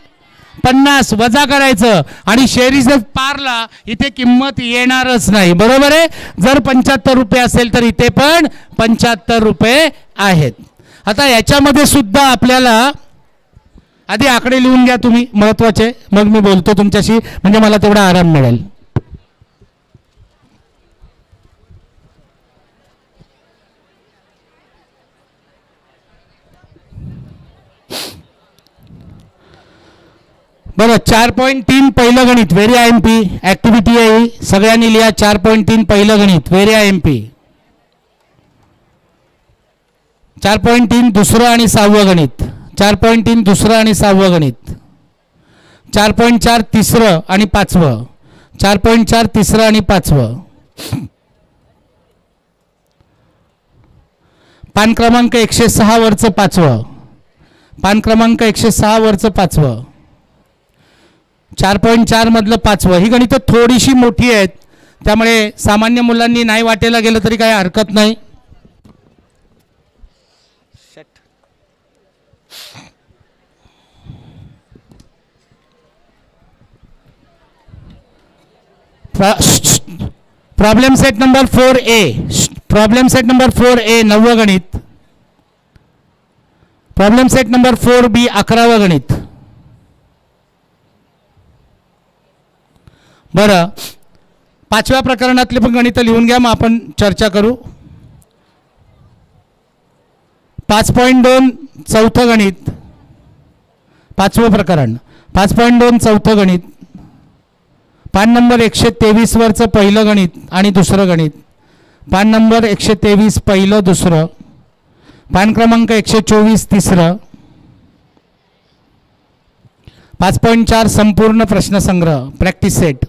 50 वजा करायचं, आणि शेअर इज ॲट पारला इथे किंमत येणारच नाही, बरोबर आहे. जर 75 रुपये असेल तर इथे पण 75 रुपये आहेत. आता याच्यामध्ये सुद्धा आपल्याला आधी आकडे लिहून घ्या तुम्ही महत्त्वाचे, मग मी बोलतो तुमच्याशी, म्हणजे मला तेवढा आराम मिळेल. बरं, 4.3 पहिलं गणित व्हेरी IMP ॲक्टिव्हिटी आहे, सगळ्यांनी लिहा. 4.3 पहिलं गणित व्हेरी IMP. 4.3 दुसरं आणि 6वं गणित. 4.3 दुसरं आणि 6वं गणित. 4.4 तिसरं आणि 5वं. 4.4 तिसरं आणि 5वं. पान क्रमांक 106 वरचं 5वं. पान क्रमांक 106 वरचं 5वं. 4.4 मधलं 5वं. ही गणितं थोडीशी मोठी आहेत, त्यामुळे सामान्य मुलांनी नाही वाटेला गेलं तरी काही हरकत नाही. Problem set number 4A. Problem set number 4A 9वं गणित. प्रॉब्लेम सेट नंबर 4B 11वं गणित. बरं, 5व्या प्रकरणातले पण गणितं लिहून घ्या, मग आपण चर्चा करू. 5.2 चौथं गणित. 5वं प्रकरण 5.2 चौथं गणित. पान नंबर 123 वरचं पहिलं गणित आणि दुसरं गणित. पान नंबर 123 पहिलं दुसरं. पान क्रमांक 124 तिसरं. 5.4 संपूर्ण प्रश्नसंग्रह प्रॅक्टिस सेट.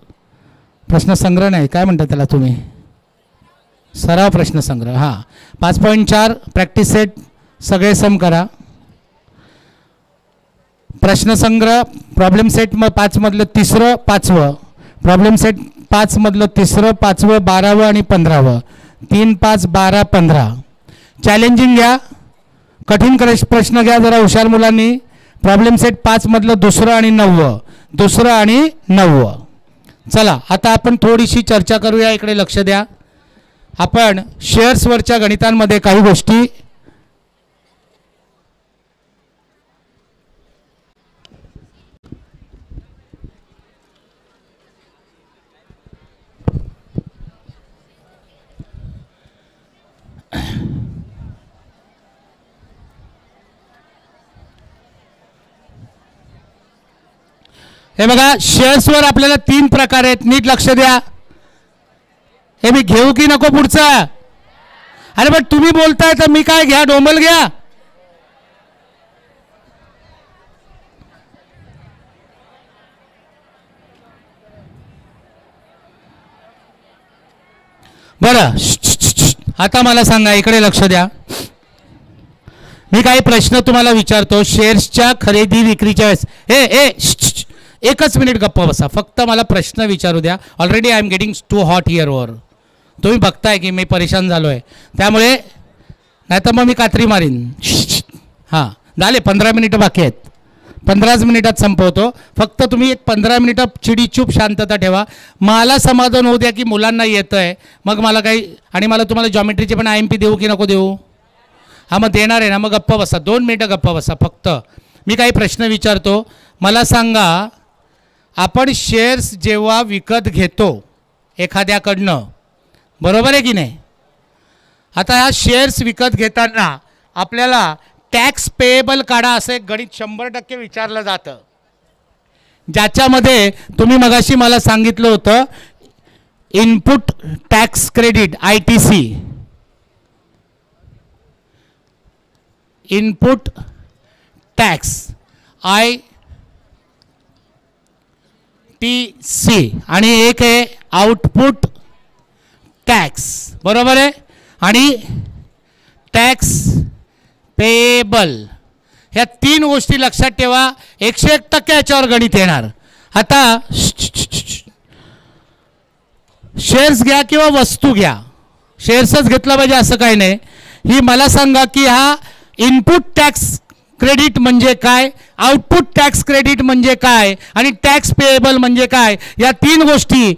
प्रश्नसंग्रह नाही, काय म्हणता त्याला तुम्ही, सराव प्रश्नसंग्रह. हां, 5.4 प्रॅक्टिस सेट सगळे सम करा. प्रश्नसंग्रह प्रॉब्लेम सेट 5 मधलं तिसरं 5वं. प्रॉब्लेम सेट 5 मधलं तिसरं 5वं 12वं आणि 15वं. 3, 5, 12, 15. चॅलेंजिंग घ्या, कठीण प्रश्न घ्या जरा हुशार मुलांनी. प्रॉब्लेम सेट 5 मधलं दुसरं आणि 9वं. दुसरं आणि 9वं. चला आता आपण थोडीशी चर्चा करूया. इकडे लक्ष द्या. आपण शेअर्सवरच्या गणितांमध्ये काही गोष्टी हे बघा, शेअर्सवर आपल्याला 3 प्रकार आहेत, नीट लक्ष द्या. हे मी घेऊ की नको पुढचा? अरे पण तुम्ही बोलताय तर मी काय घ्या, डोंबल घ्या. बरं, आता मला सांगा, इकडे लक्ष द्या. मी काही प्रश्न तुम्हाला विचारतो शेअर्सच्या खरेदी विक्रीच्या वेळेस. एकच मिनिट गप्पा बसा, फक्त मला प्रश्न विचारू द्या. Already I am getting too hot here over. तुम्ही बघताय की मी परेशान झालो आहे, त्यामुळे नाही तर मग मी कात्री मारीन. हां, झाले 15 मिनिटं बाकी आहेत. 15च मिनिटात संपवतो. फक्त तुम्ही एक 15 मिनिटं चिडीचूप शांतता ठेवा. मला समाधान होऊ द्या की मुलांना येतं आहे, मग मला काही, आणि मला तुम्हाला जॉमेट्रीचे पण IMP देऊ की नको देऊ? हां, मग देणार आहे ना, मग गप्पा बसा. 2 मिनिटं गप्पा बसा फक्त. मी काही प्रश्न विचारतो, मला सांगा. आपण शेअर्स जेव्हा विकत घेतो एखाद्याकडनं, बरोबर आहे की नाही? आता ह्या शेअर्स विकत घेताना आपल्याला टॅक्स पेएबल काढा असं एक गणित 100% विचारलं जातं, ज्याच्यामध्ये तुम्ही मगाशी मला सांगितलं होतं input tax credit ITC. Input tax ITC आणि एक आहे आउटपुट टॅक्स, बरोबर आहे. आणि टॅक्स पेएबल, ह्या 3 गोष्टी लक्षात ठेवा. 101% याच्यावर गणित येणार. आता शेअर्स घ्या किंवा वस्तू घ्या, शेअर्सच घेतलं पाहिजे असं काही नाही. ही मला सांगा की हा इनपुट टॅक्स क्रेडिट म्हणजे काय, आउटपुट टॅक्स क्रेडिट म्हणजे काय आणि टॅक्स पेएबल म्हणजे काय. या 3 गोष्टी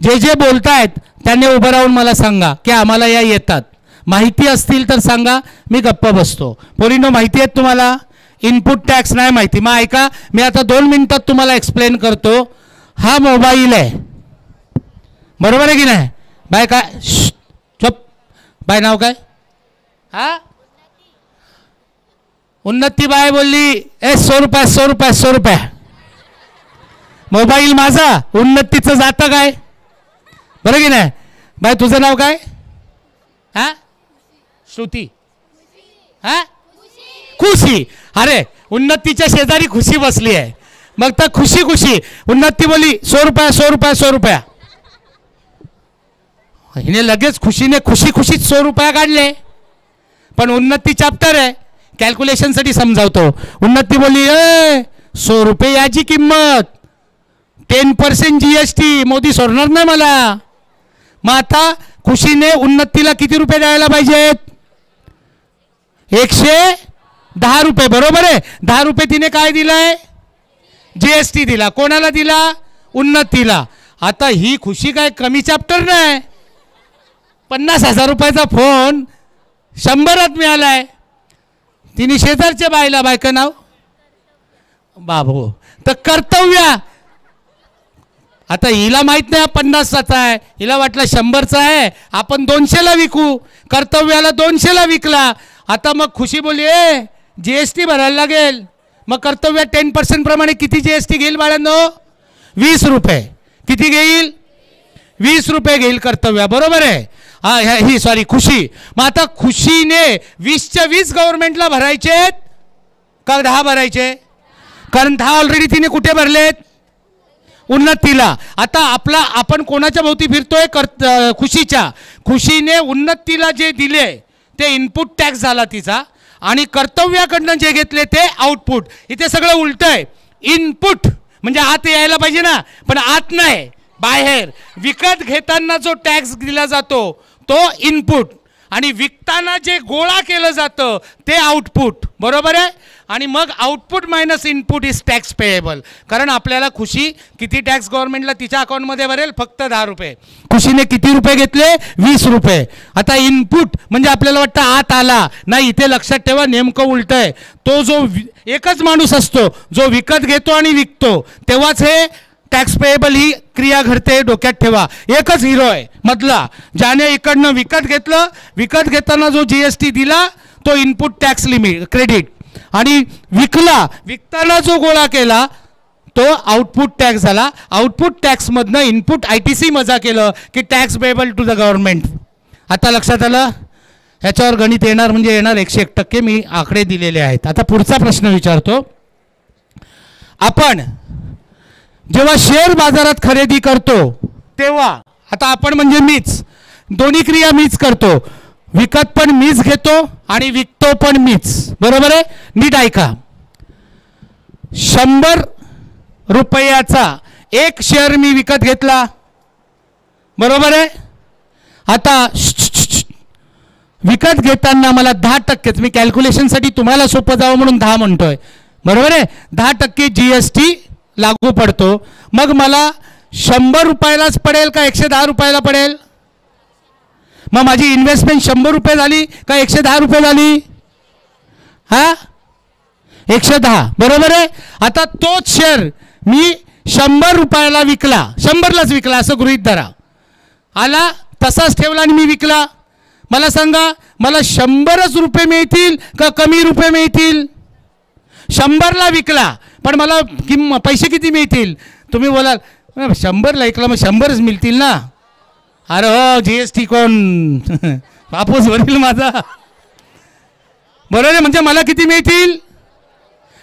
जे बोलतायत त्यांनी उभं राहून मला सांगा की आम्हाला या येतात. माहिती असतील तर सांगा, मी गप्प बसतो. पोरींनो, माहिती आहेत तुम्हाला? इनपुट टॅक्स नाही माहिती? मग ऐका, मी आता 2 मिनिटात तुम्हाला एक्सप्लेन करतो. हा मोबाईल आहे, बरोबर आहे की नाही? बाय काय, चुप, बाय नाव काय? हा, उन्नती बाय बोलली 100 रुपये 100 रुपये 100 रुपये. मोबाईल माझा, उन्नतीचं जातं काय, बरं की नाही? बाय तुझं नाव काय? हा, श्रुती. हा, खुशी. अरे उन्नतीच्या शेजारी खुशी बसली आहे, मग तर खुशी खुशी. उन्नती बोली 100 रुपये 100 रुपये 100 रुपया. हिने लगेच खुशीने खुशी खुशीत 100 रुपया काढले. पण उन्नती चॅप्टर आहे, कॅल्क्युलेशनसाठी समजावतो. उन्नती बोली 100 रुपये याची किंमत, 10% GST, मोदी सोडणार नाही मला. मग आता खुशीने उन्नतीला किती रुपये द्यायला पाहिजेत? 110 रुपये, बरोबर आहे. 10 रुपये तिने काय दिलाय? GST दिला. कोणाला दिला? उन्नतीला. आता ही खुशी काय कमी चॅप्टर नाही. 50,000 रुपयाचा फोन 100त मिळालाय. तिने शेजारच्या बायला, बायका नाव बाबू, तर कर्तव्य. आता हिला माहित नाही 50चा आहे, हिला वाटलं 100चा आहे, आपण 200ला विकू. कर्तव्याला 200ला विकला. आता मग खुशी बोलली GST भरायला लागेल. मग कर्तव्य 10% प्रमाणे किती GST घेईल बाळांनो? 20 रुपये. किती घेईल? 20 रुपये घेईल कर्तव्य, बरोबर आहे. ही सॉरी खुशी. मग आता खुशीने 20च्या 20 गव्हर्नमेंटला भरायचे का 10 भरायचे? कारण 10 ऑलरेडी तिने कुठे भरलेत? उन्नतीला. आता आपण कोणाच्या भोवती फिरतोय? खुशीच्या. खुशीने उन्नतीला जे दिले ते इनपुट टॅक्स झाला तिचा, आणि कर्तव्याकडनं जे घेतले ते आउटपुट. इथे सगळं उलट आहे. इनपुट म्हणजे आत यायला पाहिजे ना, पण आत नाही, बाहेर. विकत घेताना जो टॅक्स दिला जातो तो इनपुट, आणि विकताना जे गोळा केलं जातं ते आउटपुट, बरोबर आहे. आणि मग output minus input is tax payable. कारण आपल्याला खुशी किती टॅक्स गव्हर्नमेंटला तिच्या अकाउंटमध्ये भरेल? फक्त 10 रुपये. खुशीने किती रुपये घेतले? 20 रुपये. आता इनपुट म्हणजे आपल्याला वाटतं आत आला, नाही. इथे लक्षात ठेवा, नेमकं उलट आहे. तो जो एकच माणूस असतो जो विकत घेतो आणि विकतो, तेव्हाच हे टॅक्स पेएबल ही क्रिया घडते. डोक्यात ठेवा. एकच हिरो आहे मधला, ज्याने इकडनं विकत घेतलं. विकत घेताना जो GST दिला तो इनपुट टॅक्स लिमिट क्रेडिट, आणि विकताना जो गोळा केला तो आउटपुट टॅक्स झाला. आउटपुट टॅक्समधनं इनपुट ITC मजा केलं की tax payable to the government. आता लक्षात आलं? ह्याच्यावर गणित येणार म्हणजे येणार 101%. मी आकडे दिलेले आहेत. आता पुढचा प्रश्न विचारतो. आपण जेव्हा शेअर बाजारात खरेदी करतो तेव्हा, आता आपण म्हणजे मीच, दोन्ही क्रिया मीच करतो. विकत पण मीच घेतो आणि विकतो पण मीच, बरोबर आहे. नीट ऐका. 100 रुपयाचा एक शेअर मी विकत घेतला, बरोबर आहे. आता विकत घेताना मला 10%, मी कॅल्क्युलेशनसाठी तुम्हाला सोपं जावं म्हणून 10 म्हणतोय, बरोबर आहे. 10% GST लागू पडतो. मग मला 100 रुपयालाच पडेल का 110 रुपयाला पडेल? मग माझी इन्व्हेस्टमेंट 100 रुपये झाली का 110 रुपये झाली? हा, 110, बरोबर आहे. आता तोच शेअर मी 100 रुपयाला विकला, 100लाच विकला असं गृहीत धरा. आला तसाच ठेवला आणि मी विकला. मला सांगा, मला 100च रुपये मिळतील का कमी रुपये मिळतील? 100ला विकला पण मला पैसे किती मिळतील? तुम्ही बोलाल 100ला विकला मग 100च मिळतील ना. अरे हो, GST कोण वापस भरेल माझा? बरोबर आहे. म्हणजे मला किती मिळतील?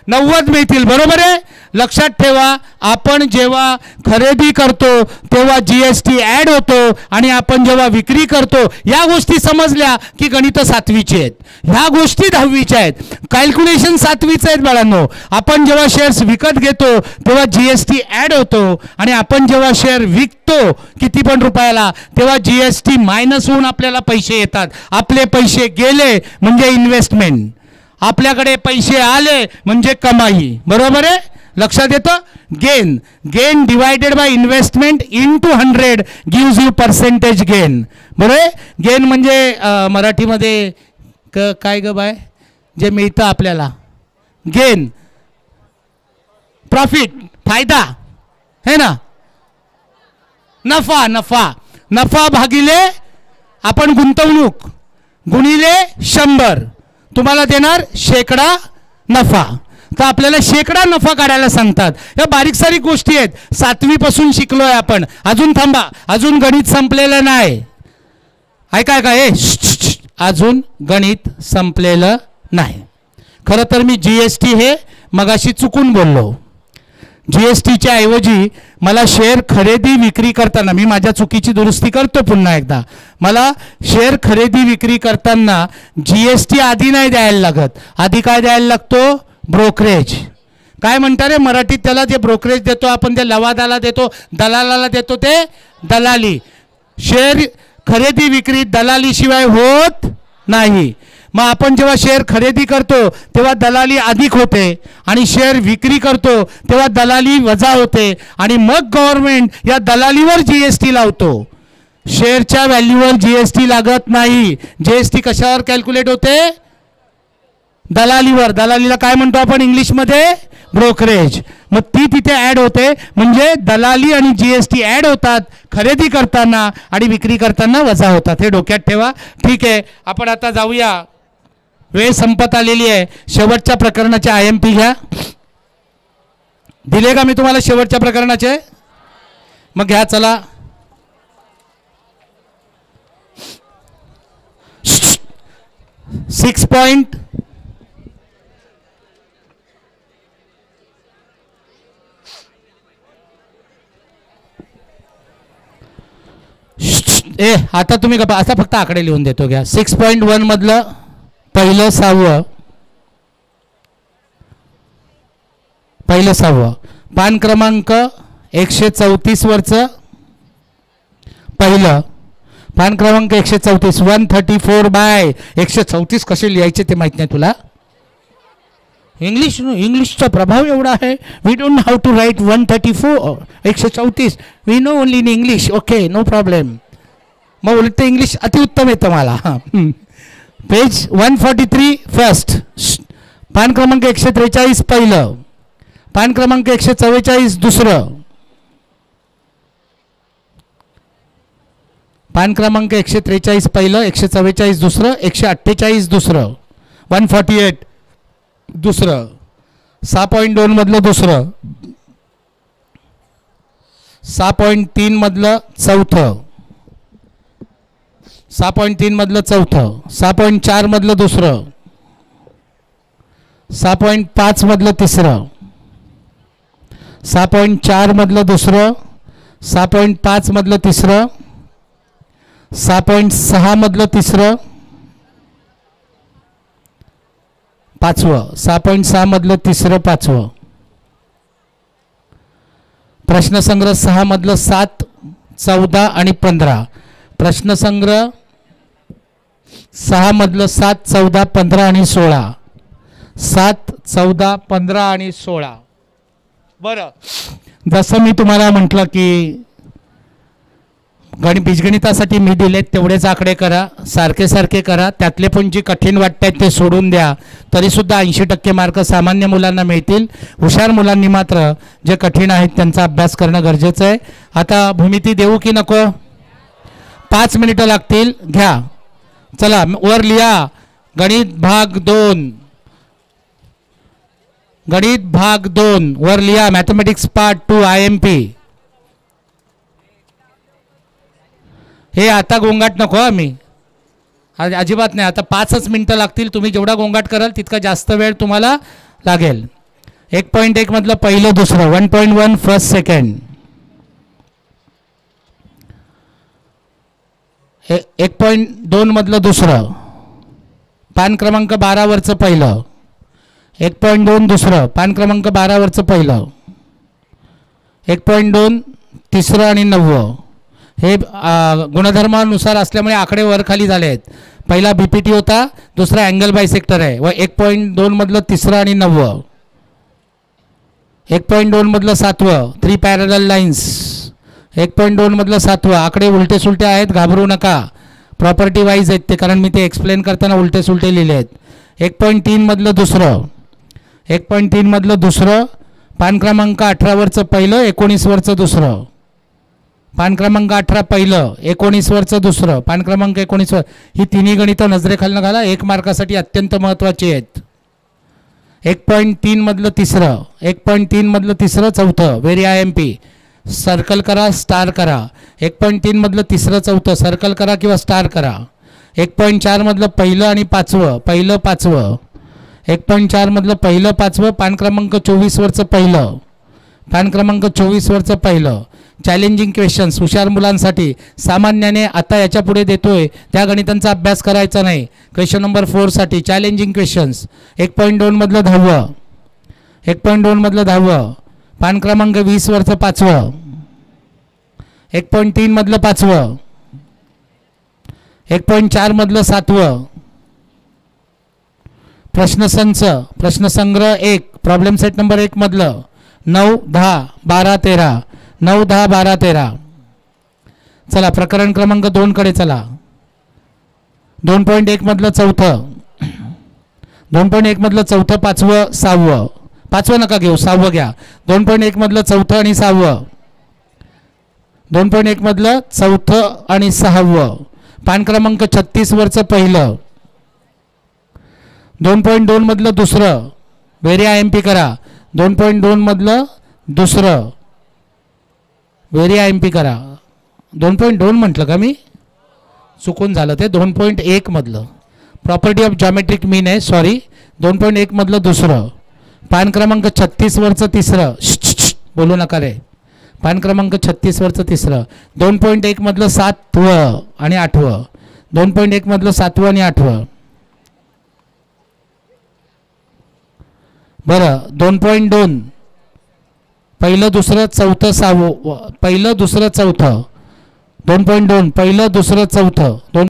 90 मिळतील. बरोबर आहे. लक्षात ठेवा, आपण जेव्हा खरेदी करतो तेव्हा GST ॲड होतो आणि आपण जेव्हा विक्री करतो, या गोष्टी समजल्या की गणित 7वीचे आहेत, ह्या गोष्टी 10वीच्या आहेत, कॅल्क्युलेशन 7वीचं आहेत बाळांनो. आपण जेव्हा शेअर्स विकत घेतो तेव्हा GST ॲड होतो आणि आपण जेव्हा शेअर विकतो किती पण रुपयाला तेव्हा GST मायनस होऊन आपल्याला पैसे येतात. आपले पैसे गेले म्हणजे इन्व्हेस्टमेंट, आपल्याकडे पैसे आले म्हणजे कमाई. बरोबर आहे. लक्षात येतं. Gain divided by investment into 100 gives you percentage gain. बरोबर. गेन म्हणजे मराठीमध्ये काय ग बाय, जे मिळतं आपल्याला. गेन प्रॉफिट, फायदा है ना. नफा भागिले आपण गुंतवणूक गुणिले 100 तुम्हाला देणार शेकडा नफा. तर आपल्याला शेकडा नफा काढायला सांगतात. या बारीक सारीक गोष्टी आहेत. 7वी पासून शिकलोय आपण. अजून थांबा, अजून गणित संपलेलं नाही. ऐका अजून गणित संपलेलं नाही. खरं तर मी GST हे मगाशी चुकून बोललो. GSTच्या ऐवजी मला शेअर खरेदी विक्री करताना, मी माझ्या चुकीची दुरुस्ती करतो पुन्हा एकदा, मला शेअर खरेदी विक्री करताना GST आधी नाही द्यायला लागत. आधी काय द्यायला लागतो? ब्रोकरेज. काय म्हणतात रे मराठीत त्याला? जे ब्रोकरेज देतो आपण ते लवादाला देतो, दलालाला देतो ते दलाली. शेअर खरेदी विक्री दलालीशिवाय होत नाही. मग आपण जेव्हा शेअर खरेदी करतो तेव्हा दलाली अधिक होते आणि शेअर विक्री करतो तेव्हा दलाली वजा होते आणि मग गव्हर्नमेंट या दलालीवर GST लावतो. शेअरच्या व्हॅल्यूवर GST लागत नाही. GST कशावर कॅल्क्युलेट होते? दलालीवर. दलालीला काय म्हणतो आपण इंग्लिशमध्ये? ब्रोकरेज. मग ती तिथे ॲड होते. म्हणजे दलाली आणि GST ॲड होतात खरेदी करताना आणि विक्री करताना वजा होतात. हे डोक्यात ठेवा. ठीक आहे, आपण आता जाऊया. वेळ संपत आलेली आहे. शेवटच्या प्रकरणाचे IMP घ्या. दिले का मी तुम्हाला शेवटच्या प्रकरणाचे? मग घ्या चला. सिक्स पॉइंट आता तुम्ही का असा फक्त आकडे लिहून देतो. घ्या 6.1 मधलं पहिलं सहावं पान क्रमांक 134 वरचं पहिलं पान क्रमांक 134. 134/134 कसे लिहायचे ते माहित नाही तुला? इंग्लिशचा प्रभाव एवढा आहे. We don't know how to write 134 134. We know only in English. Okay, no problem. मग उलट इंग्लिश अतिउत्तम येतं मला. Page 143 first. पान क्रमांक 143 पहिलं. पान क्रमांक 144 दुसरं. पान क्रमांक 143 पहिलं, 144 दुसरं, 148 दुसरं, 148 दुसरं, 6.2 मधलं दुसरं, 6.3 मधलं चौथं, 6.3 मधलं चौथं, 6.4 मधलं दुसरं, 6.5 मधलं तिसरं, 6.4 मधलं दुसरं, 6.5 मधलं तिसरं, 6.6 मधलं तिसरं, पाचवं, 6.6 मधलं तिसरं पाचवं. प्रश्नसंग्रह 6 मधलं 7, 14 आणि 15. प्रश्नसंग्रह 6 मधलं 7, 14, 15 आणि 16. 7, 14, 15 आणि 16. बरं, जसं मी तुम्हाला म्हटलं की बीजगणितासाठी मी दिलेत तेवढेच आकडे करा, सारखे सारखे करा. त्यातले पण जे कठीण वाटत आहेत ते सोडून द्या. तरीसुद्धा 80% मार्क सामान्य मुलांना मिळतील. हुशार मुलांनी मात्र जे कठीण आहेत त्यांचा अभ्यास करणं गरजेचं आहे. आता भूमिती देऊ की नको? 5 मिनिटं लागतील. घ्या चला, वर लिहा गणित भाग 2. गणित भाग 2 वर लिहा. Mathematics part 2 IMP. हे आता गोंगाट नको. आम्ही अजिबात नाही. आता 5च मिनिटं लागतील. तुम्ही जेवढा गोंगाट कराल तितका जास्त वेळ तुम्हाला लागेल. 1.1 मधलं पहिलं दुसरं 1.1 फर्स्ट सेकंड. 1.2 मधलं दुसरं पान क्रमांक 12 वरचं पहिलं. 1.2 दुसरं पान क्रमांक 12 वरचं पहिलं. 1.2 तिसरं आणि 9. हे गुणधर्मानुसार असल्यामुळे आकडे वर खाली झाले आहेत. पहिला BPT होता, दुसरा अँगल बायसेक्टर आहे व 1.2 मधलं तिसरं आणि 9. 1.2 मधलं 7वं 3 पॅरलल लाईन्स. 1.2 मधलं 7वं आकडे उलटे सुलटे आहेत, घाबरू नका, प्रॉपर्टी वाईज आहेत ते, कारण मी ते एक्सप्लेन करताना उलटे सुलटे लिहिले आहेत. 1.3 मधलं दुसरं 1.3 मधलं दुसरं पान क्रमांक 18 वरचं पहिलं 19 वरचं दुसरं. पान क्रमांक 18 पहिलं 19 वरचं दुसरं पान क्रमांक 19 वर. ही तिन्ही गणितं नजरेखालनं घाला, 1 मार्कासाठी अत्यंत महत्त्वाची आहेत. 1.3 मधलं तिसरं 1.3 मधलं तिसरं चौथं व्हेरी IMP सर्कल करा स्टार करा. 1.3 मधलं तिसरं चौथं सर्कल करा किंवा स्टार करा. 1.4 मधलं पहिलं आणि 5वं पहिलं 5वं. 1.4 मधलं पहिलं 5वं पान क्रमांक 24 वरचं पहिलं पान क्रमांक 24 वरचं पहिलं. चॅलेंजिंग क्वेश्चन्स हुशार मुलांसाठी सामान्याने आता याच्या पुढे देतोय त्या गणितांचा अभ्यास करायचा नाही. क्वेश्चन नंबर 4 साठी चॅलेंजिंग क्वेश्चन्स. 1.2 मधलं 10वं 1.2 मधलं 10वं पान क्रमांक 20 वरचं 5वं. 1.3 मधलं 5वं. 1.4 मधलं 7वं. प्रश्नसंच प्रश्नसंग्रह 1 प्रॉब्लेम सेट नंबर 1 मधलं 9, 10, 12, 13 9, 10, 12, 13. चला प्रकरण क्रमांक 2 कडे चला. 2.1 मधलं चौथं 2.1 मधलं चौथं 5वं 6वं 5वं नका घेऊ 6वं घ्या. 2.1 मधलं चौथं आणि 6वं 2.1 मधलं चौथं आणि 6वं पान क्रमांक 36 वरचं पहिलं. 2.2 मधलं दुसरं व्हेरी IMP करा. 2.2 मधलं दुसरं व्हेरी IMP करा. 2.2 म्हटलं का मी, चुकून झालं ते. 2.1 मधलं प्रॉपर्टी ऑफ जॉमेट्रिक मीन आहे, सॉरी. 2.1 मधलं दुसरं पान क्रमांक 36 वरचं तिसरं बोलू नका रे. पान क्रमांक 36 वरचं तिसरं. 2.1 मधलं 7वं आणि 8वं 2.1 मधलं 7वं आणि 8वं. बरं 2.2 पहिलं दुसरं चौथं 6वं पहिलं दुसरं चौथं. 2.2 पहिलं दुसरं चौथं